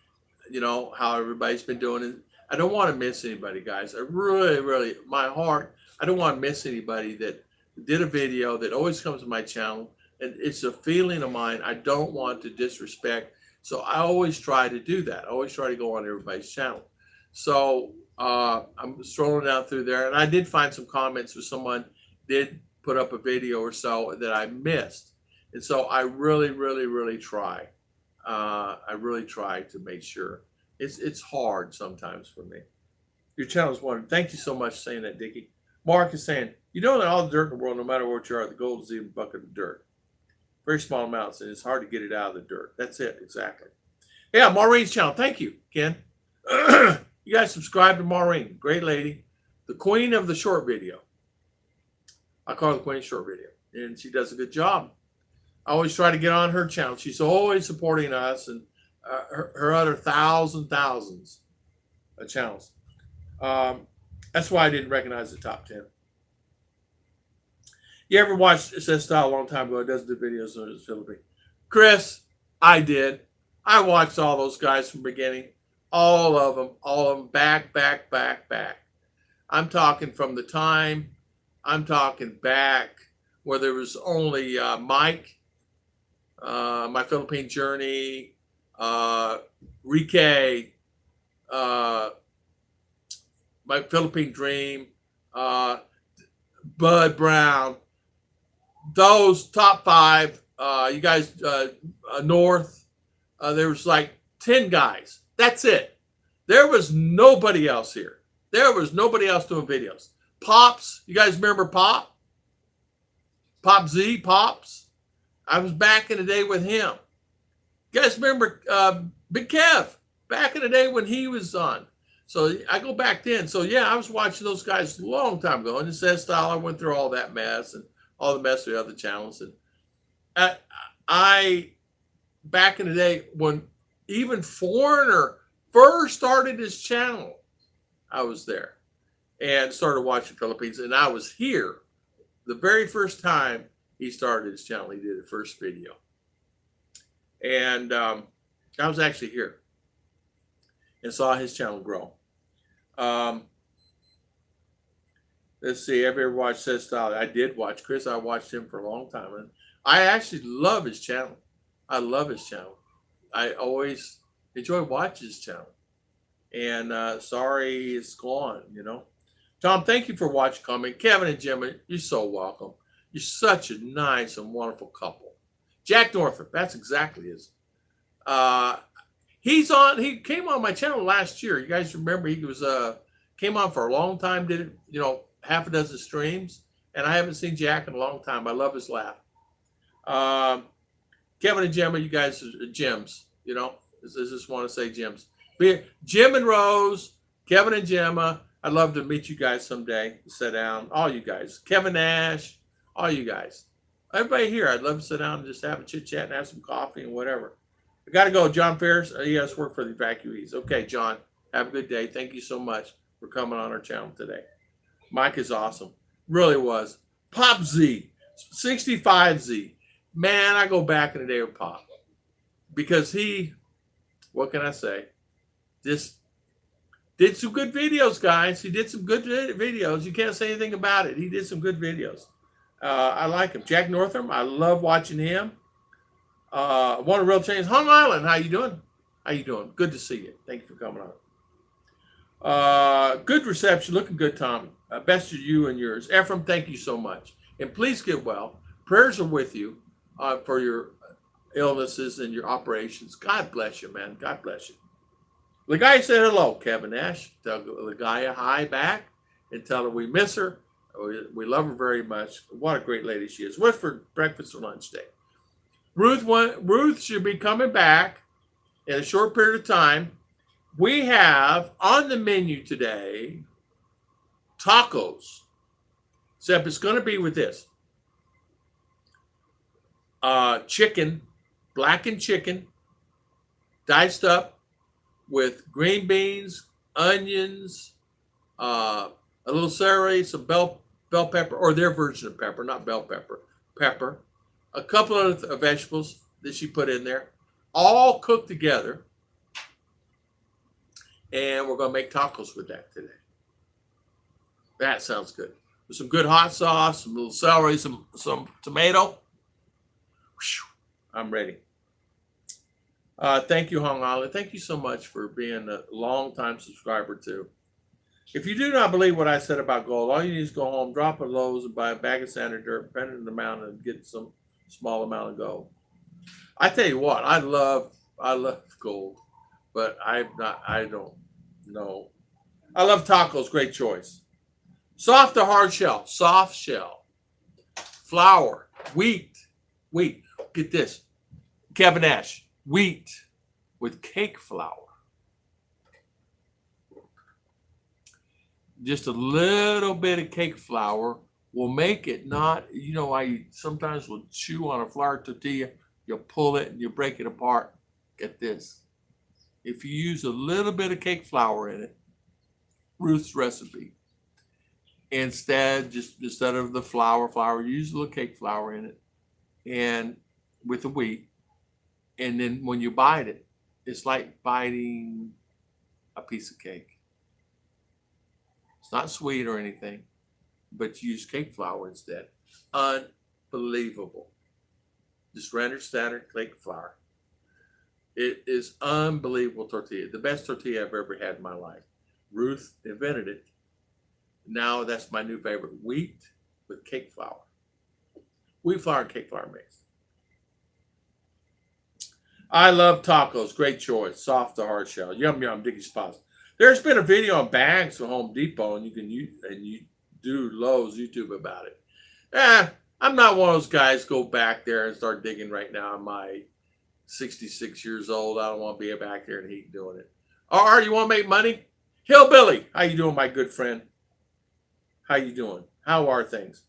how everybody's been doing. And I don't want to miss anybody, guys. I really, my heart. I don't want to miss anybody that did a video that always comes to my channel, and it's a feeling of mine. I don't want to disrespect. So I always try to do that. I always try to go on everybody's channel. So I'm strolling down through there, and I did find some comments where someone did put up a video or so that I missed. And so I really try. I really try to make sure. It's hard sometimes for me. Your channel is one. Thank you so much for saying that, Dickie. Mark is saying, that all the dirt in the world, no matter what you are, the gold is even a bucket of dirt. Very small amounts, and it's hard to get it out of the dirt. That's it, exactly. Yeah, Maureen's channel. Thank you, Ken. You guys subscribe to Maureen. Great lady. The queen of the short video. I call her the queen of short video. And she does a good job. I always try to get on her channel. She's always supporting us and her other thousands of channels. That's why I didn't recognize the top 10. You ever watched Says Style a long time ago? It doesn't do videos on his Philippine. Chris, I did. I watched all those guys from the beginning. All of them, back. I'm talking from the time, I'm talking back where there was only Mike, My Philippine Journey, Rike, My Philippine Dream, Bud Brown. Those top 5, you guys, North, there was like 10 guys. That's it. There was nobody else here. There was nobody else doing videos. Pops, you guys remember Pop? Pop Z, Pops? I was back in the day with him. You guys remember Big Kev? Back in the day when he was on. So I go back then. So yeah, I was watching those guys a long time ago. And it says style, I went through all that mess and all the mess of the other channels. And I back in the day when even Foreigner first started his channel, I was there and started watching Philippines. And I was here the very first time he started his channel. He did the first video. And I was actually here and saw his channel grow. Let's see, have you ever watched Says Style? I did watch Chris. I watched him for a long time. And I actually love his channel. I love his channel. I always enjoy watching his channel. And sorry it's gone, you know. Tom, thank you for watching, comment. Kevin and Jimmy, you're so welcome. You're such a nice and wonderful couple. Jack Northrop, that's exactly his. He came on my channel last year. You guys remember he was came on for a long time, did half a dozen streams, and I haven't seen Jack in a long time. I love his laugh. Kevin and Gemma, you guys are gems, you know. I just want to say gems. Jim and Rose, Kevin and Gemma, I'd love to meet you guys someday. Sit down, all you guys. Kevin Nash, all you guys. Everybody here, I'd love to sit down and just have a chit chat and have some coffee and whatever. I got to go. John Ferris, he has to work for the evacuees. Okay, John, have a good day. Thank you so much for coming on our channel today. Mike is awesome. Really was. Pop Z, 65Z. Man, I go back in the day with Pop. Because he, what can I say? Just did some good videos, guys. He did some good videos. You can't say anything about it. He did some good videos. I like him. Jack Northam, I love watching him. Want a real change. Hong Island, how you doing? How you doing? Good to see you. Thank you for coming on. Good reception. Looking good, Tommy. Best to you and yours. Ephraim, thank you so much. And please get well. Prayers are with you for your illnesses and your operations. God bless you, man. God bless you. The guy said hello, Kevin Nash. Tell Ligaya hi back and tell her we miss her. We love her very much. What a great lady she is. What's for breakfast or lunch day? Ruth should be coming back in a short period of time. We have on the menu today tacos. Except it's going to be with this. Chicken, blackened chicken, diced up with green beans, onions, a little celery, some bell pepper, or their version of pepper, not bell pepper, pepper, a couple of vegetables that she put in there, all cooked together. And we're going to make tacos with that today. That sounds good. With some good hot sauce, some little celery, some tomato. Whew, I'm ready. Thank you, Hong Island. Thank you so much for being a long-time subscriber, too. If you do not believe what I said about gold, all you need is go home, drop a Lowe's, and buy a bag of sand dirt, print it in the mountain, and get some small amount of gold. I tell you what, I love gold, but I don't know. I love tacos. Great choice. Soft to hard shell. Soft shell. Flour. Wheat. Get this. Kevin Ash, wheat with cake flour. Just a little bit of cake flour will make it not, I sometimes will chew on a flour tortilla. You pull it and you break it apart. Get this. If you use a little bit of cake flour in it, Ruth's recipe, instead of the flour, use a little cake flour in it and with the wheat. And then when you bite it, it's like biting a piece of cake. It's not sweet or anything, but you use cake flour instead. Unbelievable. Just random standard cake flour. It is unbelievable tortilla. The best tortilla I've ever had in my life. Ruth invented it. Now that's my new favorite. Wheat with cake flour. Wheat flour and cake flour mix. I love tacos. Great choice. Soft to hard shell. Yum yum. Dicky spots. There's been a video on bags from Home Depot, and you do Lowe's YouTube about it. I'm not one of those guys go back there and start digging right now. I'm 66 years old. I don't want to be back there in the heat doing it. Or you want to make money? Hillbilly, how you doing, my good friend? How you doing? How are things?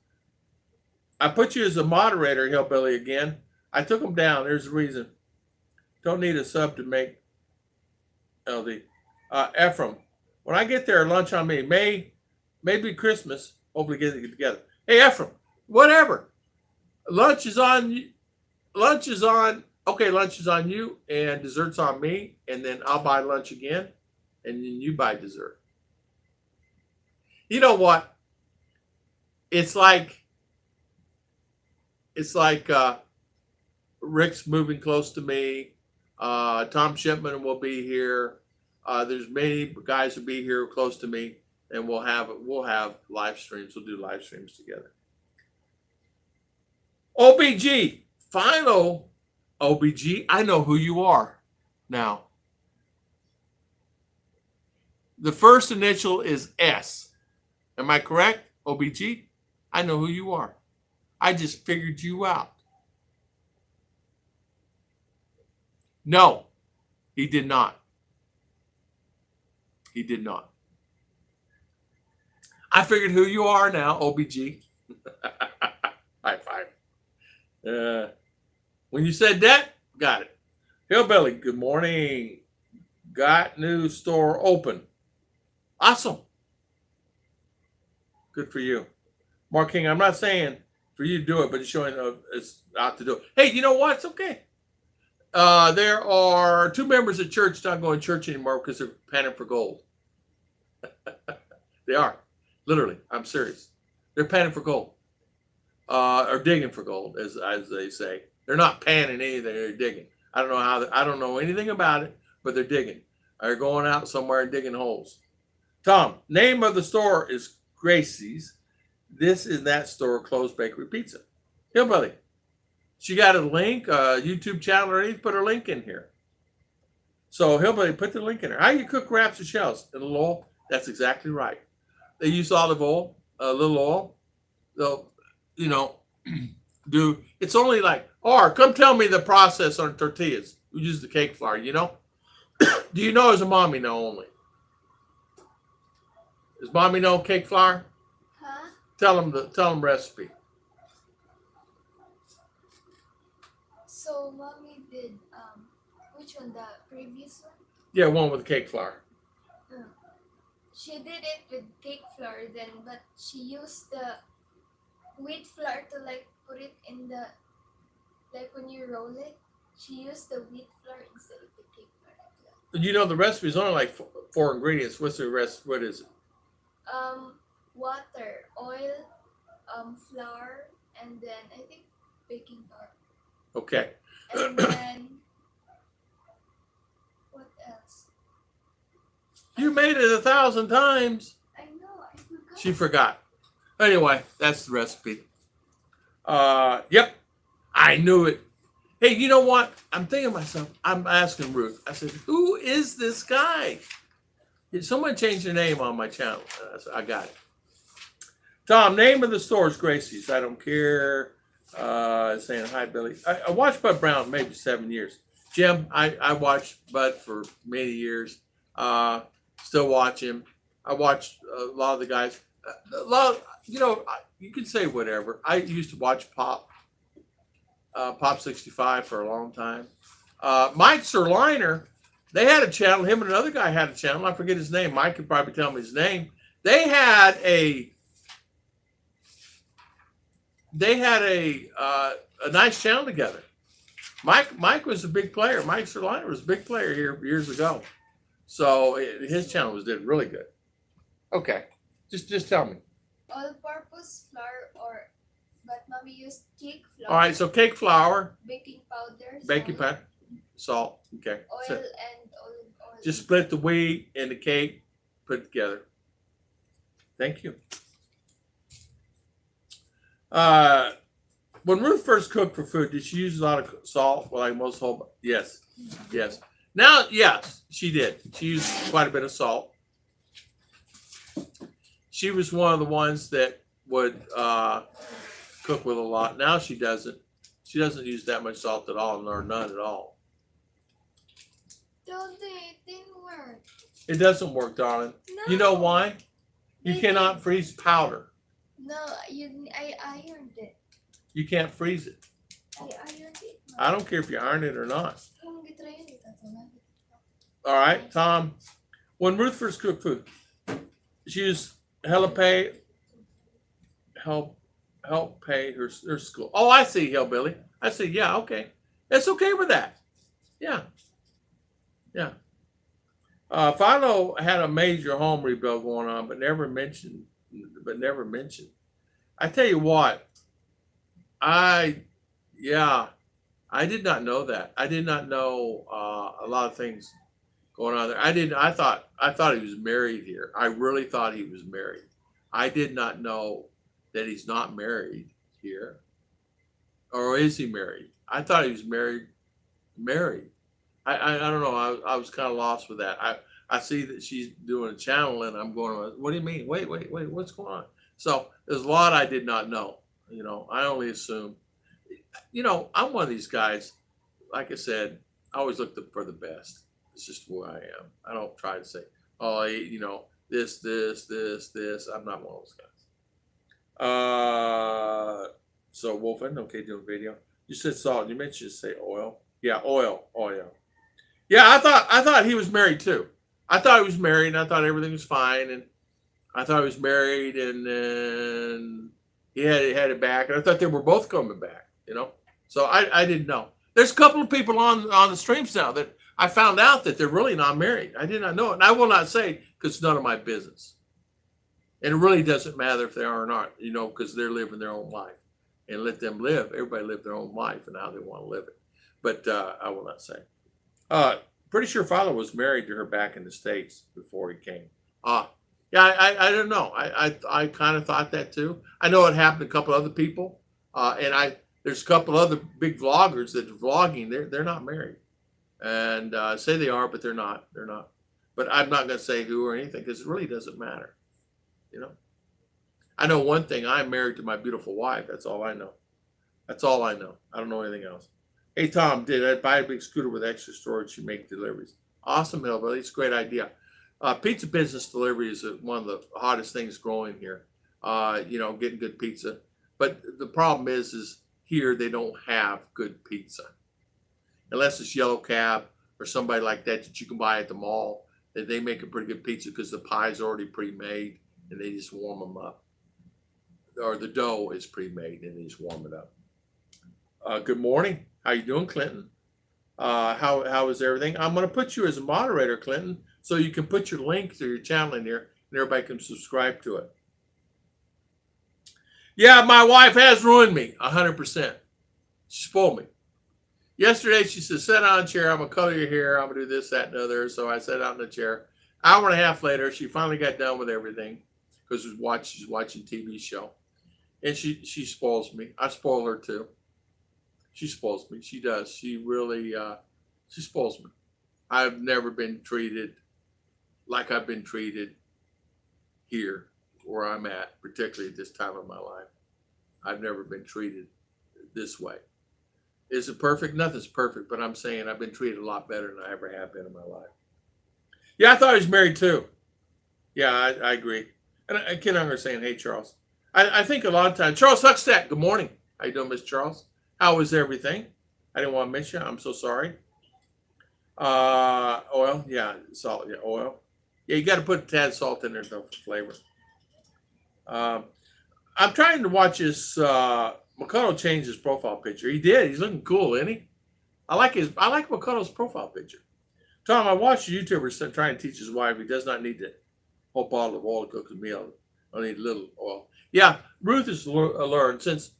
I put you as a moderator, Hillbilly, again. I took them down. There's a reason. Don't need a sub to make LD. Ephraim, when I get there, lunch on me. Maybe Christmas. Hopefully get it together. Hey, Ephraim, whatever. Lunch is on you. Lunch is on you, and dessert's on me, and then I'll buy lunch again, and then you buy dessert. You know what? It's like Rick's moving close to me. Tom Shipman will be here. There's many guys who'll be here close to me, and we'll have live streams. We'll do live streams together. OBG, final OBG. I know who you are now. The first initial is S. Am I correct, OBG? I know who you are. I just figured you out. No, he did not. He did not. I figured who you are now, OBG. High five. When you said that, got it. Hillbilly, good morning. Got new store open. Awesome. Good for you. Mark King, I'm not saying for you to do it, but it's showing it's out to do it. Hey, you know what? It's okay. There are 2 members of church not going to church anymore because they're panning for gold. They are. Literally. I'm serious. They're panning for gold. Or digging for gold, as they say. They're not panning anything, they're digging. I don't know anything about it, but they're digging. They're going out somewhere and digging holes. Tom, name of the store is Gracie's. This is that store, Closed Bakery Pizza. Hillbilly. She got a link, a YouTube channel or anything, put her link in here. So Hillbilly, put the link in there. How you cook wraps or shells? In a little oil? That's exactly right. They use olive oil, a little oil. They'll, it's only like, or come tell me the process on tortillas. We use the cake flour, Do you know as a mommy know only? Does mommy know cake flour? Huh? Tell them recipe. So mommy did which one? The previous one? Yeah, one with cake flour. She did it with cake flour then, but she used the wheat flour to put it in the when you roll it. She used the wheat flour instead of the cake flour. The recipe is only like 4 ingredients. What's the rest? What is it? Water, oil, flour, and then I think baking powder. Okay. And then what else? You made it 1,000 times. I know, I forgot. She forgot. Anyway, that's the recipe. Yep. I knew it. Hey, you know what? I'm thinking to myself, I'm asking Ruth. I said, who is this guy? Did someone change their name on my channel? I got it. Tom, name of the store is Gracie's. I don't care. Saying hi, Billy. I watched Bud Brown maybe 7 years. Jim, I watched Bud for many years. Still watch him. I watched a lot of the guys. A lot, you can say whatever. I used to watch Pop 65 for a long time. Mike Sirliner, they had a channel. Him and another guy had a channel. I forget his name. Mike could probably tell me his name. They had a nice channel together. Mike was a big player. Mike Sirliner was a big player here years ago. So his channel did really good. Okay, just tell me. All-purpose flour, but mommy used cake flour. All right, so cake flour, baking powder, baking salt, powder, salt. Okay, oil, so and olive oil. just split the wheat and the cake, put it together. Thank you. When Ruth first cooked for food, did she use a lot of salt? Well, like most whole, yes. Now, yes, she did. She used quite a bit of salt. She was one of the ones that would cook with a lot. Now she doesn't. She doesn't use that much salt at all, or none at all. Don't it didn't work. It doesn't work, darling. No. You know why? You They cannot freeze powder. No, I ironed it. You can't freeze it. I ironed it. I don't care if you iron it or not. Kung gitry it, that's all. All right, Tom. When Ruth first cooked food, she used help pay her school. Oh, I see, Hillbilly. I see. Yeah, okay. It's okay with that. Yeah. Philo had a major home rebuild going on, but never mentioned. I tell you what, I did not know that. I did not know a lot of things going on there. I thought he was married here. I really thought he was married. I did not know that he's not married here. Or is he married? I thought he was married. I don't know. I was kind of lost with that. I see that she's doing a channel and I'm going, what do you mean? Wait, what's going on? So there's a lot I did not know. I only assumed. I'm one of these guys, like I said, I always look for the best. It's just who I am. I don't try to say, oh, this. I'm not one of those guys. So Wolfen, okay, doing video. You said salt. You mentioned say oil. Yeah, oil. Oh yeah. Yeah, I thought he was married too. I thought he was married, and I thought everything was fine, and I thought he was married, and then he had it back, and I thought they were both coming back. So I didn't know. There's a couple of people on the streams now that I found out that they're really not married. I did not know it, and I will not say because it's none of my business, and it really doesn't matter if they are or not. Because they're living their own life, and let them live. Everybody live their own life and how they want to live it. But I will not say. Pretty sure father was married to her back in the States before he came. Yeah, I don't know. I kind of thought that too. I know it happened to a couple other people, and there's a couple other big vloggers that are vlogging. They're not married, and say they are, but they're not. They're not. But I'm not going to say who or anything because it really doesn't matter. I know one thing. I'm married to my beautiful wife. That's all I know. I don't know anything else. Hey, Tom, did I buy a big scooter with extra storage to make deliveries? Awesome, Hillbilly. It's a great idea. Pizza business delivery is one of the hottest things growing here. Getting good pizza. But the problem is here they don't have good pizza. Unless it's Yellow Cab or somebody like that you can buy at the mall. They make a pretty good pizza because the pie's already pre-made and they just warm them up. Or the dough is pre-made and they just warm it up. Good morning. How you doing, Clinton? How is everything? I'm going to put you as a moderator, Clinton, so you can put your link to your channel in here and everybody can subscribe to it. Yeah, my wife has ruined me 100%. She spoiled me. Yesterday, she said, sit down in a chair. I'm going to color your hair. I'm going to do this, that, and the other. So I sat down in the chair. Hour and a half later, she finally got done with everything because she's watching TV show. And she spoils me. I spoil her too. She spoils me. She does. She really, she spoils me. I've never been treated like I've been treated here where I'm at, particularly at this time of my life. I've never been treated this way. Is it perfect? Nothing's perfect, but I'm saying I've been treated a lot better than I ever have been in my life. Yeah, I thought he was married too. Yeah, I agree. And I can't understand. Hey, Charles. I think a lot of times, Charles Huckstack, good morning. How you doing, Miss Charles? How was everything? I didn't want to miss you. I'm so sorry. Oil, yeah, salt, yeah, oil. Yeah, you got to put a tad salt in there though for flavor. Um, I'm trying to watch his McConnell change his profile picture. He did. He's looking cool, isn't he? I like McConnell's profile picture. Tom, I watched a YouTuber trying to teach his wife he does not need the whole bottle of oil to cook his meal. Only need a little oil. Yeah, Ruth has learned since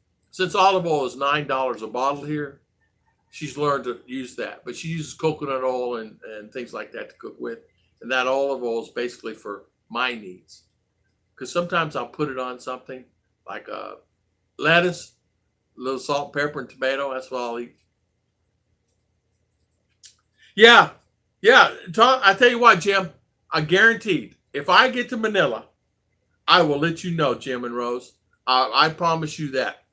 olive oil is $9 a bottle here. She's learned to use that, but she uses coconut oil and things like that to cook with. And that olive oil is basically for my needs. Because sometimes I'll put it on something like lettuce, a little salt, pepper, and tomato. That's what I'll eat. Yeah, yeah. Tom, I tell you what, Jim, I guaranteed if I get to Manila, I will let you know, Jim and Rose. I promise you that.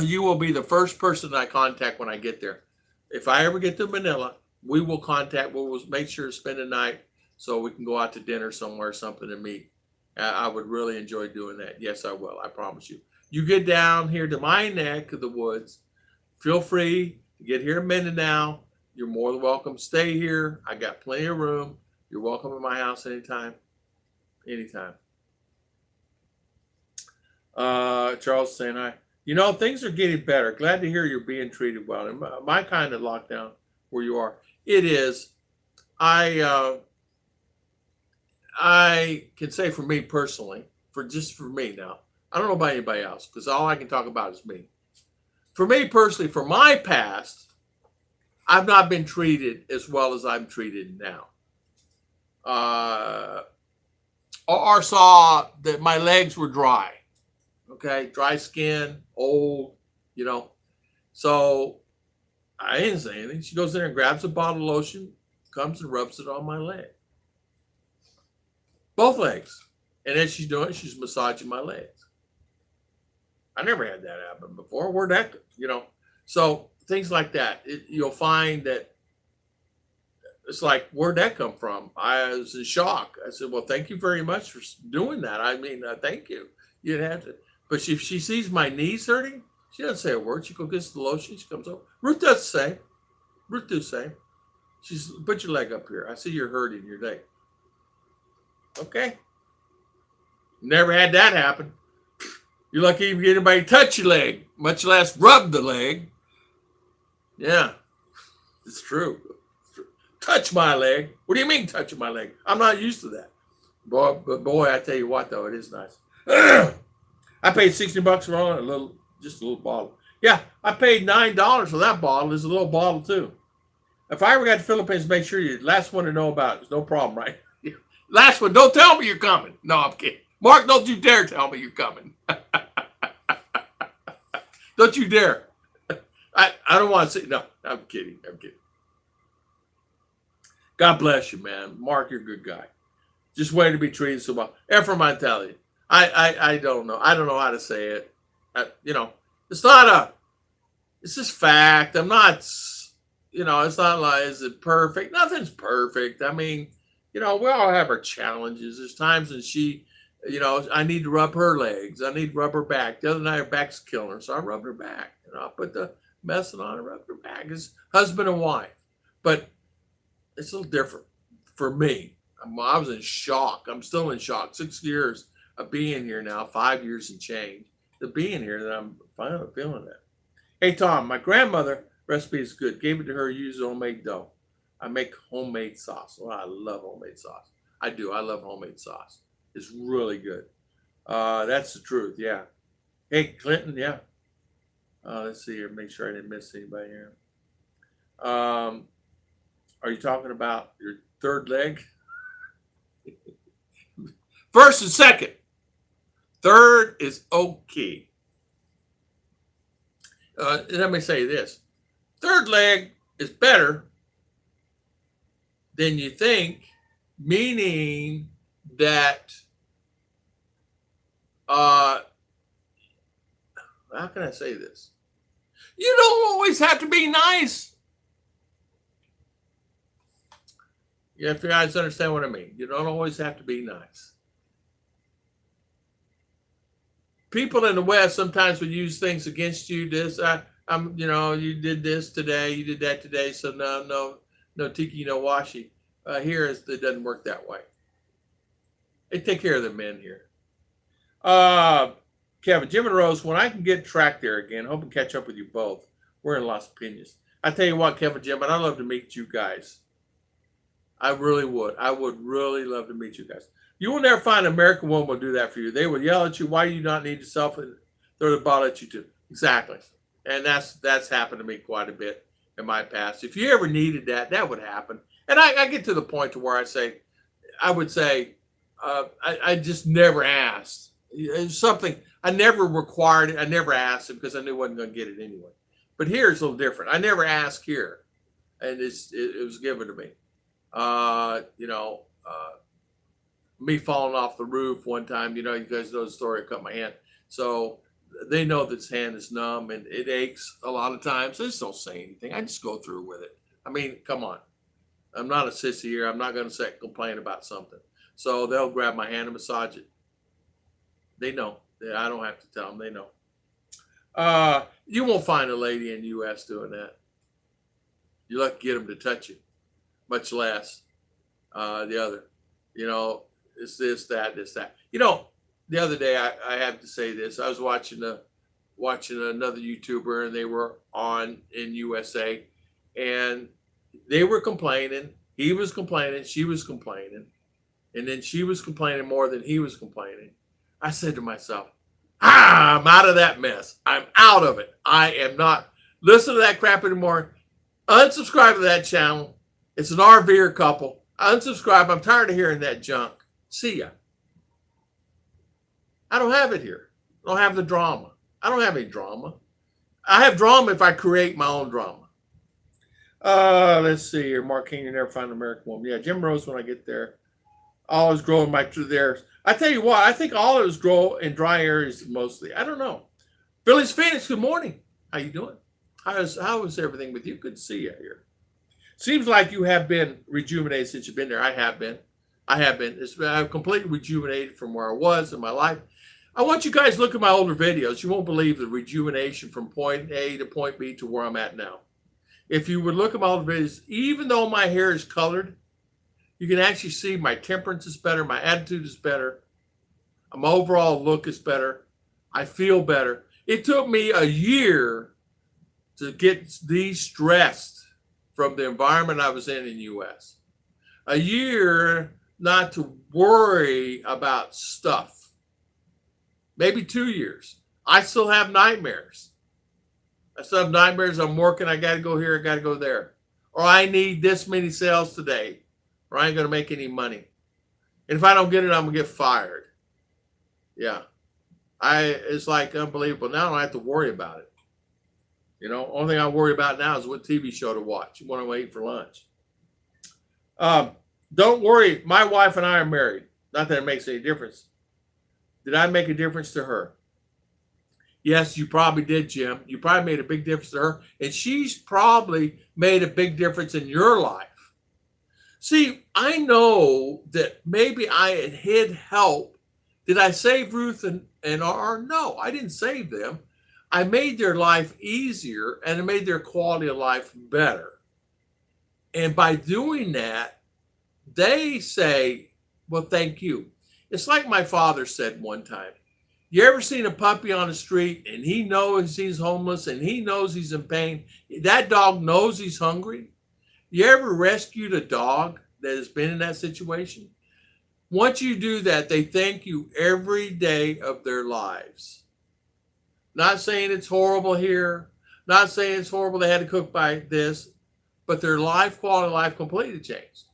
You will be the first person I contact when I get there. If I ever get to Manila, we will contact. We'll make sure to spend the night so we can go out to dinner somewhere, something to meet. I would really enjoy doing that. Yes, I will. I promise you. You get down here to my neck of the woods. Feel free to get here in Mindinao. You're more than welcome. Stay here. I got plenty of room. You're welcome in my house anytime. Anytime. Charles saying hi. You know, things are getting better. Glad to hear you're being treated well. In my kind of lockdown where you are, it is. I can say for me personally, for me now. I don't know about anybody else because all I can talk about is me. For me personally, for my past, I've not been treated as well as I'm treated now. Or saw that my legs were dry. Okay, dry skin, old, you know. So I didn't say anything. She goes in there and grabs a bottle of lotion, comes and rubs it on my leg. Both legs. And as she's doing it, she's massaging my legs. I never had that happen before. Where'd that, So things like that. You'll find that it's like, where'd that come from? I was in shock. I said, well, thank you very much for doing that. I mean, thank you. You didn't have to. But if she sees my knees hurting, she doesn't say a word. She goes, gets the lotion. She comes over. Ruth does say. Ruth does say. She's, put your leg up here. I see you're hurting your leg. Okay. Never had that happen. You're lucky if anybody touch your leg, much less rub the leg. Yeah, it's true. Touch my leg. What do you mean touching my leg? I'm not used to that. Boy, I tell you what, though, it is nice. I paid $60 for just a little bottle. Yeah, I paid $9 for that bottle. It's a little bottle too. If I ever got to Philippines, make sure you're the last one to know about it. It's no problem, right? Last one, don't tell me you're coming. No, I'm kidding. Mark, don't you dare tell me you're coming. Don't you dare. I don't want to say, no, I'm kidding. God bless you, man. Mark, you're a good guy. Just waiting to be treated so well. Effort mentality. I don't know. I don't know how to say it. It's just fact. I'm not, it's not like, is it perfect? Nothing's perfect. I mean, we all have our challenges. There's times when I need to rub her legs. I need to rub her back. The other night, her back's killing her, so I rubbed her back. I put the medicine on and rubbed her back. It's husband and wife. But it's a little different for me. I was in shock. I'm still in shock. 6 years of being here now, 5 years and change. To being here, that I'm finally feeling that. Hey, Tom, my grandmother recipe is good. Gave it to her, used homemade dough. I make homemade sauce. Oh, I love homemade sauce. I do. I love homemade sauce. It's really good. That's the truth. Yeah. Hey, Clinton. Yeah. Let's see here. Make sure I didn't miss anybody here. Are you talking about your third leg? First and second. Third is okay. Let me say this. Third leg is better than you think, meaning that, how can I say this? You don't always have to be nice. Yeah, if you guys understand what I mean. You don't always have to be nice. People in the West sometimes would use things against you. You did this today, you did that today, so no tiki, no washi. Here it doesn't work that way. They take care of the men here. Kevin, Jim and Rose, when I can get tracked there again, hope to catch up with you both. We're in Las Piñas. I tell you what, Kevin, Jim, and I'd love to meet you guys. I really would. I would really love to meet you guys. You will never find an American woman will do that for you. They will yell at you. Why do you not need yourself? And throw the ball at you too. Exactly. And that's happened to me quite a bit in my past. If you ever needed that, that would happen. And I get to the point to where I would say, I just never asked. It's something I never required it. I never asked it because I knew I wasn't going to get it anyway. But here it's a little different. I never asked here, and it was given to me. Me falling off the roof one time. You guys know the story. I cut my hand, so they know this hand is numb and it aches a lot of times. I just don't say anything. I just go through with it. I mean, come on. I'm not a sissy here. I'm not going to complain about something. So they'll grab my hand and massage it. They know. I don't have to tell them. They know. You won't find a lady in the U.S. doing that. You're lucky to get them to touch you, much less the other. It's this, that, this, that. The other day I have to say this. I was watching another YouTuber, and they were on in USA, and they were complaining. He was complaining. She was complaining. And then she was complaining more than he was complaining. I said to myself, I'm out of that mess. I'm out of it. I am not listening to that crap anymore. Unsubscribe to that channel. It's an RVer couple. Unsubscribe. I'm tired of hearing that junk. See ya. I don't have it here. I don't have the drama. I don't have any drama. I have drama if I create my own drama. Let's see here. Mark King, you never find an American woman. Yeah, Jim Rose, when I get there. Olives grow in there. I tell you what, I think olives grow in dry areas mostly. I don't know. Philly's Phoenix, good morning. How you doing? How is everything with you? Good to see you here. Seems like you have been rejuvenated since you've been there. I have been. I'm completely rejuvenated from where I was in my life. I want you guys to look at my older videos. You won't believe the rejuvenation from point A to point B to where I'm at now. If you would look at my older videos, even though my hair is colored, you can actually see my temperance is better. My attitude is better. My overall look is better. I feel better. It took me a year to get de-stressed from the environment I was in the U.S. A year not to worry about stuff. Maybe 2 years. I still have nightmares. I'm working. I got to go here. I got to go there. Or I need this many sales today, or I ain't going to make any money. And if I don't get it, I'm going to get fired. Yeah. It's like unbelievable. Now I don't have to worry about it. Only thing I worry about now is what TV show to watch. What I'm going to eat for lunch. Don't worry. My wife and I are married. Not that it makes any difference. Did I make a difference to her? Yes, you probably did, Jim. You probably made a big difference to her. And she's probably made a big difference in your life. See, I know that maybe I had hid help. Did I save Ruth and R? No, I didn't save them. I made their life easier, and it made their quality of life better. And by doing that, they say, well, thank you. It's like my father said one time. You ever seen a puppy on the street and he knows he's homeless and he knows he's in pain? That dog knows he's hungry. You ever rescued a dog that has been in that situation? Once you do that, they thank you every day of their lives. Not saying it's horrible here. Not saying it's horrible they had to cook by this. But their quality of life completely changed.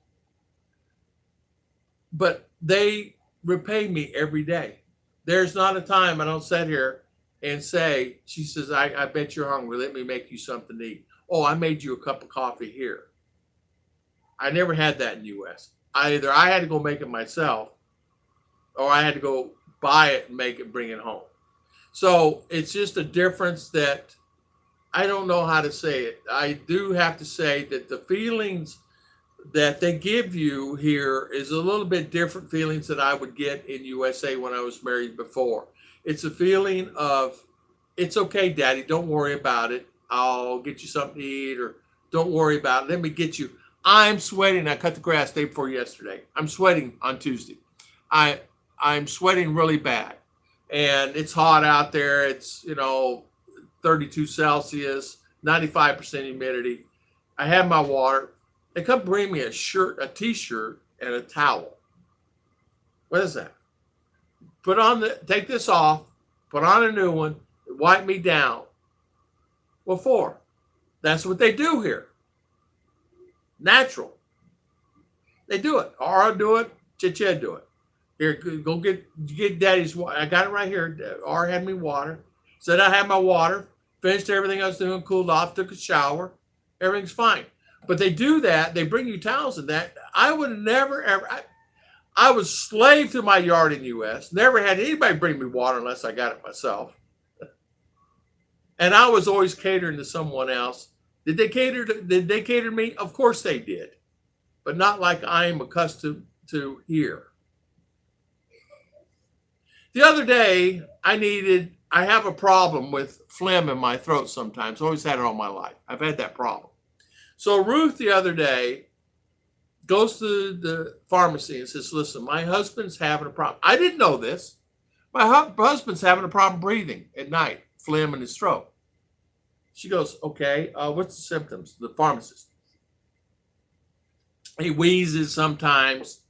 But they repay me every day. There's not a time I don't sit here and say, she says, I bet you're hungry. Let me make you something to eat. Oh, I made you a cup of coffee here. I never had that in the U.S. Either I had to go make it myself, or I had to go buy it and make it, bring it home. So it's just a difference that I don't know how to say it. I do have to say that the feelings that they give you here is a little bit different feelings that I would get in USA when I was married before. It's a feeling of, it's okay, Daddy, don't worry about it. I'll get you something to eat, or don't worry about it. Let me get you. I'm sweating. I cut the grass day before yesterday. I'm sweating on Tuesday. I I'm sweating really bad. And it's hot out there. It's, 32 Celsius, 95% humidity. I have my water. They come bring me a shirt, a t-shirt, and a towel. What is that? Take this off, put on a new one, wipe me down. What for? That's what they do here. Natural. They do it. Ara do it. Chiche do it. Here, go get Daddy's water. I got it right here. Ara had me water. Said I had my water. Finished everything I was doing. Cooled off. Took a shower. Everything's fine. But they do that. They bring you towels and that. I would never ever. I was slave to my yard in the U.S. Never had anybody bring me water unless I got it myself. And I was always catering to someone else. Did they cater to me? Of course they did. But not like I am accustomed to here. The other day, I have a problem with phlegm in my throat sometimes. Always had it all my life. I've had that problem. So Ruth the other day goes to the pharmacy and says, listen, my husband's having a problem. I didn't know this. My husband's having a problem breathing at night, phlegm in his throat. She goes, okay, what's the symptoms? The pharmacist. He wheezes sometimes.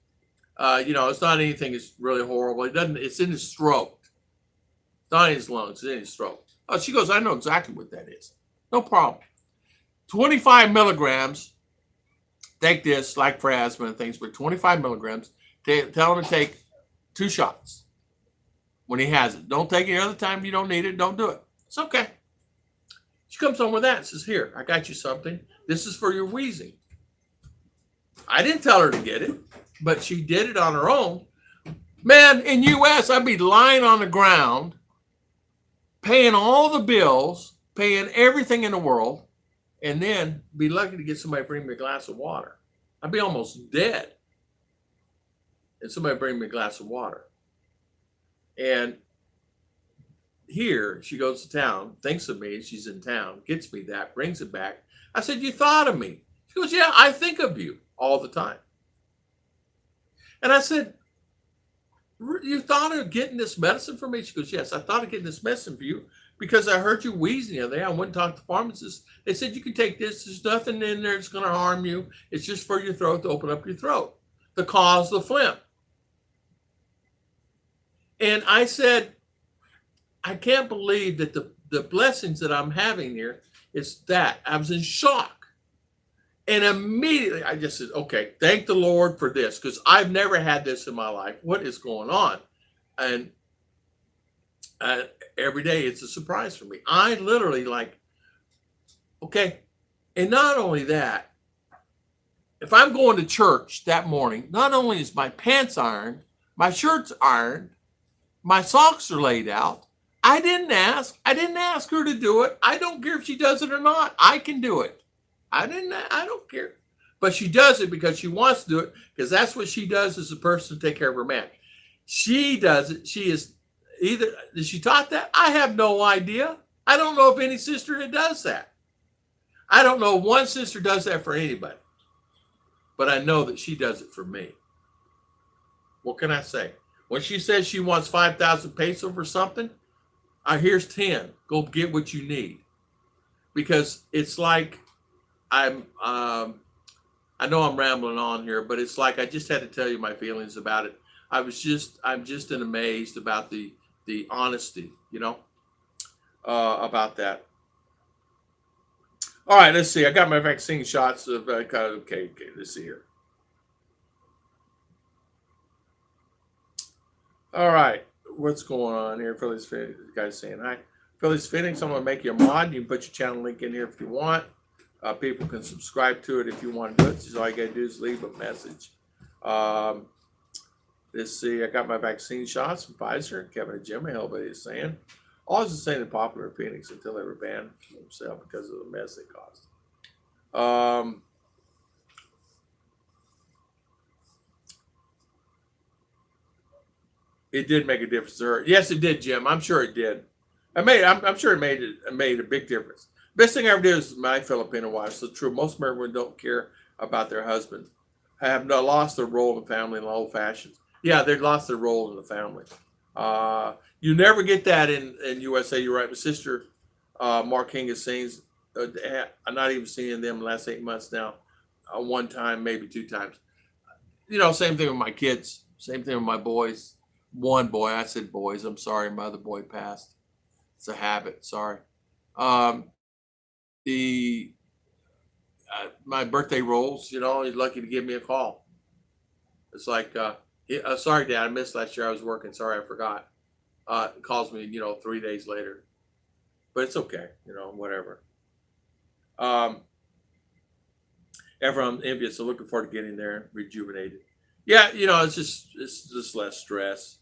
It's not anything that's really horrible. It's in his throat. It's not in his lungs, it's in his throat. Oh, she goes, I know exactly what that is. No problem. 25 milligrams. Take this, like for asthma and things, but 25 milligrams. Tell him to take 2 shots when he has it. Don't take it any other time you don't need it. Don't do it. It's okay. She comes home with that and says, here, I got you something. This is for your wheezing. I didn't tell her to get it, but she did it on her own. Man, in U.S., I'd be lying on the ground, paying all the bills, paying everything in the world, and then be lucky to get somebody to bring me a glass of water. I'd be almost dead. And somebody bring me a glass of water. And here, she goes to town, thinks of me, she's in town, gets me that, brings it back. I said, you thought of me. She goes, yeah, I think of you all the time. And I said, you thought of getting this medicine for me? She goes, yes, I thought of getting this medicine for you because I heard you wheezing the other day. I went and talked to the pharmacist. They said, you can take this. There's nothing in there that's going to harm you. It's just for your throat, to open up your throat, to cause the phlegm. And I said, I can't believe that the blessings that I'm having here is that. I was in shock. And immediately I just said, okay, thank the Lord for this, because I've never had this in my life. What is going on? And every day it's a surprise for me. I literally okay. And not only that, if I'm going to church that morning, not only is my pants ironed, my shirt's ironed, my socks are laid out. I didn't ask her to do it. I don't care if she does it or not. I can do it. I don't care. But she does it because she wants to do it, because that's what she does as a person to take care of her man. She does it. Is she taught that? I have no idea. I don't know of any sister that does that. I don't know one sister does that for anybody. But I know that she does it for me. What can I say? When she says she wants 5,000 pesos for something, here's 10. Go get what you need. Because it's like, I know I'm rambling on here, but it's like I just had to tell you my feelings about it. I'm just amazed about the honesty, about that. All right, let's see. I got my vaccine shots. Okay, let's see here. All right, what's going on here? Philly's Phoenix, the guy's saying hi. Philly's Phoenix, I'm going to make you a mod. You can put your channel link in here if you want. People can subscribe to it if you want to do it. So all you got to do is leave a message. Let's see. I got my vaccine shots from Pfizer. Kevin and Jim, everybody is saying. Always the same and popular in Phoenix until they were banned from themselves because of the mess they caused. Um, it did make a difference to her. Yes, it did, Jim. I'm sure it did. I'm sure it made a big difference. Best thing I ever did was my Filipino wife. So true. Most American women don't care about their husband. Have not lost their role in the family in the old fashions. Yeah, they lost their role in the family. You never get that in USA. You're right. My sister, Mark King, is saying, I'm not even seeing them the last 8 months now. One time, maybe two times. Same thing with my kids. Same thing with my boys. One boy, I said boys. I'm sorry, my other boy passed. It's a habit. Sorry. Um, the My birthday rolls. He's lucky to give me a call. It's like, sorry, Dad, I missed last year. I was working. Sorry, I forgot. Calls me, 3 days later, but it's okay. Whatever. Um, Everyone envious. So looking forward to getting there, rejuvenated. Yeah, it's just less stress.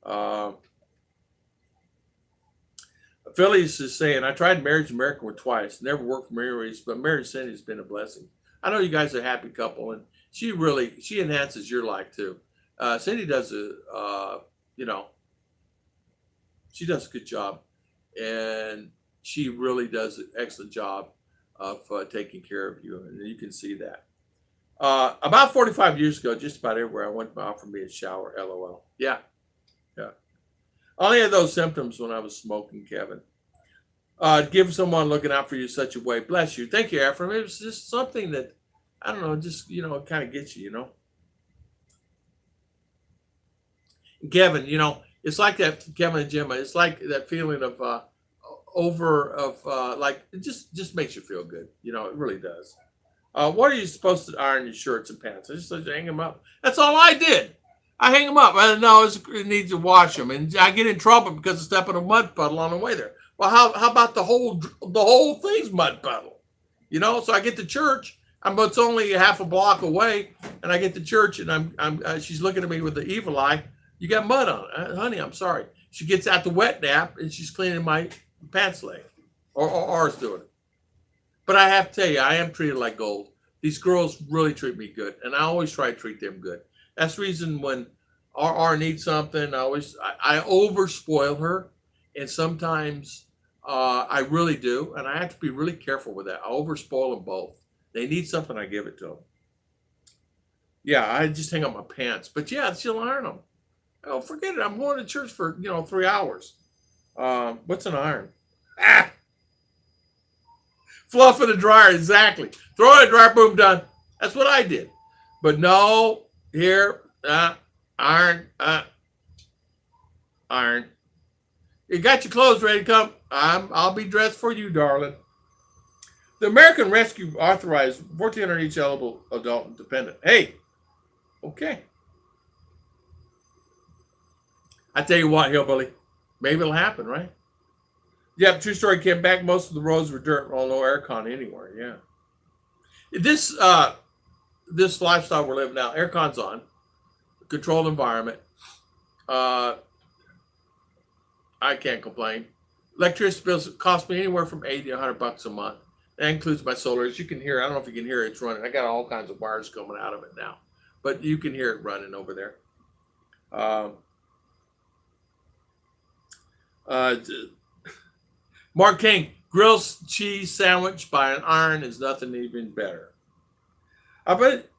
Um, Phillies is saying, I tried Marriage American with twice. Never worked for marriage, but Marriage Cindy has been a blessing. I know you guys are a happy couple, and she enhances your life too. Cindy does you know, she does a good job, and she really does an excellent job of taking care of you, and you can see that. About 45 years ago, just about everywhere I went, offered me a shower. LOL. Yeah, yeah. I only had those symptoms when I was smoking, Kevin. Give someone looking out for you such a way. Bless you. Thank you, Ephraim. It was just something that, I don't know, just, it kind of gets you. Kevin, it's like that, Kevin and Jim, it's like that feeling of like, it just makes you feel good. It really does. What are you supposed to iron your shirts and pants? I just let you hang them up. That's all I did. I hang them up. I know it needs to wash them, and I get in trouble because I step in a mud puddle on the way there. Well, how about the whole thing's mud puddle? So I get to church. It's only half a block away, and I get to church, and she's looking at me with the evil eye. You got mud on it, honey. I'm sorry. She gets out the wet nap, and she's cleaning my pants leg, or ours doing it. But I have to tell you, I am treated like gold. These girls really treat me good, and I always try to treat them good. That's the reason when RR needs something, I over spoil her, and sometimes I really do, and I have to be really careful with that. I over spoil them both. They need something, I give it to them. Yeah, I just hang up my pants, but yeah, she'll iron them. Oh, forget it. I'm going to church for 3 hours. What's an iron? Fluff in the dryer, exactly. Throw it in the dryer, boom, done. That's what I did. But no, here, iron. You got your clothes ready to come. I'll be dressed for you, darling. The American Rescue authorized 1,400 each eligible adult and dependent. Hey, okay. I tell you what, Hillbilly, maybe it'll happen, right? Yep, true story. Came back. Most of the roads were dirt. Well, no aircon anywhere. Yeah. This lifestyle we're living now, aircon's on, controlled environment. I can't complain. Electricity bills cost me anywhere from $80 to $100 a month. That includes my solar. As you can hear, I don't know if you can hear it, it's running. I got all kinds of wires coming out of it now, but you can hear it running over there. Mark King, grilled cheese sandwich by an iron is nothing even better. I bet,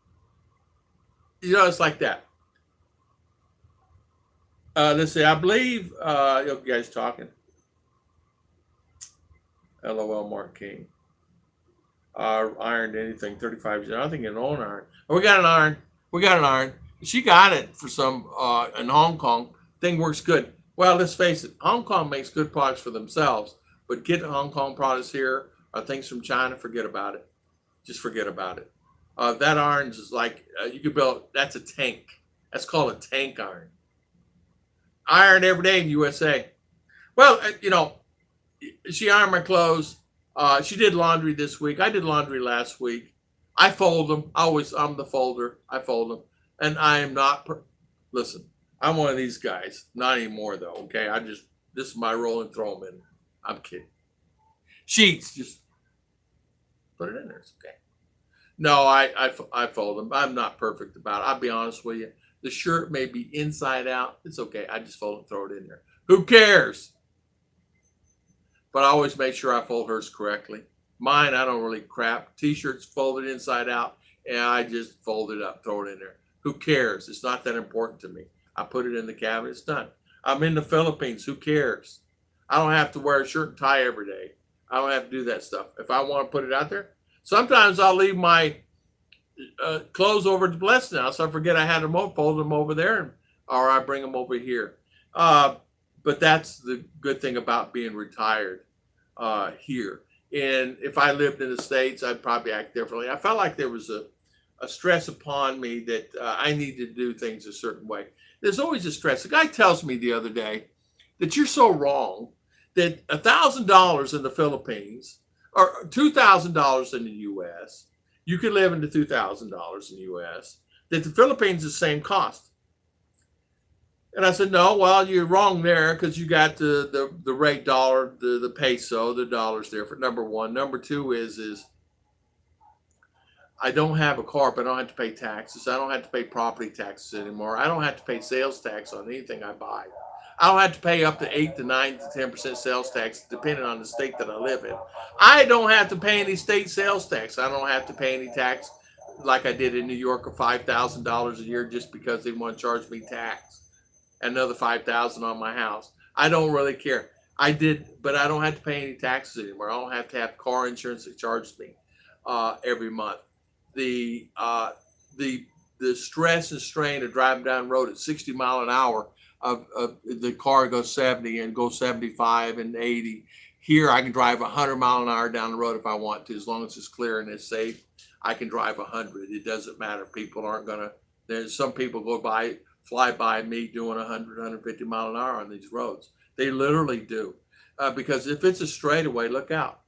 it's like that. Let's see, I believe, you guys talking. LOL, Mark King. Ironed anything, 35 years. I think an own iron. Oh, we got an iron. She got it for some, in Hong Kong. Thing works good. Well, let's face it, Hong Kong makes good products for themselves, but getting Hong Kong products here or things from China, forget about it. Just forget about it. That iron is like, you could build, that's a tank. That's called a tank iron. Iron every day in USA. Well, she ironed my clothes. She did laundry this week. I did laundry last week. I fold them. I'm the folder. I fold them. And I am not, listen, I'm one of these guys. Not anymore though, okay? I just This is my roll and throw them in. I'm kidding. Sheets, just put it in there. It's okay. No, I fold them. I'm not perfect about it. I'll be honest with you. The shirt may be inside out. It's okay. I just fold and throw it in there. Who cares? But I always make sure I fold hers correctly. Mine, I don't really crap. T-shirts folded inside out, and I just fold it up, throw it in there. Who cares? It's not that important to me. I put it in the cabinet. It's done. I'm in the Philippines. Who cares? I don't have to wear a shirt and tie every day. I don't have to do that stuff. If I want to put it out there, sometimes I'll leave my clothes over at the Blessed House. I forget I had them fold them over there, or I bring them over here. But that's the good thing about being retired here. And if I lived in the States, I'd probably act differently. I felt like there was a stress upon me that I need to do things a certain way. There's always a stress. A guy tells me the other day that you're so wrong that $1,000 in the Philippines or $2,000 in the U.S., you could live into $2,000 in the U.S., that the Philippines is the same cost. And I said, no, well, you're wrong there because you got the rate dollar, the peso, the dollar's there for number one. Number two is I don't have a car, but I don't have to pay taxes. I don't have to pay property taxes anymore. I don't have to pay sales tax on anything I buy. I don't have to pay up to 8 to 9 to 10% sales tax, depending on the state that I live in. I don't have to pay any state sales tax. I don't have to pay any tax like I did in New York of $5,000 a year just because they want to charge me tax. Another $5,000 on my house. I don't really care. I did, but I don't have to pay any taxes anymore. I don't have to have car insurance that charges me every month. The stress and strain of driving down the road at 60 miles an hour of the car goes 70 and goes 75 and 80. Here I can drive 100 miles an hour down the road if I want to, as long as it's clear and it's safe. I can drive 100. It doesn't matter. People aren't gonna. There's some people fly by me doing 100, 150 miles an hour on these roads. They literally do. Because if it's a straightaway, look out.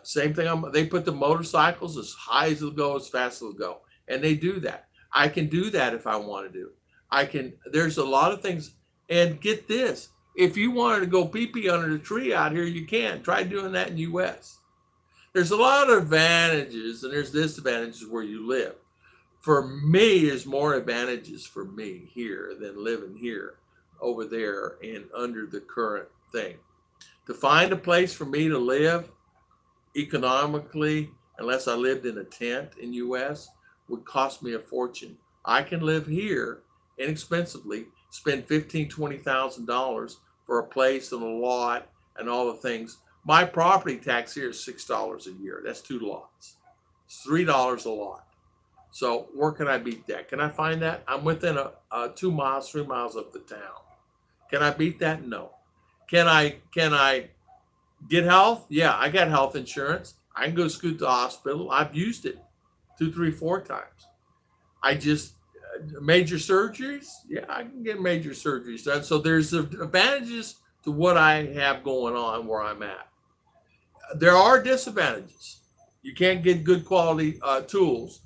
Same thing, they put the motorcycles as high as they'll go, as fast as they'll go. And they do that. I can do that if I want to do. There's a lot of things. And get this, if you wanted to go pee-pee under the tree out here, you can. Try doing that in the U.S. There's a lot of advantages and there's disadvantages where you live. For me, there's more advantages for me here than living here, over there, and under the current thing. To find a place for me to live economically, unless I lived in a tent in U.S., would cost me a fortune. I can live here inexpensively, spend $15,000, $20,000 for a place and a lot and all the things. My property tax here is $6 a year. That's 2 lots. It's $3 a lot. So where can I beat that? Can I find that? I'm within 2 miles, 3 miles of the town. Can I beat that? No. Can I get health? Yeah, I got health insurance. I can go scoot to the hospital. I've used it 2, 3, 4 times. I just major surgeries. Yeah, I can get major surgeries done. So there's advantages to what I have going on where I'm at. There are disadvantages. You can't get good quality tools.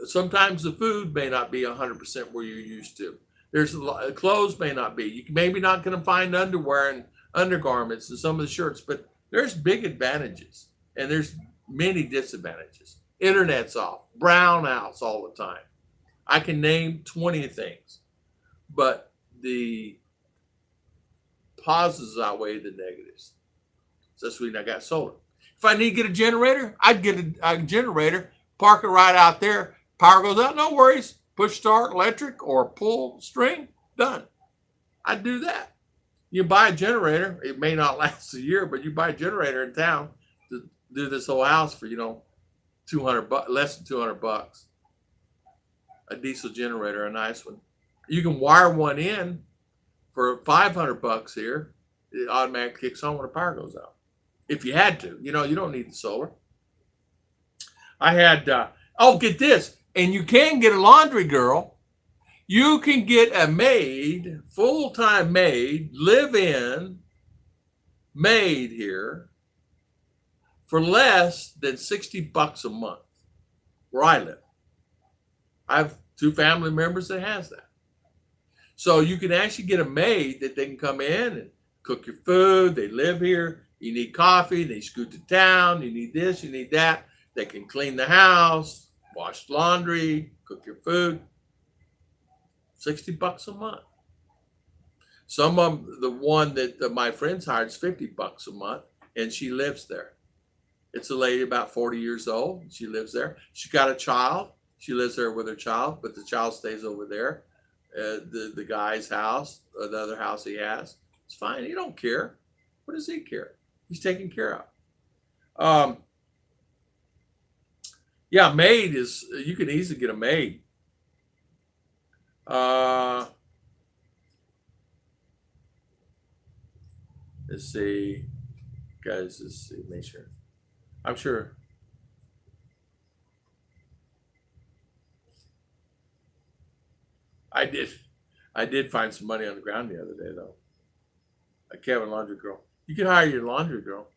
Sometimes the food may not be 100% where you're used to. There's clothes may not be. You maybe not going to find underwear and undergarments and some of the shirts, but there's big advantages and there's many disadvantages. Internet's off, brownouts all the time. I can name 20 things, but the positives outweigh the negatives. So that's the reason I got solar. If I need to get a generator, I'd get a generator, park it right out there. Power goes out, no worries. Push start electric or pull string, done. I'd do that. You buy a generator, it may not last a year, but you buy a generator in town to do this whole house for, $200, less than $200. A diesel generator, a nice one. You can wire one in for $500 here. It automatically kicks on when the power goes out. If you had to, you don't need the solar. I had, get this. And you can get a laundry girl. You can get a maid, full-time maid, live-in maid here for less than $60 a month where I live. I have 2 family members that has that. So you can actually get a maid that they can come in and cook your food. They live here. You need coffee. They scoot to town. You need this. You need that. They can clean the house, wash laundry, cook your food. $60 a month. Some of the one that my friends hired is $50 a month, and she lives there. It's a lady about 40 years old. She lives there. She got a child. She lives there with her child, but the child stays over there. The guy's house, the other house he has, it's fine. He don't care. What does he care? He's taken care of. Yeah, maid is, you can easily get a maid. Let's see, guys. Let's see. Make sure. I'm sure. I did. I did find some money on the ground the other day, though. A Kevin laundry girl. You can hire your laundry girl.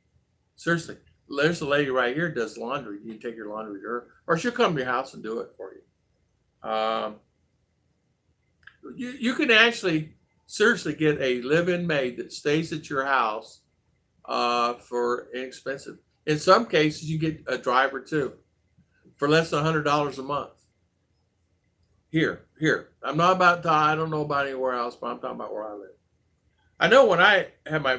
Seriously, there's a lady right here does laundry. You can take your laundry to her, or she'll come to your house and do it for you. You can actually seriously get a live-in maid that stays at your house for inexpensive. In some cases, you get a driver too for less than $100 a month. Here. I'm not about to, I don't know about anywhere else, but I'm talking about where I live. I know when I had my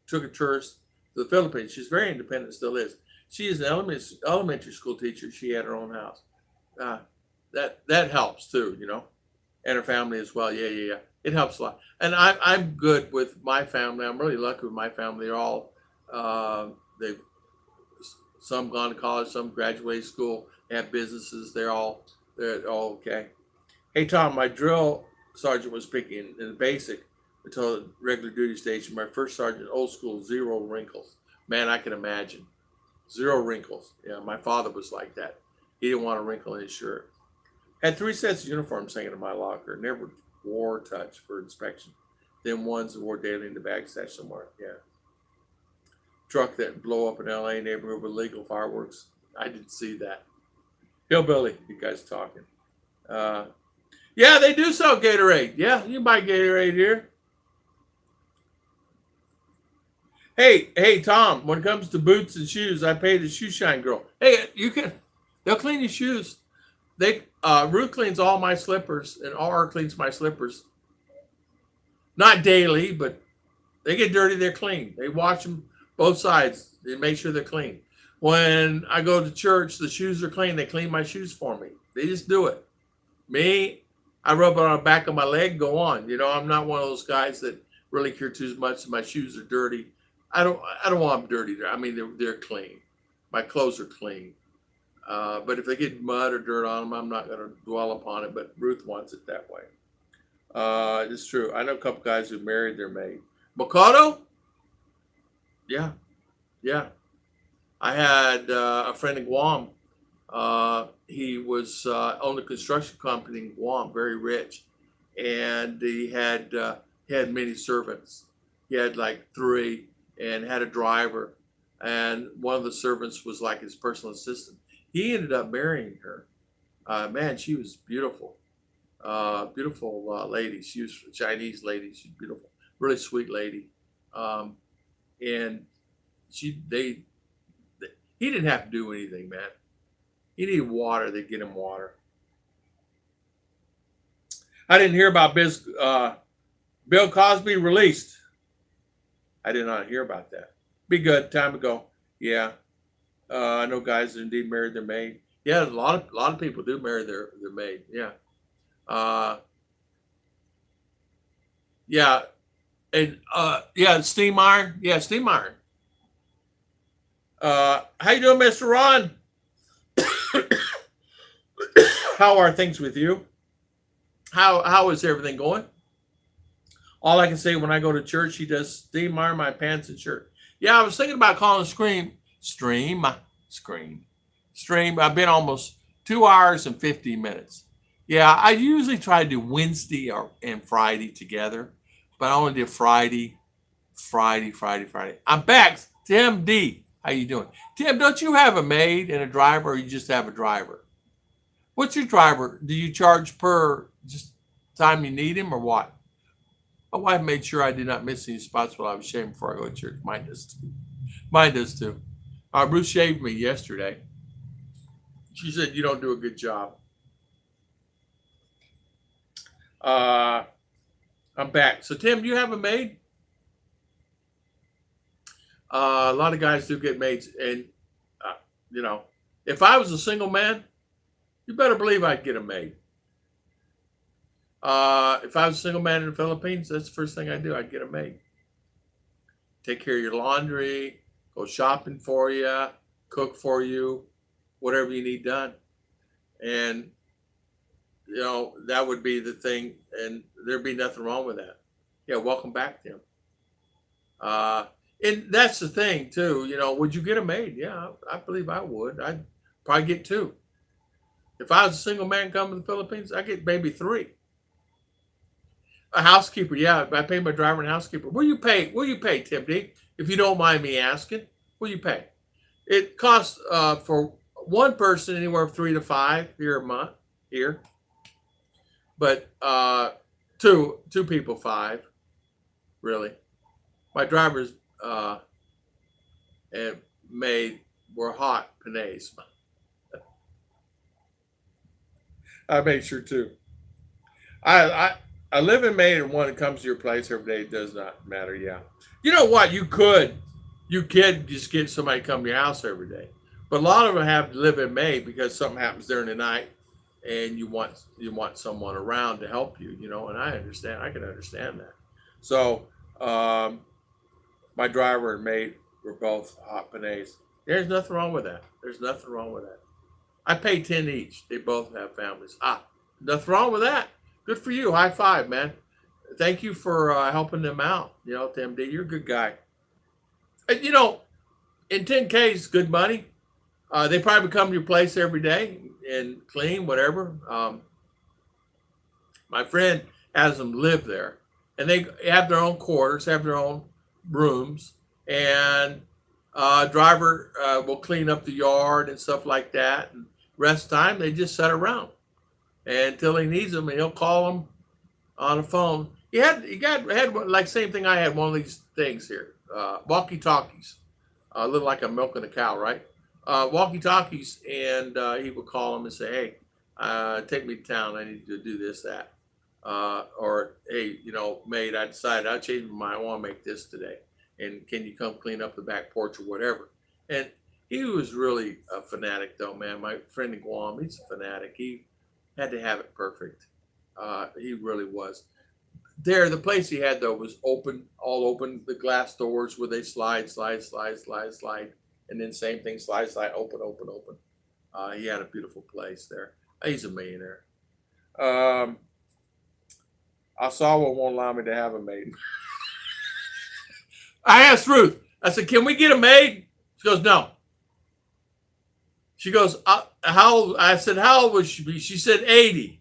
took a tourist to the Philippines, she's very independent, still is. She is an elementary school teacher. She had her own house. That helps too, and her family as well. Yeah. It helps a lot. And I'm good with my family. I'm really lucky with my family. They're all, they've some gone to college, some graduated school, have businesses. They're all okay. Hey Tom, my drill sergeant was picking in the basic until the regular duty station. My first sergeant, old school, 0 wrinkles. Man, I can imagine. 0 wrinkles. Yeah, my father was like that. He didn't want a wrinkle in his shirt. Had 3 sets of uniforms hanging in my locker. Never wore touch for inspection. Then ones that wore daily in the bag stash somewhere. Yeah. Truck that blow up in LA neighborhood with illegal fireworks. I didn't see that. Hillbilly, you guys talking. Yeah, they do sell Gatorade. Yeah, you can buy Gatorade here. Hey, Tom, when it comes to boots and shoes, I pay the shoe shine girl. Hey, they'll clean your shoes. Ruth cleans all my slippers, and R cleans my slippers. Not daily, but they get dirty, they're clean. They wash them both sides. They make sure they're clean. When I go to church, the shoes are clean. They clean my shoes for me. They just do it. Me, I rub it on the back of my leg, go on. I'm not one of those guys that really care too much that my shoes are dirty. I don't want them dirty. I mean, they're clean. My clothes are clean. But if they get mud or dirt on them, I'm not going to dwell upon it. But Ruth wants it that way. It's true. I know a couple guys who married their maid. Makoto? Yeah. I had a friend in Guam. He was owned a construction company in Guam, very rich, and he had many servants. He had like 3, and had a driver, and one of the servants was like his personal assistant. He ended up marrying her. Man, she was beautiful, beautiful lady. She was a Chinese lady. She's beautiful, really sweet lady, and he didn't have to do anything, man. He needed water. They'd get him water. I didn't hear about Bill Cosby released. I did not hear about that. Be good. Time ago. Yeah. I know guys that indeed married their maid. Yeah, a lot of people do marry their maid. Yeah. Yeah. And steam iron. Yeah, steam iron. How you doing, Mr. Ron? How are things with you? How is everything going? All I can say when I go to church, he does steam iron my pants and shirt. Yeah, I was thinking about calling stream. I've been almost 2 hours and 50 minutes. Yeah, I usually try to do Wednesday and Friday together, but I only did Friday. I'm back. Tim D. How you doing? Tim, don't you have a maid and a driver, or you just have a driver? What's your driver? Do you charge per just time you need him, or what? My wife made sure I did not miss any spots while I was shaving before I go to church. Mine does too. Mine does too. Ruth shaved me yesterday. She said you don't do a good job. I'm back. So Tim, do you have a maid? A lot of guys do get maids, and you know, if I was a single man, you better believe I'd get a maid. If I was a single man in the Philippines, that's the first thing I do. I'd get a maid. Take care of your laundry, go shopping for you, cook for you, whatever you need done. And, that would be the thing. And there'd be nothing wrong with that. Yeah, welcome back, Tim. And that's the thing, too. Would you get a maid? Yeah, I believe I would. I'd probably get two. If I was a single man coming to the Philippines, I'd get maybe three. A housekeeper, yeah. I pay my driver and housekeeper. What do you pay, Tim D? If you don't mind me asking, what do you pay? It costs for one person anywhere from 3 to 5 here a month here, but two people 5, really. My drivers and maid were hot panays. I made sure too. I live in Maine, and one that comes to your place every day. It does not matter. Yeah, you know what? You could just get somebody to come to your house every day, but a lot of them have to live in Maine because something happens during the night, and you want someone around to help you. And I understand. I can understand that. So my driver and maid were both hot panays. There's nothing wrong with that. There's nothing wrong with that. I pay 10 each. They both have families. Nothing wrong with that. Good for you. High five, man. Thank you for helping them out. Tim D, you're a good guy. And, in 10K is good money. They probably come to your place every day and clean, whatever. My friend has them live there. And they have their own quarters, have their own rooms. And driver will clean up the yard and stuff like that. And rest of the time, they just sit around. And until he needs them, and he'll call them on the phone. He had like same thing I had, one of these things here, walkie talkies, a little like I'm milking a cow, right? Walkie talkies, and he would call them and say, "Hey, take me to town. I need to do this, that, or hey, maid, I decided I changed my mind. I want to make this today, and can you come clean up the back porch or whatever?" And he was really a fanatic, though, man. My friend in Guam, he's a fanatic. He had to have it perfect. He really was. The place he had though was all open. The glass doors where they slide, and then same thing, slide, open. He had a beautiful place there. He's a millionaire. I saw one won't allow me to have a maid. I asked Ruth. I said, "Can we get a maid?" She goes, "No." She goes, "How old?" I said, "How old would she be?" She said, 80.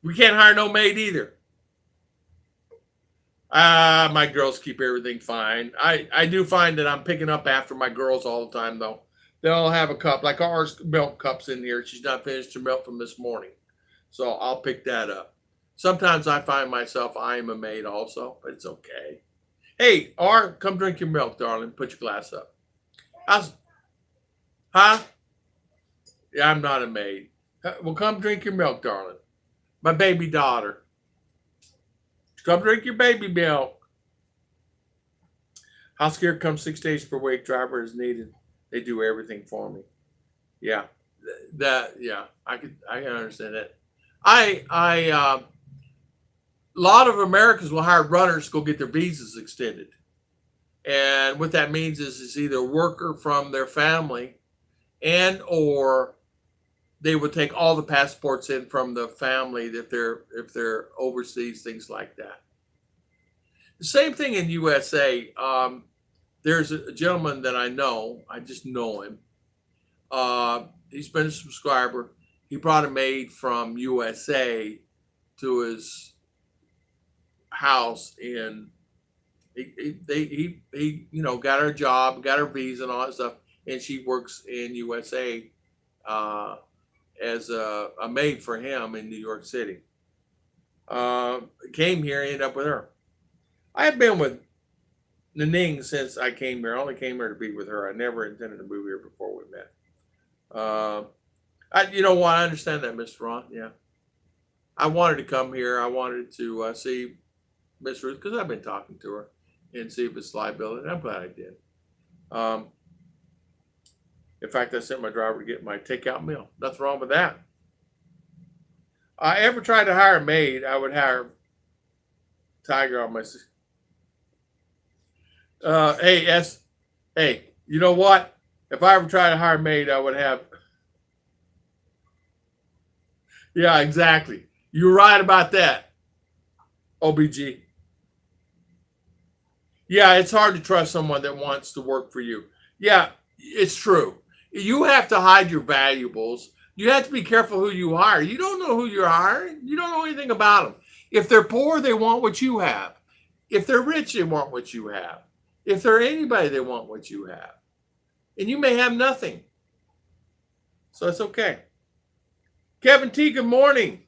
We can't hire no maid either. My girls keep everything fine. I do find that I'm picking up after my girls all the time, though. They'll have a cup, like ours, milk cups in here. She's not finished her milk from this morning. So I'll pick that up. Sometimes I find myself, I am a maid also, but it's okay. Hey, R, come drink your milk, darling. Put your glass up. Huh? Yeah, I'm not a maid. Well, come drink your milk, darling. My baby daughter. Come drink your baby milk. House care comes 6 days per week. Driver is needed. They do everything for me. Yeah, I can understand that. A lot of Americans will hire runners to go get their visas extended. And what that means is it's either a worker from their family and or they would take all the passports in from the family if they're overseas, things like that. The same thing in USA. There's a gentleman that I know. I just know him. He's been a subscriber. He brought a maid from USA to his house in he got her job, got her visa and all that stuff, and she works in USA, as a maid for him in New York City. Came here, ended up with her. I have been with Naning since I came here. I only came here to be with her. I never intended to move here before we met. You know what? I understand that, Mr. Ron. Yeah. I wanted to come here. I wanted to see Miss Ruth because I've been talking to her and see if it's liability. And I'm glad I did. In fact, I sent my driver to get my takeout meal. Nothing wrong with that. I ever tried to hire a maid, I would hire Tiger on my. Hey, you know what? If I ever tried to hire a maid, I would have. Yeah, exactly. You're right about that, OBG. Yeah, it's hard to trust someone that wants to work for you. Yeah, it's true. You have to hide your valuables. You have to be careful who you hire. You don't know who you're hiring. You don't know anything about them. If they're poor, they want what you have. If they're rich, they want what you have. If they're anybody, they want what you have. And you may have nothing. So it's okay. Kevin T, good morning.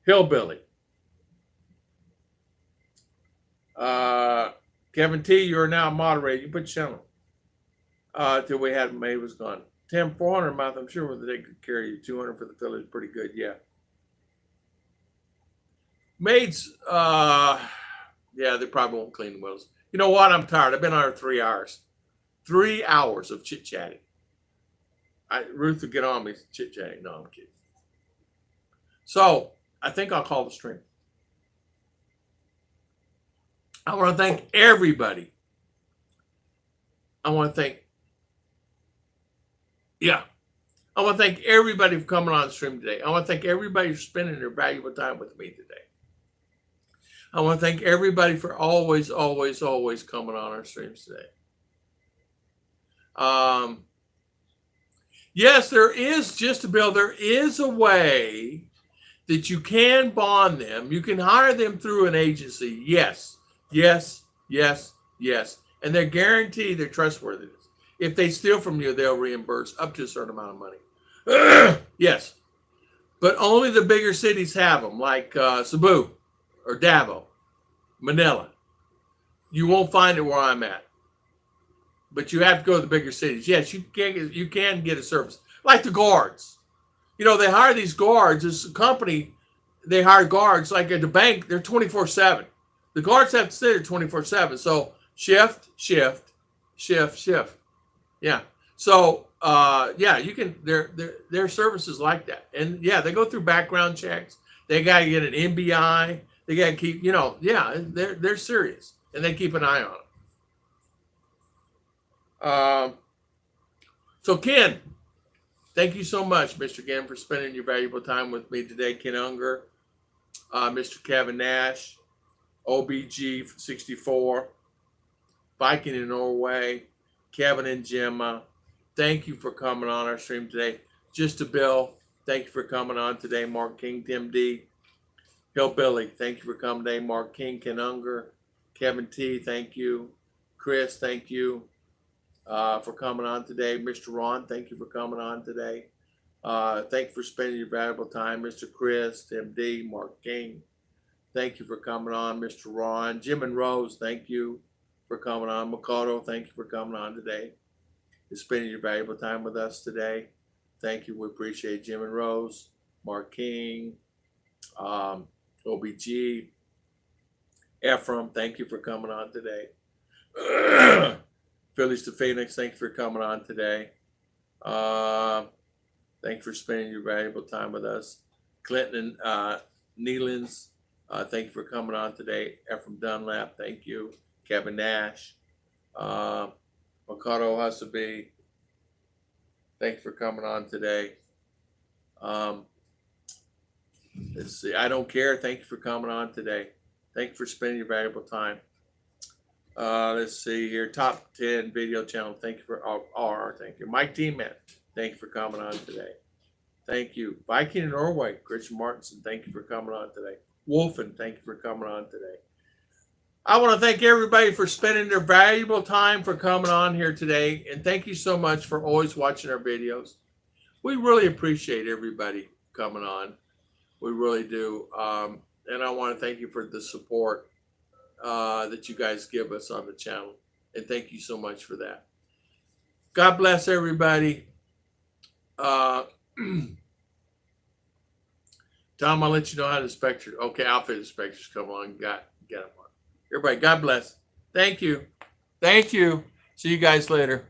Hillbilly. Kevin T, you are now moderated. You put your channel. Till we had May was gone. Tim, 400 a month. I'm sure they could carry you. 200 for the Phillies, pretty good. Yeah. Maids, yeah, they probably won't clean the wheels. You know what? I'm tired. I've been on her 3 hours. 3 hours of chit chatting. Ruth will get on me chit chatting. No, I'm kidding. So I think I'll call the stream. I want to thank everybody. I want to thank everybody for coming on the stream today. I want to thank everybody for spending their valuable time with me today. I want to thank everybody for always, always, always coming on our streams today. Yes, there is, just to build, there is a way that you can bond them. You can hire them through an agency. Yes, yes, yes, yes. And they're guaranteed their trustworthiness. If they steal from you, they'll reimburse up to a certain amount of money. Yes. But only the bigger cities have them, like Cebu or Davao, Manila. You won't find it where I'm at. But you have to go to the bigger cities. Yes, you can get a service. Like the guards. You know, they hire these guards. This company, they hire guards. Like at the bank, they're 24/7. The guards have to stay there 24/7. So shift. Yeah. So yeah, you can. Their services like that, and yeah, they go through background checks. They got to get an MBI. They got to keep. You know, yeah, they're serious, and they keep an eye on them. So Ken, thank you so much, Mr. Ken, for spending your valuable time with me today. Ken Unger, Mr. Kevin Nash, OBG 64, Viking in Norway, Kevin and Gemma. Thank you for coming on our stream today. Just a Bill, thank you for coming on today. Mark King, Tim D, Hillbilly, thank you for coming today. Mark King, Ken Unger, Kevin T, thank you. Chris, thank you for coming on today. Mr. Ron, thank you for coming on today. Thank you for spending your valuable time. Mr. Chris, Tim D, Mark King, thank you for coming on. Mr. Ron, Jim and Rose, thank you for coming on. Makoto, thank you for coming on today and spending your valuable time with us today. Thank you. We appreciate Jim and Rose, Mark King, OBG, Ephraim, thank you for coming on today. Phillies to Phoenix, thank you for coming on today. Thank you for spending your valuable time with us. Clinton Nealons, thank you for coming on today. Ephraim Dunlap, thank you. Kevin Nash, Makoto Hasabi, thank you for coming on today. Let's see, I don't care. Thank you for coming on today. Thank you for spending your valuable time. Let's see here. Top 10 video channel. Thank you for R. Thank you. Mike T-Man, thank you for coming on today. Thank you. Viking in Norway, Christian Martinson, thank you for coming on today. Wolfen, thank you for coming on today. I want to thank everybody for spending their valuable time for coming on here today. And thank you so much for always watching our videos. we really appreciate everybody coming on. We really do. And I want to thank you for the support that you guys give us on the channel. And thank you so much for that. God bless everybody. Tom, I'll let you know how the inspector. Okay, outfit inspectors come on. Got them on. Everybody, God bless. Thank you. Thank you. See you guys later.